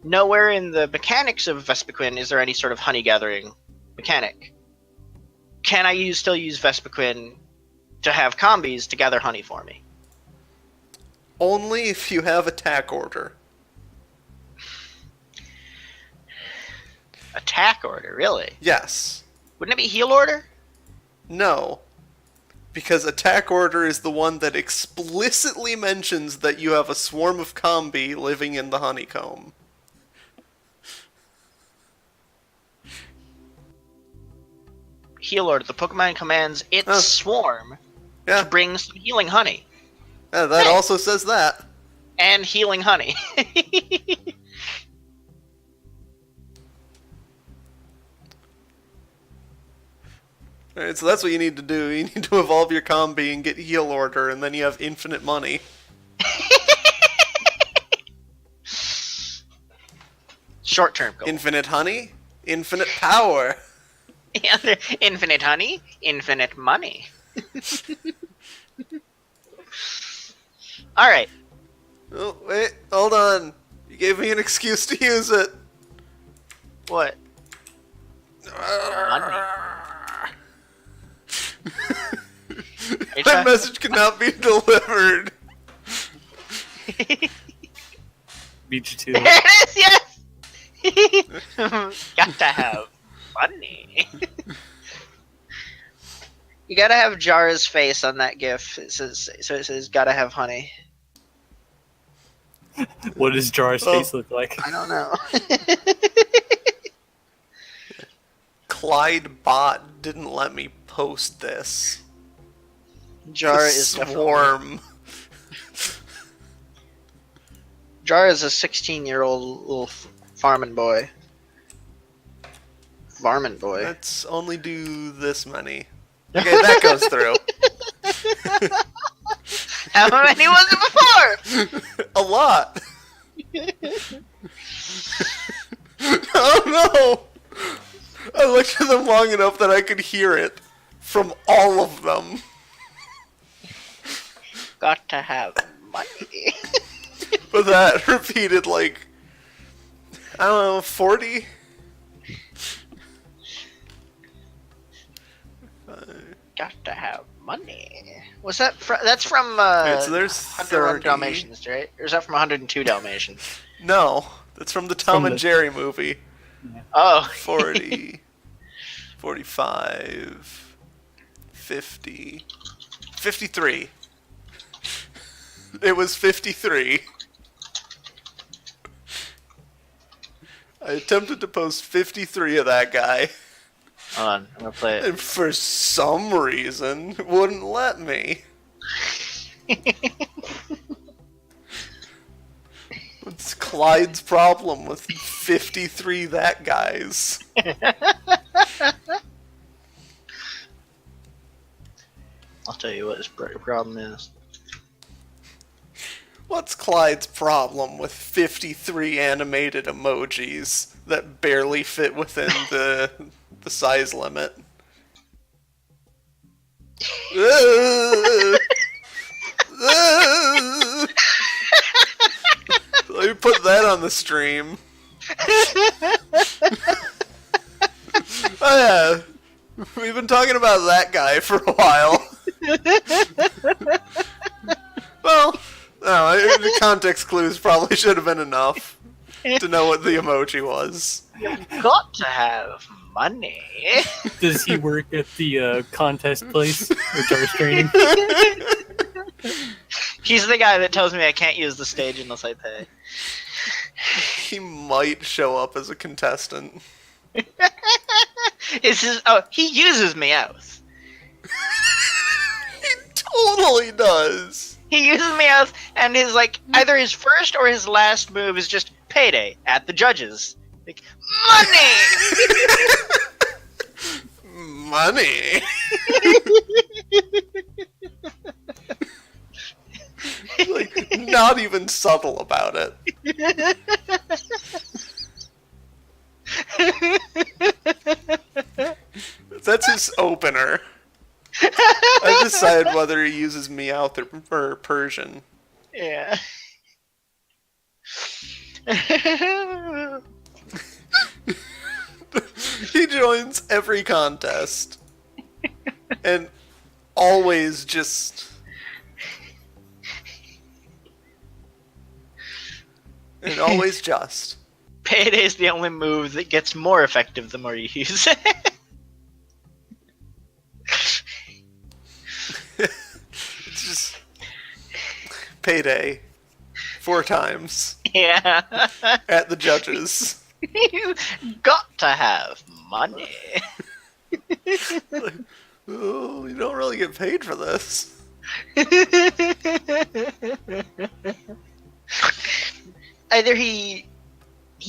Nowhere in the mechanics of Vespiquen is there any sort of honey gathering mechanic. Can I still use Vespiquen to have combis to gather honey for me? Only if you have attack order. Attack order, really? Yes. Wouldn't it be heal order? No. Because attack order is the one that explicitly mentions that you have a swarm of combi living in the honeycomb. Heal order. The Pokemon commands its swarm Yeah, to bring some healing honey. yeah, that Hey. also says that. And healing honey. Alright, so that's what you need to do. You need to evolve your combi and get heal order, and then you have infinite money. Short-term goal. Infinite honey, infinite power. Infinite honey, infinite money. Alright. Oh, wait, hold on. You gave me an excuse to use it. What? My message cannot be delivered. Beat you to There it. it is, yes! Got to have money. You gotta have Jara's face on that GIF. It says gotta have honey. What does Jar's Oh. face look like? I don't know. Clyde Bot didn't let me post this. Jara The is definitely. swarm. Jara is a 16-year-old little farming boy. Varmint boy. Let's only do this many. Okay, that goes through. How many was it before? A lot. Oh no! I looked at them long enough that I could hear it from all of them. Got to have money. But that repeated like, I don't know, 40? Got to have money. Was that that's from Alright, so there's 101 30. Dalmatians, right? Or is that from 102 Dalmatians? No, that's from the Tom From and the- Jerry movie. Oh, 40, 45, 50, 53. It was 53. I attempted to post 53 of that guy, hold on. I'm gonna play it. and for some reason, it wouldn't let me. It's Clyde's problem with 53 that guys. I'll tell you what his problem is. What's Clyde's problem with 53 animated emojis that barely fit within the size limit? Let me put that on the stream. Oh yeah, we've been talking about that guy for a while. Well, no, the context clues probably should have been enough to know what the emoji was. Got to have money. Does he work at the contest place or Jar's training? He's the guy that tells me I can't use the stage unless I pay. He might show up as a contestant. He uses Meowth. He totally does. He uses Meowth, and his either his first or his last move is just payday at the judges. Like, money. Money. Like, not even subtle about it. That's his opener. I decide whether he uses Meowth or Persian. Yeah. He joins every contest. And always just... And always just. Payday's the only move that gets more effective the more you use it. It's just... Payday. 4 times. Yeah. At the judges. You got to have money. Oh, you don't really get paid for this. Either he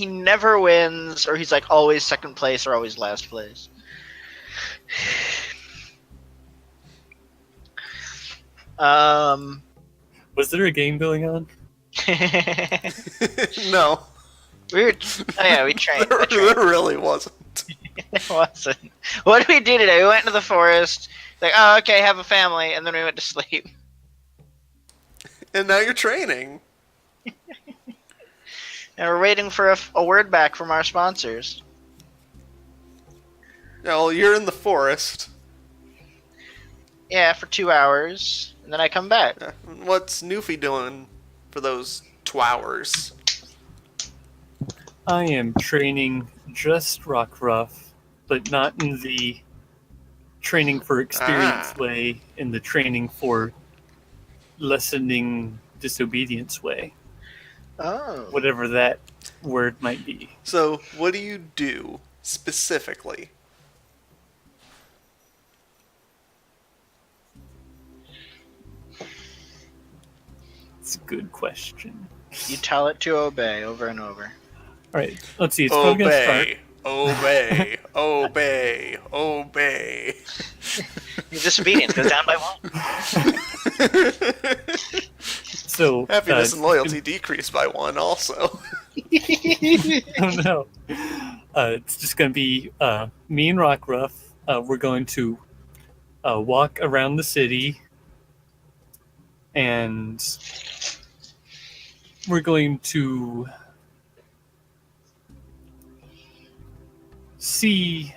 never wins, or he's always second place or always last place. Was there a game going on? No. We trained. There really wasn't. It wasn't. What did we do today? We went into the forest. Like, oh, okay, have a family, and then we went to sleep. And now you're training. And we're waiting for a word back from our sponsors. Well, you're in the forest. Yeah, for 2 hours, and then I come back. What's Newfie doing for those 2 hours? I am training just Rockruff, but not in the training for experience way, in the training for lessening disobedience way. Oh. Whatever that word might be. So, what do you do specifically? It's a good question. You tell it to obey over and over. Alright, let's see. It's probably going to start. Obey, obey, obey. Your disobedience goes down by 1. So, Happiness and loyalty decrease by 1 also. oh no. It's just going to be me and Rockruff. We're going to walk around the city, and we're going to see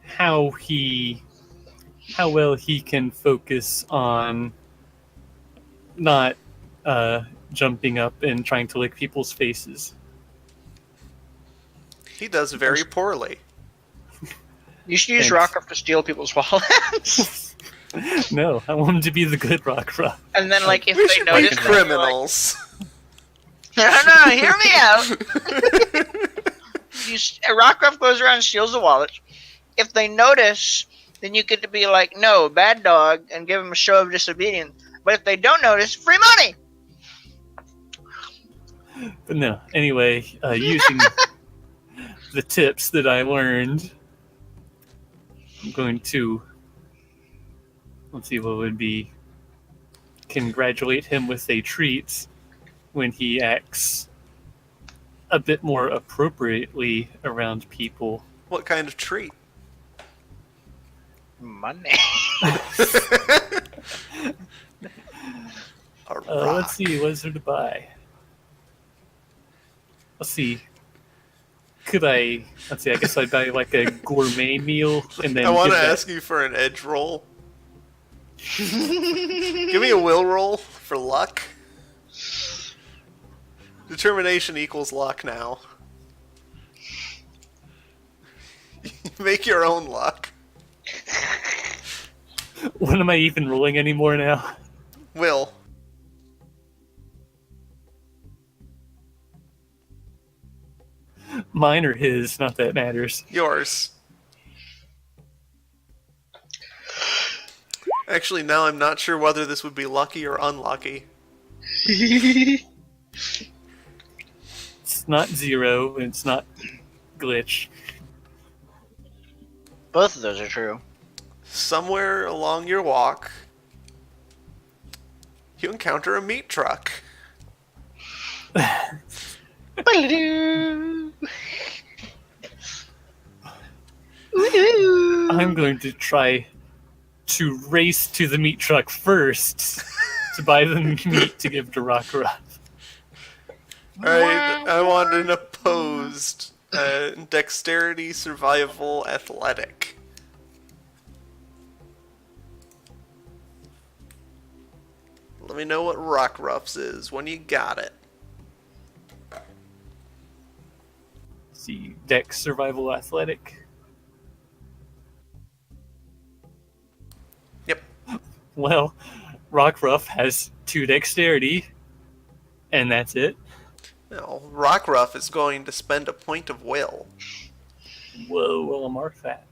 how he how well he can focus on not jumping up and trying to lick people's faces. He does very poorly. You should use Thanks. Rockruff to steal people's wallets. No, I want him to be the good Rockruff. And then, like, if We they should notice, be then you're like, criminals. no, hear me out. Rockruff goes around and steals the wallet. If they notice, then you get to be like, no, bad dog, and give them a show of disobedience. But if they don't notice, free money. But no, anyway, using the tips that I learned, I'm going to, let's see what would be, congratulate him with a treat when he acts a bit more appropriately around people. What kind of treat? Money. A rock. Let's see, what is there to buy? Let's see. Let's see, I guess I'd buy like a gourmet meal and then I want to give that- ask you for an edge roll. Give me a will roll for luck. Determination equals luck now. Make your own luck. What am I even rolling anymore now? Will. Mine or his, not that matters. Yours. Actually, now I'm not sure whether this would be lucky or unlucky. It's not 0, and it's not glitch. Both of those are true. Somewhere along your walk, you encounter a meat truck. I'm going to try to race to the meat truck first to buy the meat to give to Rockruff. Alright, I want an opposed dexterity, survival, athletic. Let me know what Rockruff's is when you got it. See, Dex, survival, athletic. Yep. Well, Rockruff has 2 dexterity, and that's it. Now, Rockruff is going to spend a point of will. Whoa, well, I'll mark that.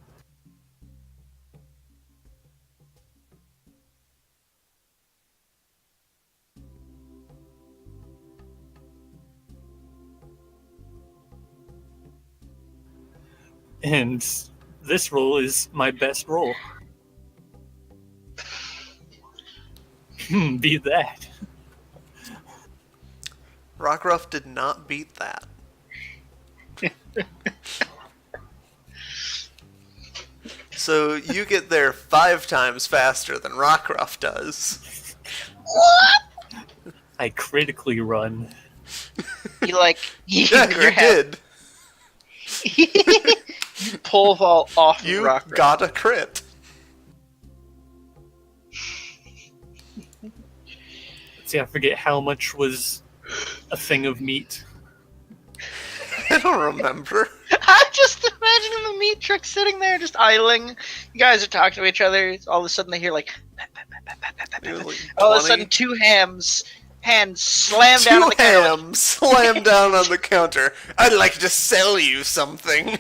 And this roll is my best roll. Beat that. Rockruff did not beat that. So you get there 5 times faster than Rockruff does. I critically run. You like Yeah, you did. You pole vault off You of Rockruff. got a crit. See, I forget how much was a thing of meat. I don't remember. I just imagine the meat truck sitting there just idling. You guys are talking to each other. All of a sudden they hear like, It was like all of a 20. sudden two hands slam down on Two the counter. hams slam down on the counter. I'd like to sell you something.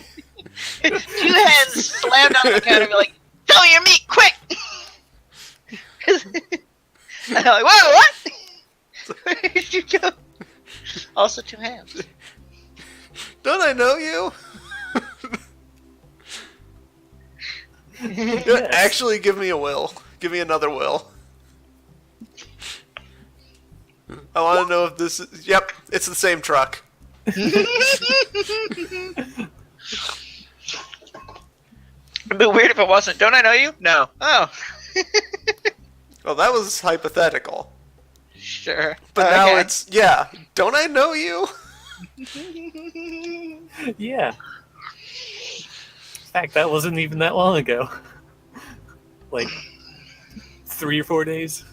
Two hands slam down on the counter and be like, "Sell your meat, quick!" And I'm like, "Whoa, what? Where did you go?" Also, two hands. Don't I know you? Yes. Actually, give me a will. Give me another will. I want to know if this is... Yep, it's the same truck. It'd be weird if it wasn't. Don't I know you? No. Oh. Well, that was hypothetical. Sure. But now Okay. it's... Yeah, don't I know you? Yeah. In fact, that wasn't even that long ago. like 3 or 4 days.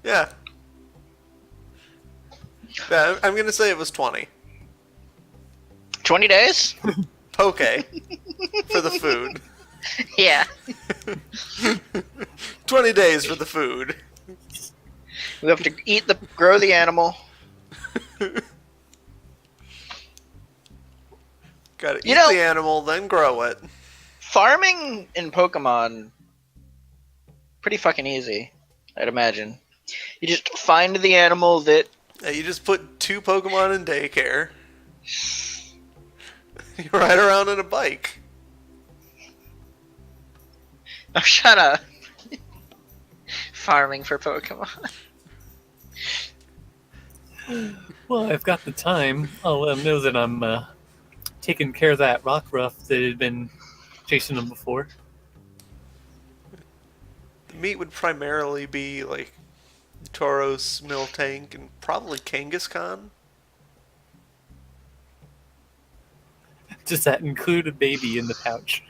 Yeah. Yeah, I'm gonna say it was 20. 20 days? Poke for the food. Yeah. 20 days for the food. We have to grow the animal. Gotta You eat know- the animal, then grow it. Farming in Pokemon, pretty fucking easy, I'd imagine. You just find the animal that... Yeah, you just put 2 Pokemon in daycare. You ride around on a bike. Oh, shut up. Farming for Pokemon. Well, I've got the time. I'll let them know that I'm taking care of that Rockruff that had been chasing them before. The meat would primarily be like Tauros, Miltank, and probably Kangaskhan. Does that include a baby in the pouch?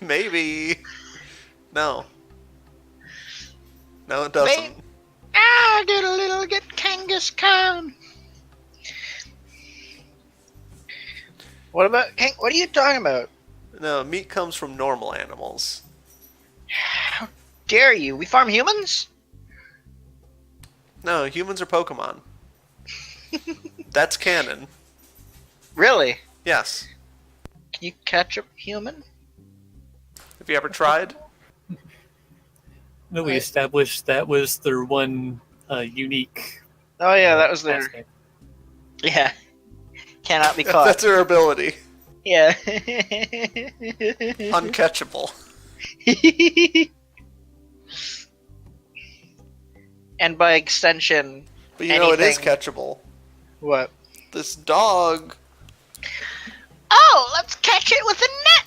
Maybe. No. No, it doesn't. Get Kangaskhan. What about what are you talking about? No, meat comes from normal animals. How dare you? We farm humans? No, humans are Pokemon. That's canon. Really? Yes. Can you catch a human? Have you ever tried? No, we established that was their one unique Oh yeah, that was their... aspect. Yeah. Cannot be caught. That's her ability. Yeah. Uncatchable. And by extension, But you know it is anything- catchable. what? This dog. Oh, let's catch it with a net!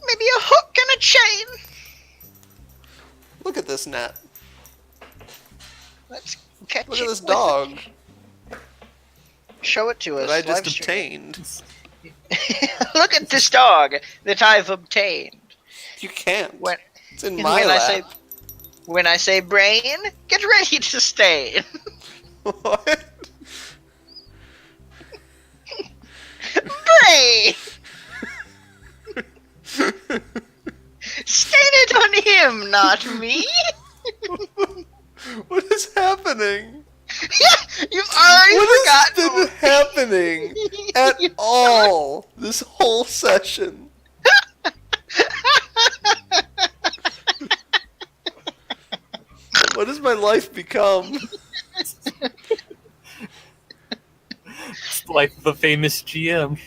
Maybe a hook and a chain! Look at this net. Let's catch Look it at this with dog Show it to us. that I just live stream. obtained. Look at this dog that I've obtained. You can't. When, It's in my when lap. when I say brain, get ready to stain. What? Brain! Stain it on him, not me. What is happening? You've already What has forgotten. been happening at all this whole session? What has my life become? It's the life of a famous GM.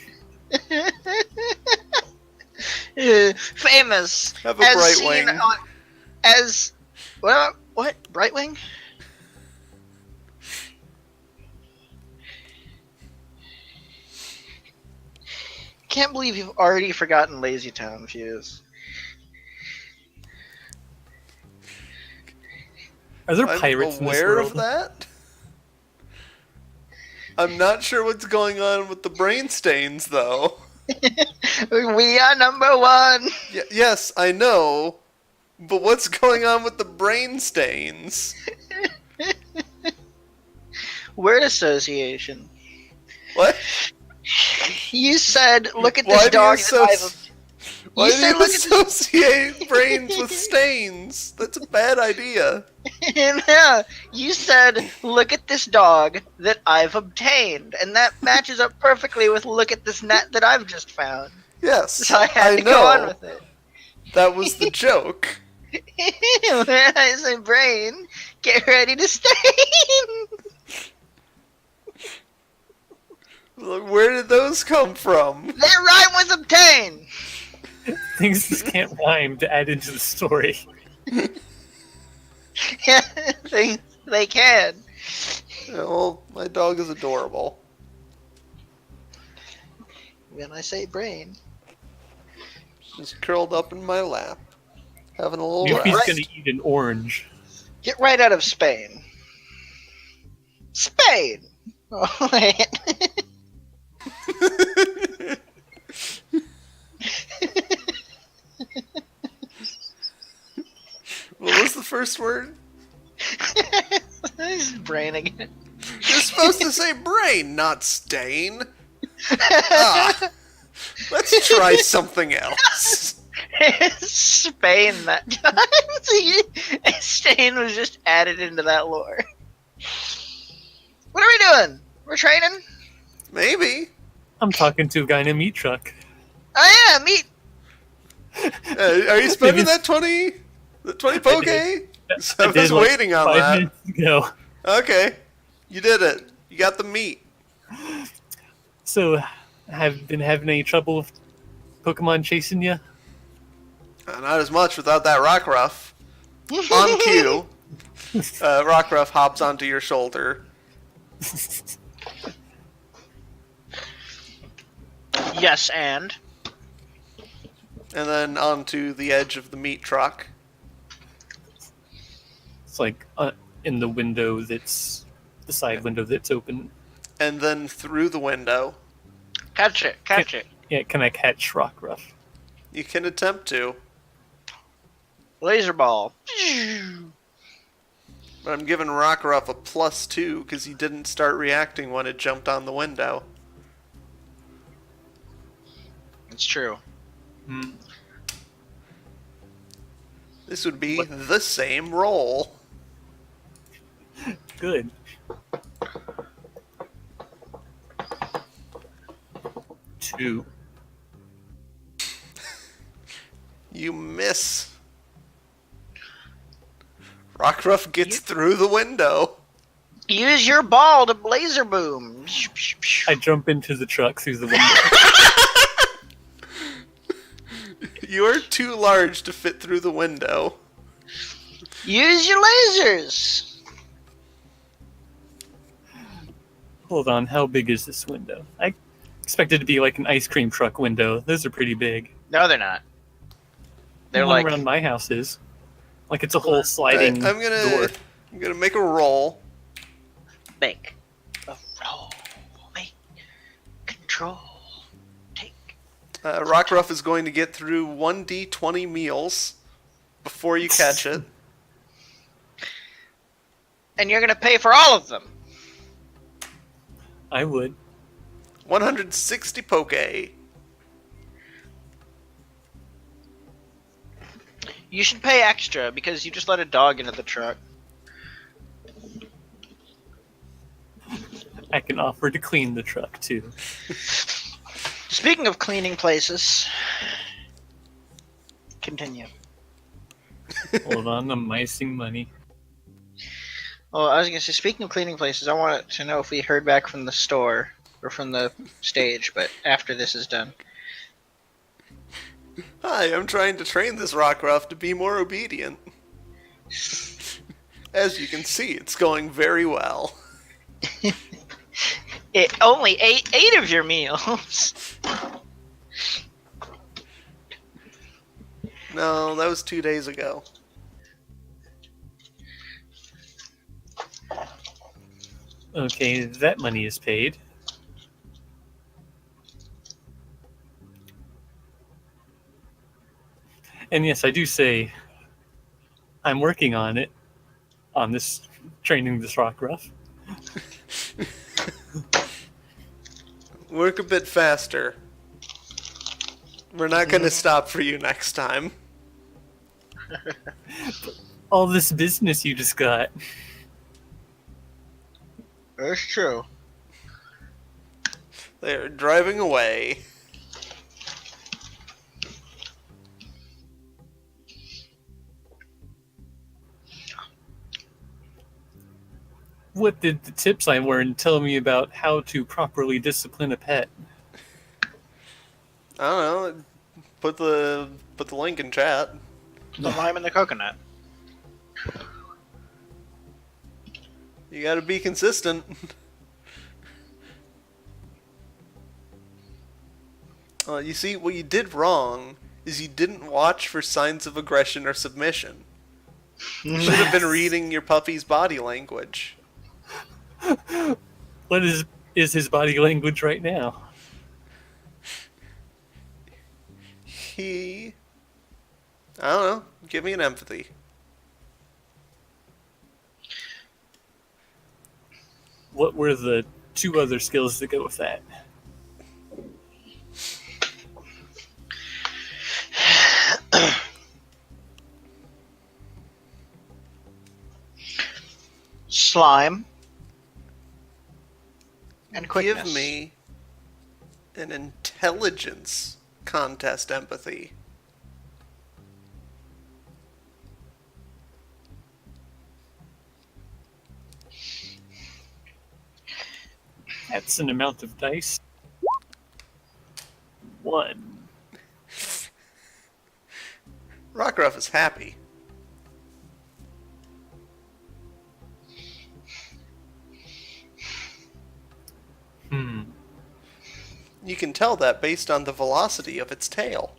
Famous. Have a as bright seen wing. on- as what? Brightwing? Can't believe you've already forgotten Lazy Town, Fuse. Are there I'm pirates in this aware world? of that. I'm not sure what's going on with the brain stains, though. We are number one. Yes, I know. But what's going on with the brain stains? Word association. What? You said, "Look at Why this do you dog." that Why do said, you "Look at this-" associate brains with stains? That's a bad idea. Yeah, you said, "Look at this dog that I've obtained," and that matches up perfectly with "Look at this net that I've just found." Yes, So I had to know. go on with it. That was the joke. When I say brain, get ready to stain. Look, where did those come from? That rhyme was obtained. Things just can't rhyme to add into the story. Yeah, they can. Yeah, well, my dog is adorable. When I say brain, She's curled up in my lap, having a little Yuffie's rest. gonna eat an orange. get right out of Spain. Spain. Oh, wait. first word? This is brain again. You're supposed to say brain, not stain. Ah, let's try something else. Spain that time. Stain was just added into that lore. What are we doing? We're training? Maybe. I'm talking to a guy in a meat truck. Oh yeah, meat. Are you spending that 20? The 20 poke? I was like, waiting on 5 that. minutes ago. Okay. You did it. You got the meat. So, have been having any trouble with Pokemon chasing you? Not as much without that Rockruff. On cue, Rockruff hops onto your shoulder. Yes, and then onto the edge of the meat truck. It's like in the window that's the side window that's open. And then through the window. catch it. Yeah, can I catch Rockruff? You can attempt to. Laser ball. But I'm giving Rockruff a +2 because he didn't start reacting when it jumped on the window. It's true. Hmm. This would be the same roll. Good. Two. You miss. Rockruff gets through the window. Use your ball to laser boom. I jump into the truck through the window. You are too large to fit through the window. Use your lasers. Hold on, how big is this window? I expect it to be like an ice cream truck window. Those are pretty big. No, they're not. They're The one like around my house is. Like it's a whole sliding I'm door. gonna make a roll. make a roll, make control, take. Rockruff is going to get through 1d20 meals before you catch it. And you're gonna pay for all of them. I would. 160 poke. You should pay extra because you just let a dog into the truck. I can offer to clean the truck too. Speaking of cleaning places, continue. Hold on, I'm micing money. Well, I was gonna say, speaking of cleaning places, I wanted to know if we heard back from the store or from the stage, but after this is done. Hi, I'm trying to train this Rockruff to be more obedient. As you can see, it's going very well. It only ate 8 of your meals. No, that was 2 days ago. Okay, that money is paid. And yes, I do say I'm working on it, on this, training this Rockruff. Work a bit faster. We're not going to stop for you next time. All this business you just got. That's true. They're driving away. What did the tips I learned tell me about how to properly discipline a pet? I don't know. Put the link in chat. The lime and the coconut. You got to be consistent. You see, what you did wrong is you didn't watch for signs of aggression or submission. You should have been reading your puppy's body language. What is his body language right now? I don't know. Give me an empathy. what were the two other skills that go with that? Slime. And quickness. Give me an intelligence contest empathy. That's an amount of dice. 1. Rockruff is happy. You can tell that based on the velocity of its tail.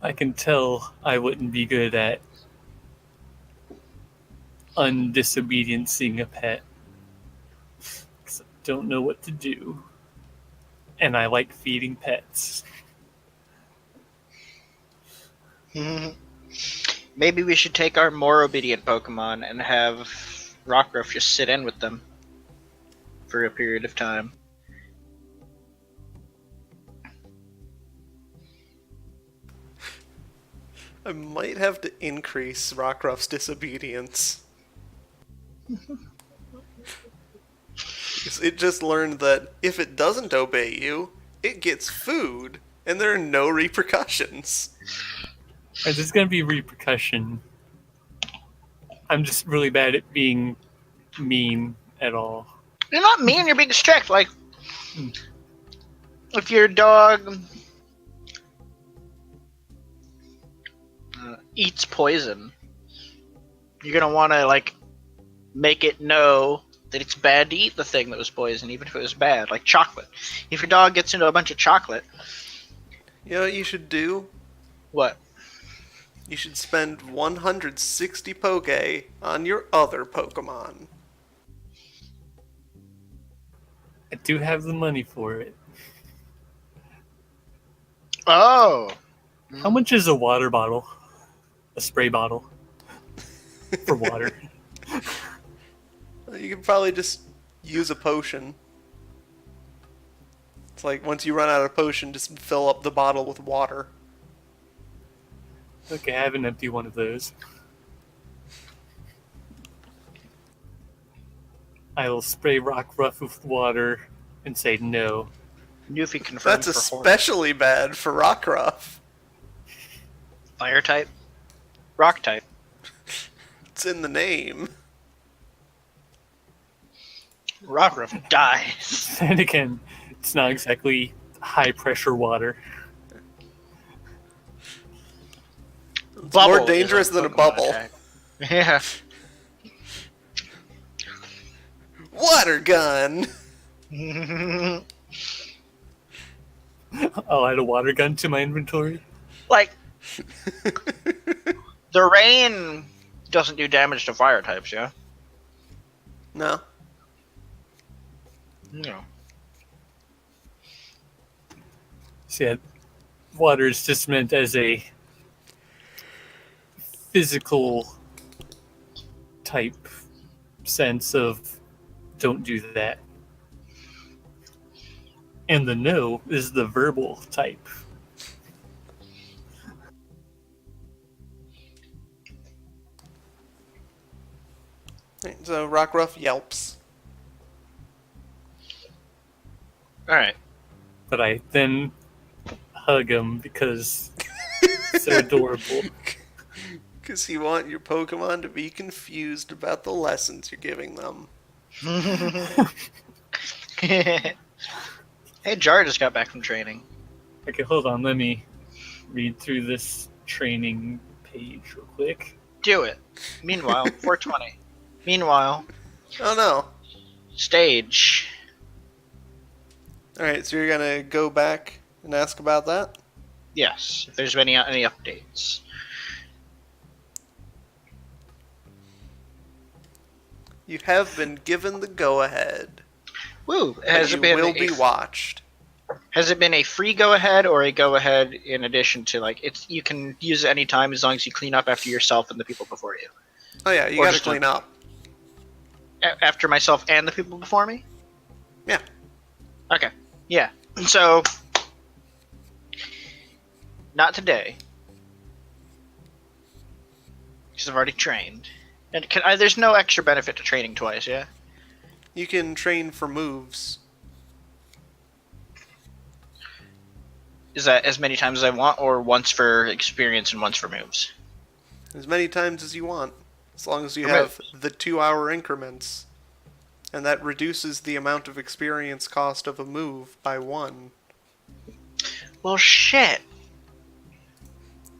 I can tell I wouldn't be good at undisobediencing a pet. 'Cause I don't know what to do. And I like feeding pets. Maybe we should take our more obedient Pokemon and have Rockruff just sit in with them for a period of time. I might have to increase Rockruff's disobedience. It just learned that if it doesn't obey you, it gets food, and there are no repercussions. Right, there's going to be repercussion. I'm just really bad at being mean at all. You're not mean, you're being strict. Like, if your dog eats poison, you're going to want to, like, make it know that it's bad to eat the thing that was poison, even if it was bad, like chocolate. If your dog gets into a bunch of chocolate... You know what you should do? What? You should spend 160 Poke on your other Pokemon. I do have the money for it. Oh! How much is a water bottle? A spray bottle? For water? You could probably just use a potion. It's like, once you run out of potion, just fill up the bottle with water. Okay, I have an empty one of those. I will spray Rockruff with water and say no. Newfie confirmed That's for especially bad for Rockruff. Fire type? Rock type. It's in the name. Rockruff dies. And again, it's not exactly high pressure water. It's Bubble more is dangerous than a Pokemon bubble. attack. Yeah. Water gun! I'll add a water gun to my inventory. Like, the rain doesn't do damage to fire types, yeah? No. No. So yeah, water is just meant as a physical type sense of don't do that. And the no is the verbal type. So Rockruff yelps. Alright. But I then hug him because they're adorable. Because you want your Pokemon to be confused about the lessons you're giving them. Hey, Jar just got back from training. Okay, hold on. Let me read through this training page real quick. Do it. Meanwhile, 420. Meanwhile, Oh no. stage. Alright, so you're gonna go back and ask about that? Yes, if there's any updates. You have been given the go-ahead. Woo! Has You it been will be watched. Has it been a free go ahead or a go ahead in addition to like it's you can use it anytime as long as you clean up after yourself and the people before you? Oh yeah, you Or gotta just clean up. After myself and the people before me? Yeah. Okay. Yeah. So not today. Because I've already trained. And there's no extra benefit to training twice, yeah? You can train for moves. Is that as many times as I want, or once for experience and once for moves? As many times as you want. As long as you For have the 2-hour increments. And that reduces the amount of experience cost of a move by 1. Well, shit.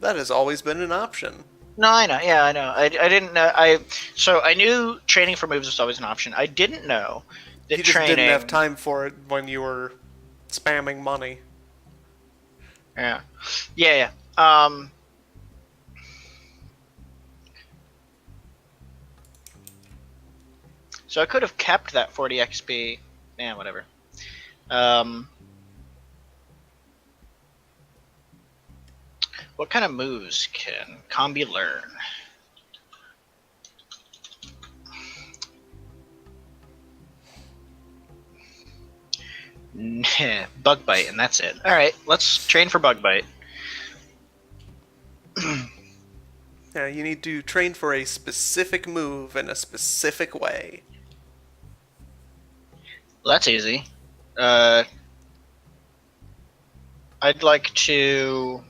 That has always been an option. No, I know. Yeah, I know. I didn't know. So I knew training for moves was always an option. I didn't know that You just training. didn't have time for it when you were spamming money. Yeah. Yeah. So I could have kept that 40 XP. Yeah, whatever. What kind of moves can Combi learn? Bug bite, and that's it. All right, let's train for bug bite. Yeah, you need to train for a specific move in a specific way. Well, that's easy. I'd like to.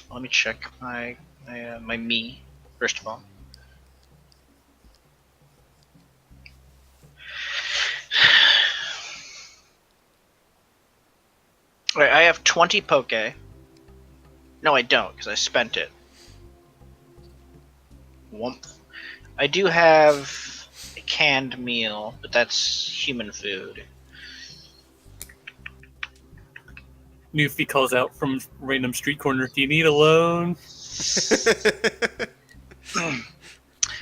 Let me check my me first of all. Alright, I have 20 poke. No, I don't, because I spent it. Wump. I do have a canned meal, but that's human food. Newfie calls out from random street corner, "Do you need a loan?"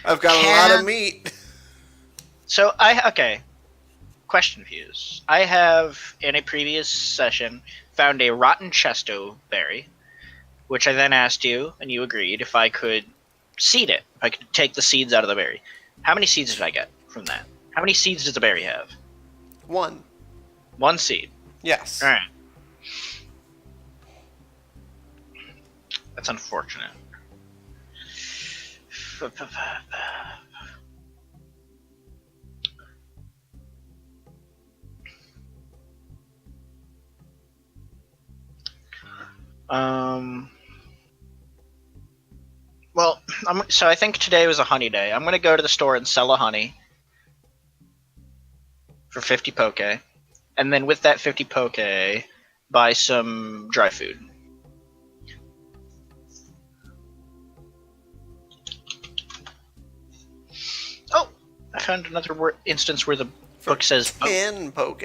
I've got a lot of meat. So okay. Question views. I have in a previous session found a rotten chesto berry, which I then asked you, and you agreed if I could seed it. If I could take the seeds out of the berry. How many seeds did I get from that? How many seeds does the berry have? 1. 1 seed. Yes. All right. That's unfortunate. Well, so I think today was a honey day. I'm gonna go to the store and sell a honey for 50 poke, and then with that 50 poke, buy some dry food. Oh, I found another instance where the book says boat. 10 poke.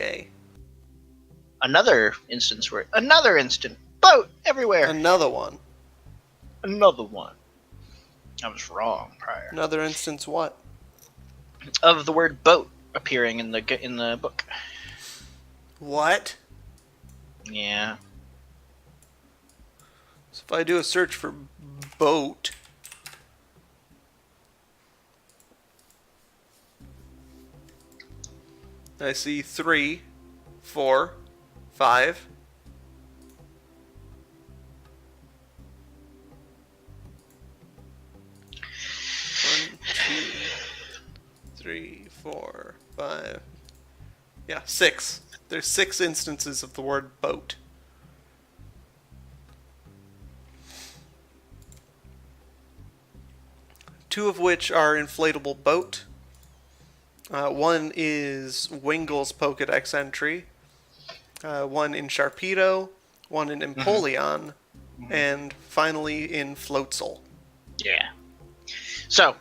Another instance where another instant boat everywhere. Another one. Another one. I was wrong prior. Another instance what? Of the word boat appearing in the book. What? Yeah. So if I do a search for boat, I see 3, 4, 5. 1, 2, 3, 4, 5. Yeah, 6. There's 6 instances of the word boat. Two of which are inflatable boat. One is Wingle's Pokedex entry. One in Sharpedo. One in Empoleon. And finally in Floatzel. Yeah. So,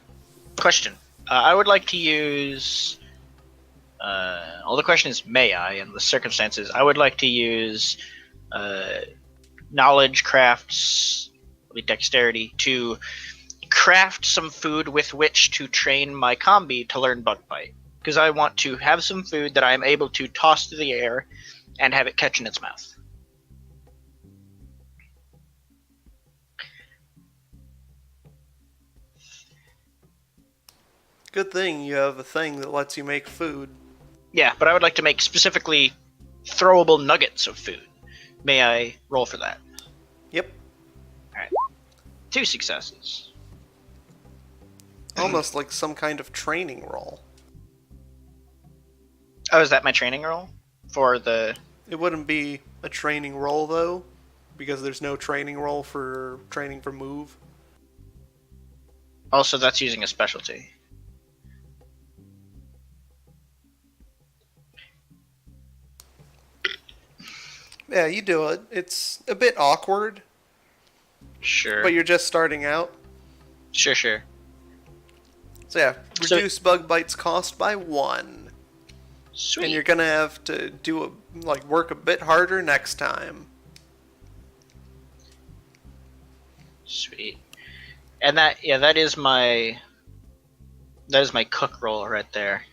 question. I would like to use. Well, the question is, may I? In the circumstances, I would like to use knowledge crafts, dexterity, to craft some food with which to train my combi to learn bug bite. Because I want to have some food that I am able to toss through the air and have it catch in its mouth. Good thing you have a thing that lets you make food. Yeah, but I would like to make specifically throwable nuggets of food. May I roll for that? Yep. 2 successes. Almost like some kind of training roll. Oh, is that my training roll? For the... It wouldn't be a training roll, though, because there's no training roll for training for move. Also, that's using a specialty. Yeah, you do it. It's a bit awkward, Sure. but you're just starting out. Sure. So yeah, reduce bug bites cost by 1. Sweet. And you're gonna have to work a bit harder next time. Sweet. And that is my cook roll right there.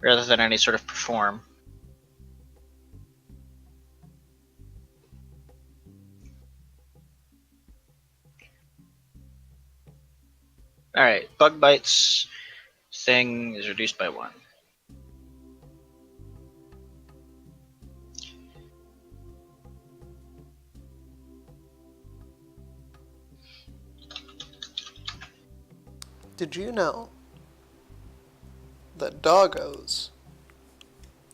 Rather than any sort of perform. Alright, bug bites thing is reduced by 1. Did you know that doggos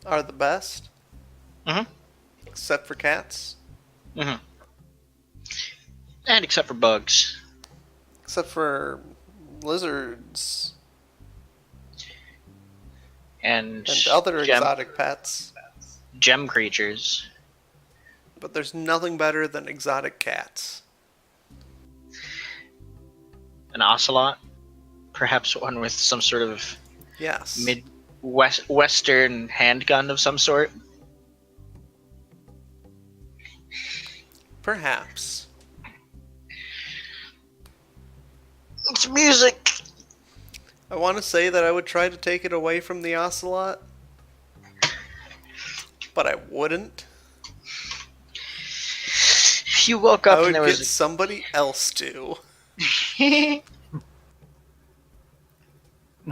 are the best? Mm-hmm. Except for cats? Mm-hmm. And except for bugs. Except for lizards And other exotic pets. gem creatures. But there's nothing better than exotic cats. An ocelot. Perhaps one with some sort of Yes. Western handgun of some sort. Perhaps. It's music! I want to say that I would try to take it away from the ocelot, but I wouldn't. If you woke up I would and there get was somebody else to. And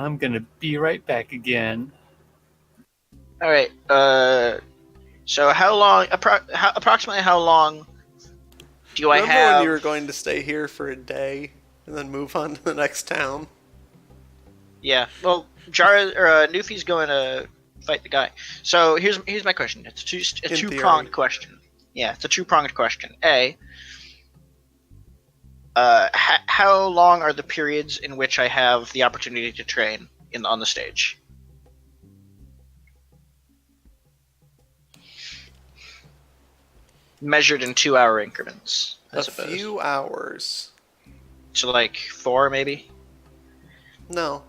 I'm gonna be right back again. Alright, so how long, approximately how long do I Remember have... when you were going to stay here for a day and then move on to the next town? Yeah, well, Newfie's going to fight the guy. So here's my question. It's a In two-pronged theory. question. Yeah, it's a two-pronged question. A, how long are the periods in which I have the opportunity to train on the stage? Measured in 2-hour increments, I A suppose. few hours. So like 4, maybe? No.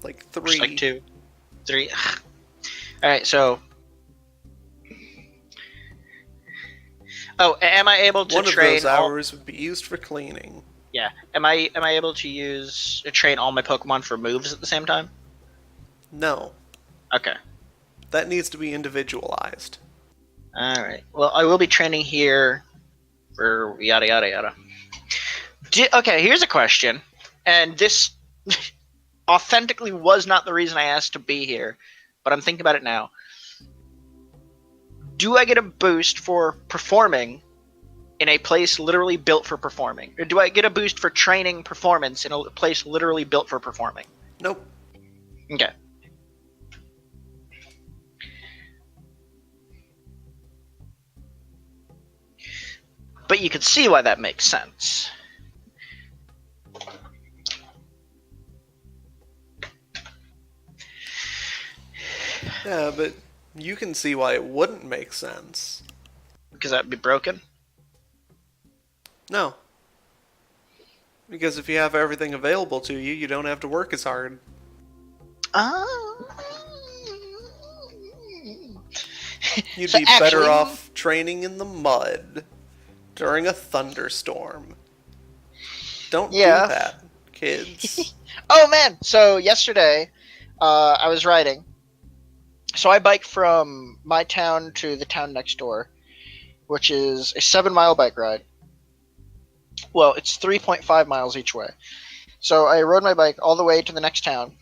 Like 3. Just like 2? 3? Alright, so... Oh, am I able to One of train those hours would be used for cleaning. Yeah. Am I able to train all my Pokemon for moves at the same time? No. Okay. That needs to be individualized. Alright. Well, I will be training here for yada yada yada. Okay, here's a question. And this authentically was not the reason I asked to be here, but I'm thinking about it now. Do I get a boost for performing in a place literally built for performing? Or do I get a boost for training performance in a place literally built for performing? Nope. Okay. But you can see why that makes sense. Yeah, but you can see why it wouldn't make sense. Because that'd be broken? No. Because if you have everything available to you, you don't have to work as hard. You'd So be better actually- off training in the mud during a thunderstorm. Don't Yeah. do that, kids. Oh man! So yesterday, I was writing. So I bike from my town to the town next door, which is a 7-mile bike ride. Well, it's 3.5 miles each way. So I rode my bike all the way to the next town,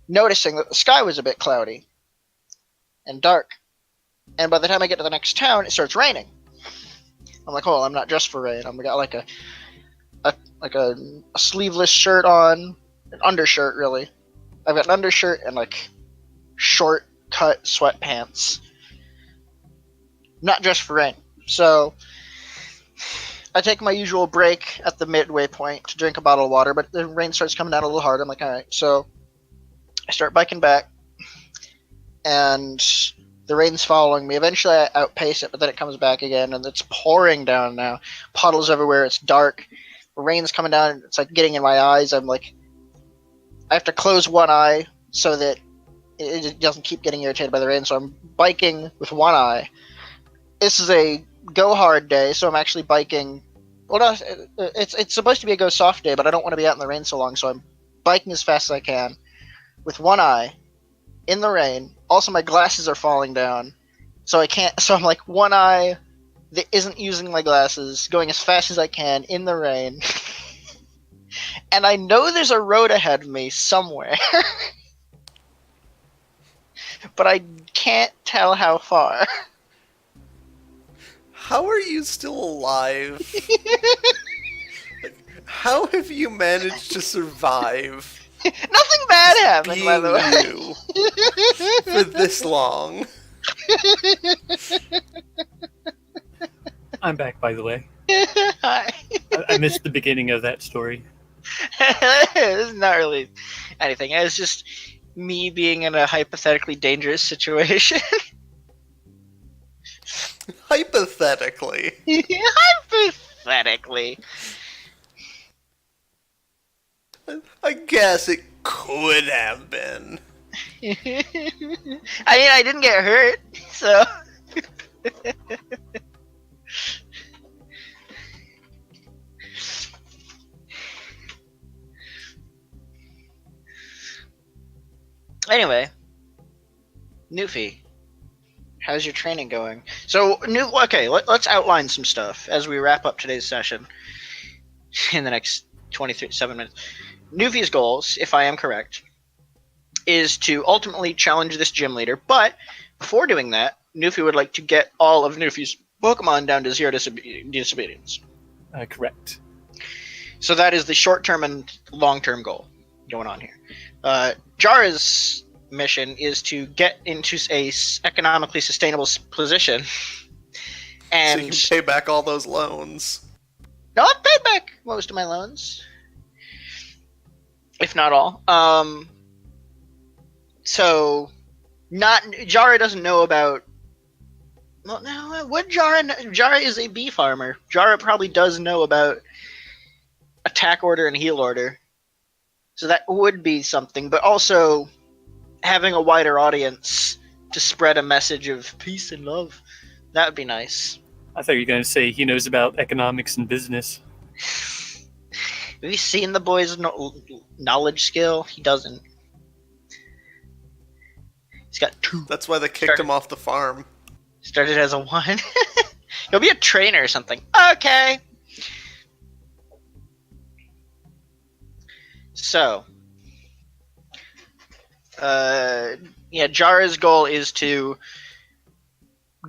noticing that the sky was a bit cloudy and dark. And by the time I get to the next town, it starts raining. I'm like, oh, I'm not dressed for rain. I've got like a sleeveless shirt on, an undershirt really. I've got an undershirt and like short cut sweatpants. Not dressed for rain. So I take my usual break at the midway point to drink a bottle of water, but the rain starts coming down a little hard. I'm like, all right. So I start biking back, and the rain's following me. Eventually, I outpace it, but then it comes back again, and it's pouring down now. Puddles everywhere. It's dark. The rain's coming down. It's like getting in my eyes. I'm like, I have to close one eye so that it doesn't keep getting irritated by the rain. So I'm biking with one eye. This is a go hard day, so I'm actually biking. Well, no, it's supposed to be a go soft day, but I don't want to be out in the rain so long, so I'm biking as fast as I can with one eye in the rain. Also, my glasses are falling down, so I can't. So I'm like one eye that isn't using my glasses, going as fast as I can in the rain, and I know there's a road ahead of me somewhere, but I can't tell how far. How are you still alive? How have you managed to survive Nothing bad happened, being by the way. you for this long? I'm back, by the way. Hi. I missed the beginning of that story. This is not really anything. It's just me being in a hypothetically dangerous situation. Hypothetically. Hypothetically. I guess it could have been. I mean, I didn't get hurt, so. Anyway, Newfie, how's your training going? So, let's outline some stuff as we wrap up today's session in the next 7 minutes. Newfie's goals, if I am correct, is to ultimately challenge this gym leader, but before doing that, Newfie would like to get all of Newfie's Pokemon down to 0 disobedience. Correct. So that is the short-term and long-term goal going on here. Jara's mission is to get into a economically sustainable position, and So you can pay back all those loans. no, I've paid back most of my loans, if not all. So Jara doesn't know about. Well, no, what Jara? Jara is a bee farmer. Jara probably does know about attack order and heal order, so that would be something. But also having a wider audience to spread a message of peace and love, that would be nice. I thought you were going to say he knows about economics and business. Have you seen the boy's knowledge skill? He doesn't. He's got 2. That's why they kicked him off the farm. Started as a 1. He'll be a trainer or something. Okay. So, Jara's goal is to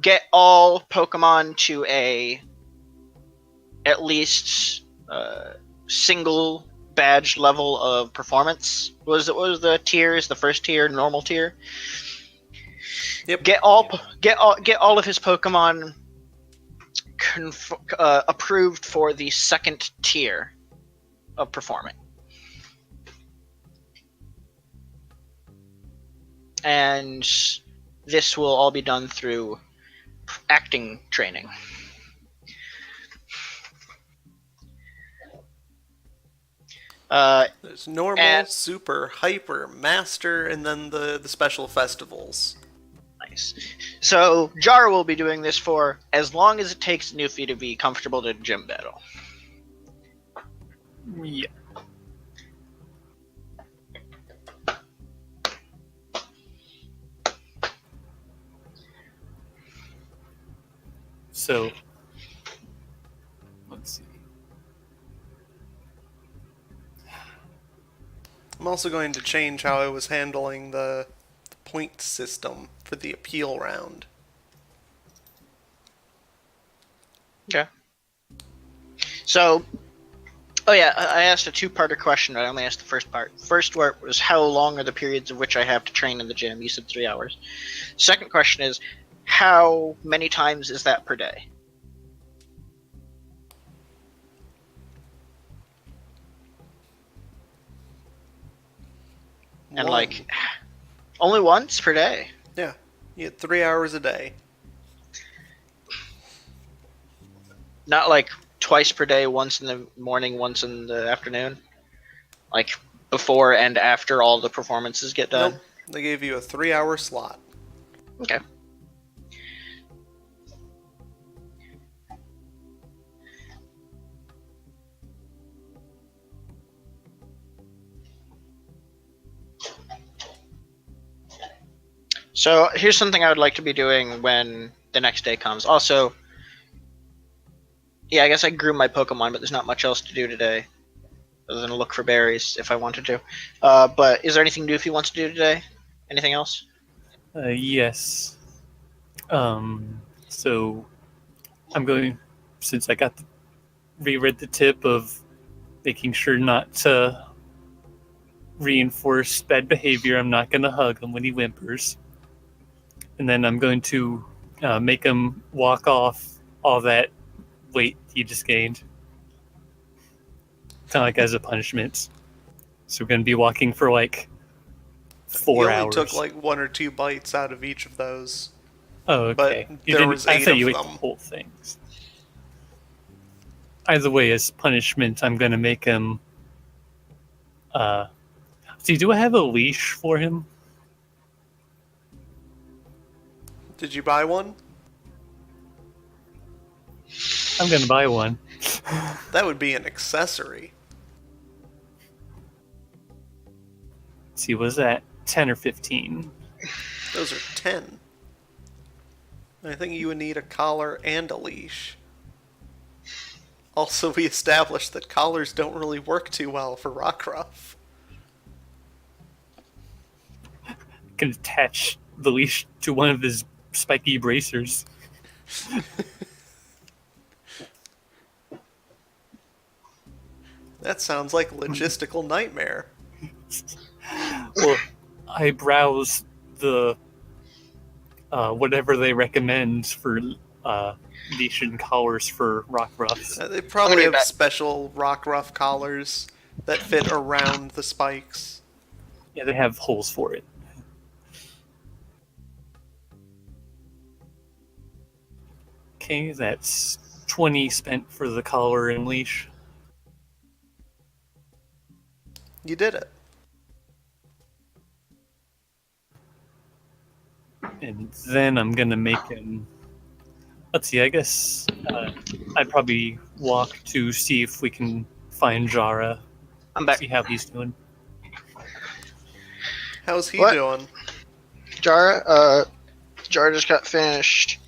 get all Pokemon to at least single badge level of performance. What was the tiers? The first tier, normal tier. Yep. Get all of his Pokemon approved for the second tier of performing. And this will all be done through acting training. There's normal, super, hyper, master, and then the special festivals. Nice. So Jara will be doing this for as long as it takes Newfie to be comfortable to gym battle. Yeah. So, let's see. I'm also going to change how I was handling the point system for the appeal round. Okay. So, oh yeah, I asked a two-parter question, but I only asked the first part. First part was how long are the periods of which I have to train in the gym? You said 3 hours. Second question is, how many times is that per day? And One. like, only once per day? Yeah, you get 3 hours a day. Not like twice per day, once in the morning, once in the afternoon? Like before and after all the performances get done? Nope, they gave you a 3-hour slot. Okay. So here's something I would like to be doing when the next day comes. Also, yeah, I guess I grew my Pokemon, but there's not much else to do today other than look for berries if I wanted to. But is there anything Doofy wants to do today? Anything else? Yes. So I'm going, since I reread the tip of making sure not to reinforce bad behavior, I'm not going to hug him when he whimpers. And then I'm going to make him walk off all that weight he just gained. Kind of like as a punishment. So we're going to be walking for like 4 You hours. only took like 1 or 2 bites out of each of those. Oh, okay. But You there didn't, was I 8 thought of you ate them. the whole thing. Either way, as punishment, I'm going to make him... see, do I have a leash for him? Did you buy one? I'm going to buy one. That would be an accessory. Let's see, was that 10 or 15? Those are 10. I think you would need a collar and a leash. Also, we established that collars don't really work too well for Rockruff. Can attach the leash to one of his spiky bracers. That sounds like a logistical nightmare. Well, I browse the whatever they recommend for leash and collars for Rockruffs. They probably I'm gonna have special Rockruff collars that fit around the spikes. Yeah, they have holes for it. Okay, that's 20 spent for the collar and leash. You did it. And then I'm gonna make him. Let's see. I guess I'd probably walk to see if we can find Jara. I'm back. See how he's doing. How's he What? doing? Jara just got finished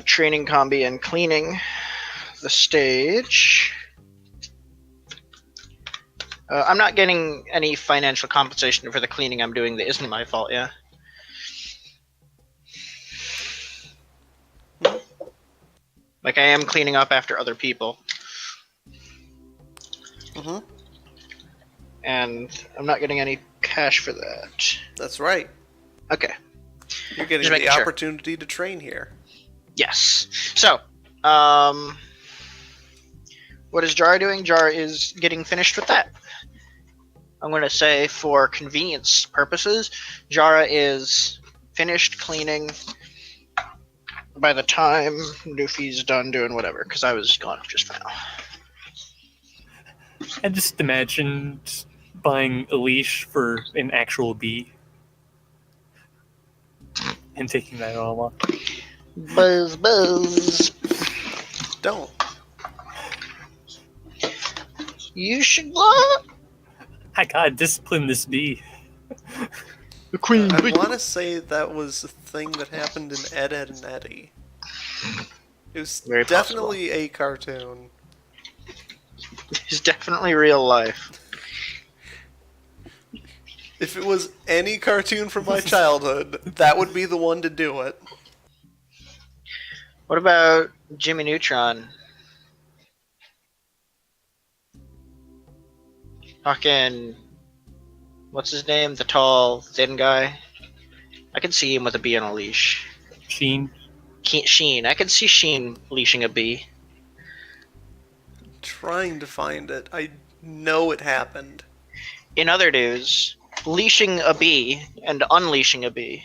training combi and cleaning the stage. I'm not getting any financial compensation for the cleaning I'm doing that isn't my fault, yeah? Like, I am cleaning up after other people. Mm-hmm. And I'm not getting any cash for that. That's right. Okay. You're getting Just the making sure. opportunity to train here. Yes. So, what is Jara doing? Jara is getting finished with that. I'm going to say, for convenience purposes, Jara is finished cleaning by the time Doofy's done doing whatever, because I was gone just for now. I just imagined buying a leash for an actual bee and taking that all off. Buzz, buzz. Don't. You should what? I gotta discipline this bee. The Queen I Bee. want to say that was a thing that happened in Ed, Ed, and Eddie. It was Very definitely a cartoon. It's definitely real life. If it was any cartoon from my childhood, that would be the one to do it. What about Jimmy Neutron? Fucking, what's his name? The tall, thin guy. I can see him with a bee on a leash. Sheen. Sheen. I can see Sheen leashing a bee. Trying to find it. I know it happened. In other news, leashing a bee and unleashing a bee.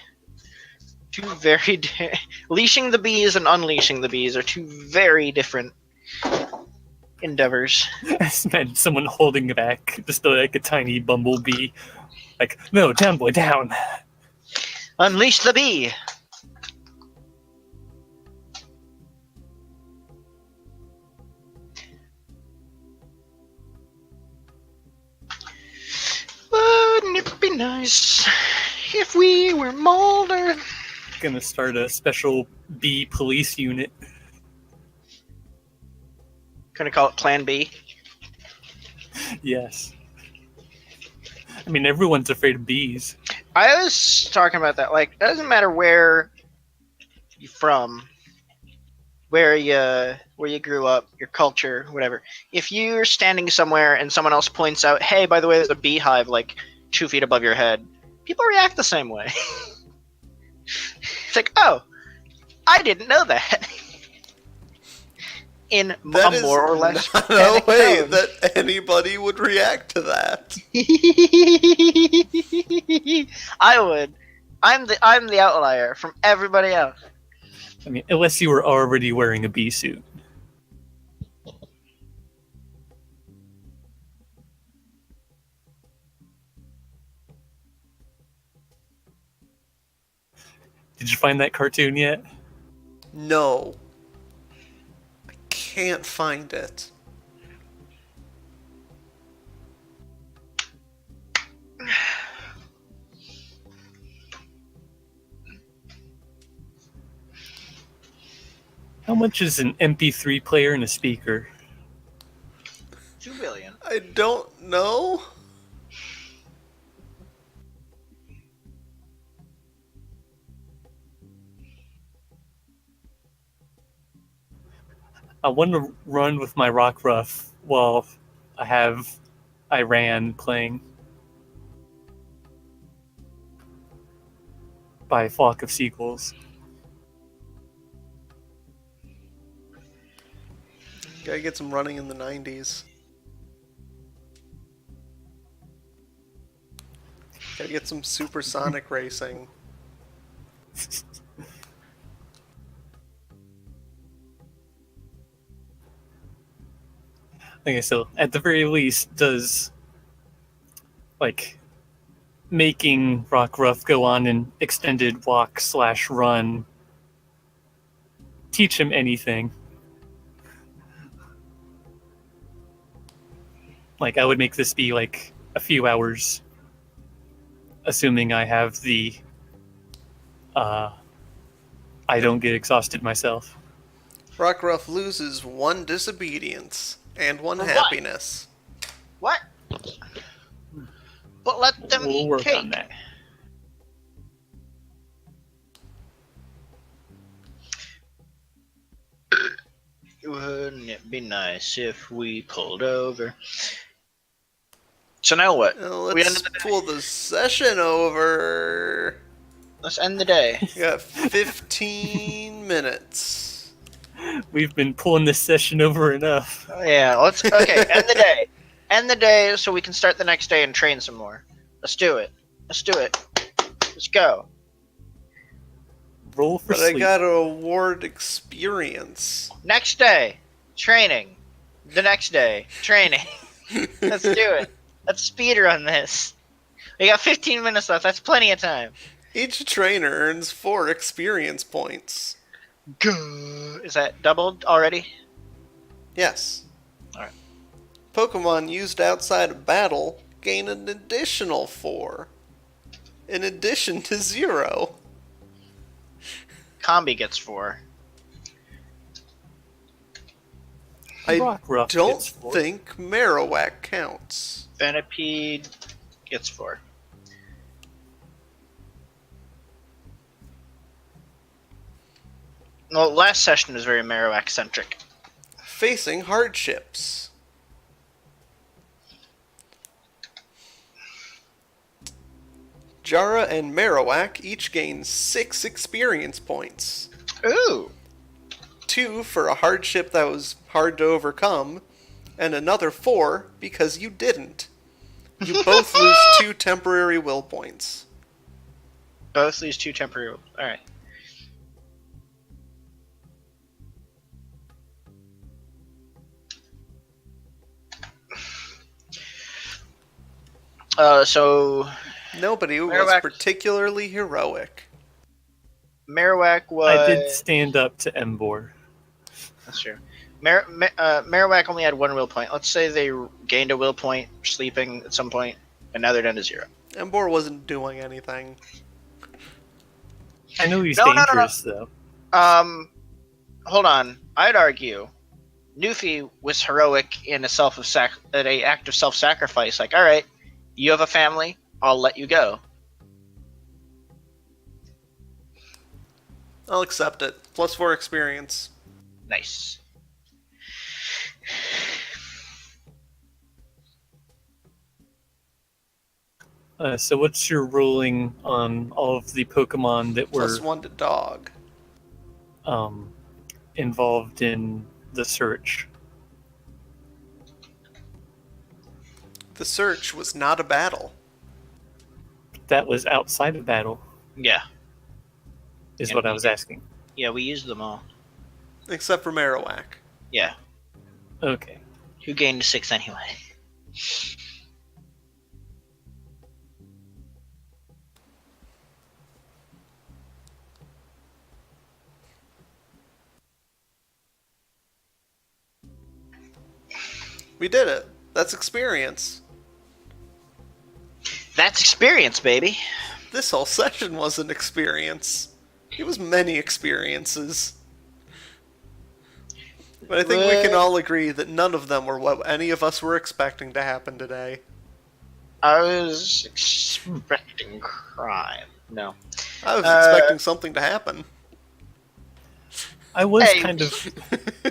Two very leashing the bees and unleashing the bees are two very different endeavors. I just imagine someone holding back just like a tiny bumblebee. Like, no, down, boy, down. Unleash the bee. Wouldn't it be nice if we were Mulder? Gonna start a special bee police unit. Gonna call it Plan B. Yes. I mean, everyone's afraid of bees. I was talking about that. Like, it doesn't matter where you're from, where you grew up, your culture, whatever. If you're standing somewhere and someone else points out, "Hey, by the way, there's a beehive like 2 feet above your head," people react the same way. It's like, "Oh, I didn't know that." In That a is more or less not a panic way tone. that anybody would react to that. I would. I'm the outlier from everybody else. I mean, unless you were already wearing a bee suit. Did you find that cartoon yet? No. I can't find it. How much is an MP3 player and a speaker? 2 billion. I don't know. I want to run with my rock ruff while I have Iran playing by a flock of seagulls. Gotta get some running in the 90s. Gotta get some supersonic racing. Okay, so at the very least, does like making Rock Ruff go on an extended walk/run teach him anything? Like, I would make this be like a few hours, assuming I have the I don't get exhausted myself. Rockruff loses 1 disobedience and 1 For what? happiness. What? But let them We'll eat work cake. on that. Wouldn't it be nice if we pulled over? So now what? Now We let's ended the pull the session over. Let's end the day. We got 15 minutes. We've been pulling this session over enough. Oh, yeah, let's okay, end the day. End the day so we can start the next day and train some more. Let's do it. Let's do it. Let's go. Roll for But I sleep. gotta award experience. Next day, training. The next day, training. Let's do it. Let's speed run this. We got 15 minutes left. That's plenty of time. Each trainer earns 4 experience points. Is that doubled already? Yes. Alright. Pokemon used outside of battle gain an additional 4. in addition to 0. Combi gets 4. I Rockruff don't gets 4. think Marowak counts. Venipede gets 4. Well, last session was very Marowak-centric. Facing hardships. Jara and Marowak each gain 6 experience points. Ooh! 2 for a hardship that was hard to overcome, and another 4 because you didn't. You both lose 2 temporary will points. Both these 2 temporary... Alright. So... Nobody was Marowak- particularly heroic. Marowak was... I did stand up to Embor. That's true. Marowak only had 1 will point. Let's say they gained a will point sleeping at some point, and now they're down to 0. Embor wasn't doing anything. I know he's No. dangerous, though. Hold on. I'd argue Newfie was heroic in an act of self-sacrifice. Like, all right, you have a family, I'll let you go. I'll accept it. +4 experience. Nice. So what's your ruling on all of the Pokemon that were +1 to dog. Involved in the search? The search was not a battle. That was outside of battle, Yeah. is Yeah, what I was asking. Yeah, we used them all. Except for Marowak. Yeah. Okay. Who gained 6 anyway? We did it. That's experience. That's experience, baby. This whole session was an experience. It was many experiences. But I think we can all agree that none of them were what any of us were expecting to happen today. I was expecting crime. No. I was expecting something to happen. I was Hey. kind of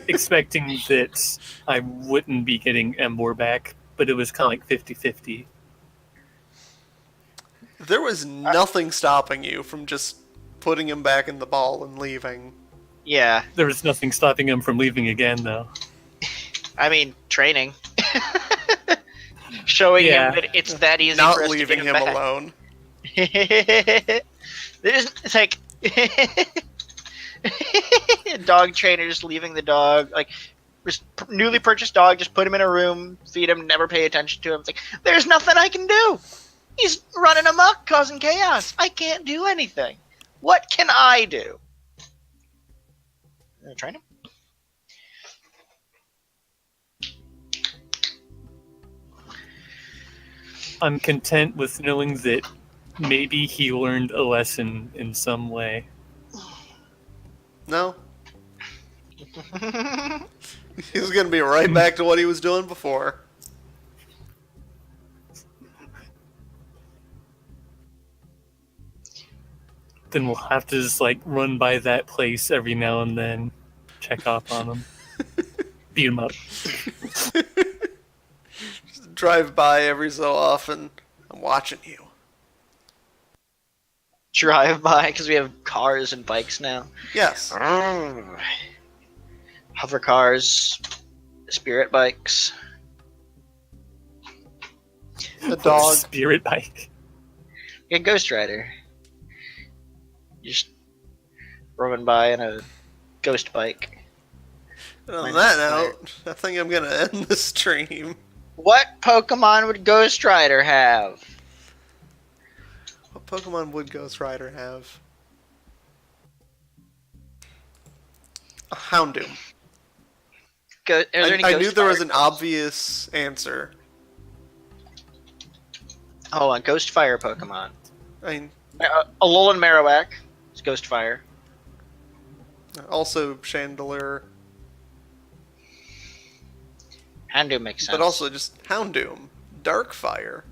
expecting that I wouldn't be getting Embor back, but it was kind of like 50-50. There was nothing stopping you from just putting him back in the ball and leaving. Yeah. There was nothing stopping him from leaving again, though. I mean, training. Showing Yeah. him that it's that easy Not for us leaving to him get him back. alone. It's like dog trainers leaving the dog, like newly purchased dog, just put him in a room, feed him, never pay attention to him. It's like, there's nothing I can do. He's running amok, causing chaos. I can't do anything. What can I do? Train him. I'm content with knowing that maybe he learned a lesson in some way. No? He's gonna be right back to what he was doing before. Then we'll have to just like run by that place every now and then, check up on him, beat him up. Just drive by every so often. I'm watching you. Drive by, because we have cars and bikes now. Yes. Hover cars, spirit bikes. The dog. Spirit bike. Yeah, Ghost Rider. Just roaming by in a ghost bike. And on that note, I think I'm gonna end the stream. What Pokemon would Ghost Rider have? What Pokemon would Ghost Rider have? A Houndoom. I knew there was an obvious answer. Hold on, Ghost Fire Pokemon. I mean, Alolan Marowak. It's Ghost Fire. also Chandelure, Houndoom makes sense. but also just Houndoom, Darkfire.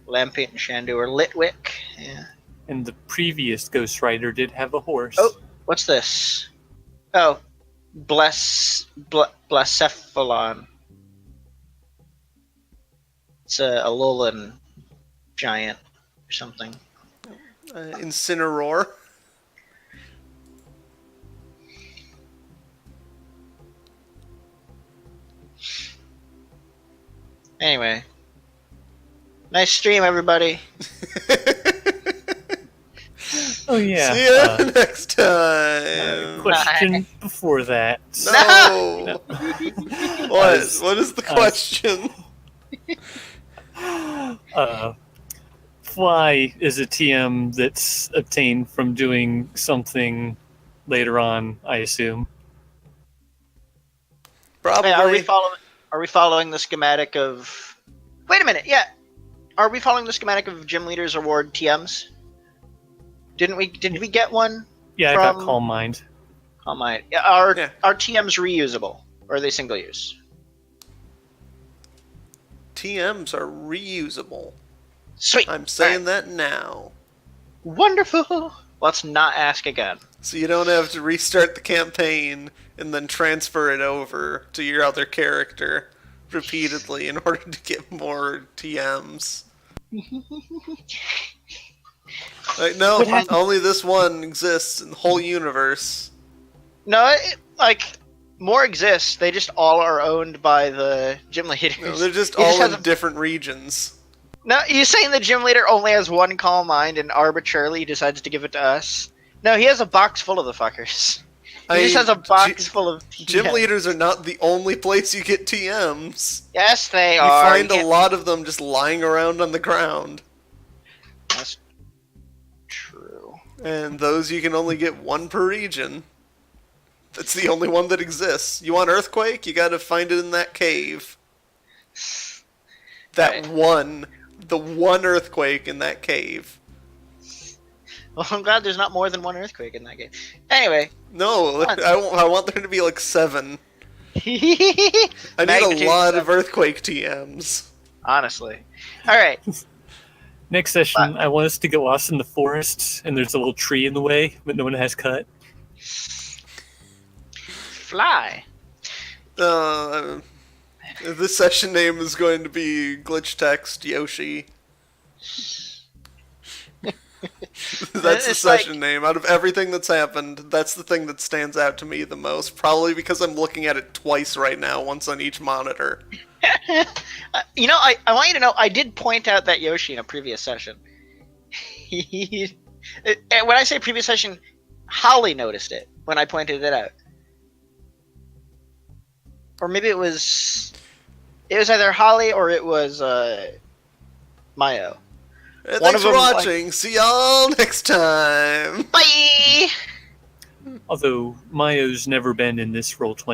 Lampent and Chandelure. Litwick. Yeah. And the previous Ghost Rider did have a horse. Oh, what's this? Oh, Blacephalon. It's a Alolan giant or something. Incineroar. Anyway. Nice stream, everybody. Oh yeah. See ya next time. Question before that. No. What? Us- What is the question? Fly is a TM that's obtained from doing something later on, I assume. Probably. Hey, are we following the schematic of... Wait a minute, yeah. Are we following the schematic of Gym Leaders Award TMs? Did we get one? Yeah, I got From- Calm Mind. Oh my. Are Yeah. TMs reusable? Or are they single use? TMs are reusable. Sweet. I'm saying that now. Wonderful. Let's not ask again. So you don't have to restart the campaign and then transfer it over to your other character repeatedly in order to get more TMs. Like, no, What happened? only this one exists in the whole universe. No, more exists. They just all are owned by the gym leaders. No, they're just He all has in a- different regions. No, you saying the gym leader only has one calm mind and arbitrarily decides to give it to us? No, he has a box full of the fuckers. He just has a box full of Gym TMs. leaders are not the only place you get TMs. Yes, they You are. find You a can't- lot of them just lying around on the ground. That's true. And those you can only get one per region. That's the only one that exists. You want Earthquake? You gotta find it in that cave. That Right. one. The one Earthquake in that cave. Well, I'm glad there's not more than one earthquake in that game. Anyway. No, I want there to be like 7. I need Magnitude a lot 7. of Earthquake TMs. Honestly. Alright. Next session, I want us to get lost in the forest, and there's a little tree in the way, but no one has cut. Fly. This session name is going to be Glitch Text Yoshi. That's the It's session name. Out of everything that's happened, that's the thing that stands out to me the most. Probably because I'm looking at it twice right now, once on each monitor. You know, I want you to know, I did point out that Yoshi in a previous session. And when I say previous session, Holly noticed it when I pointed it out. Or maybe it was either Holly or it was Mayo. One Thanks of for them, watching. See y'all next time. Bye! Although Mayo's never been in this Roll20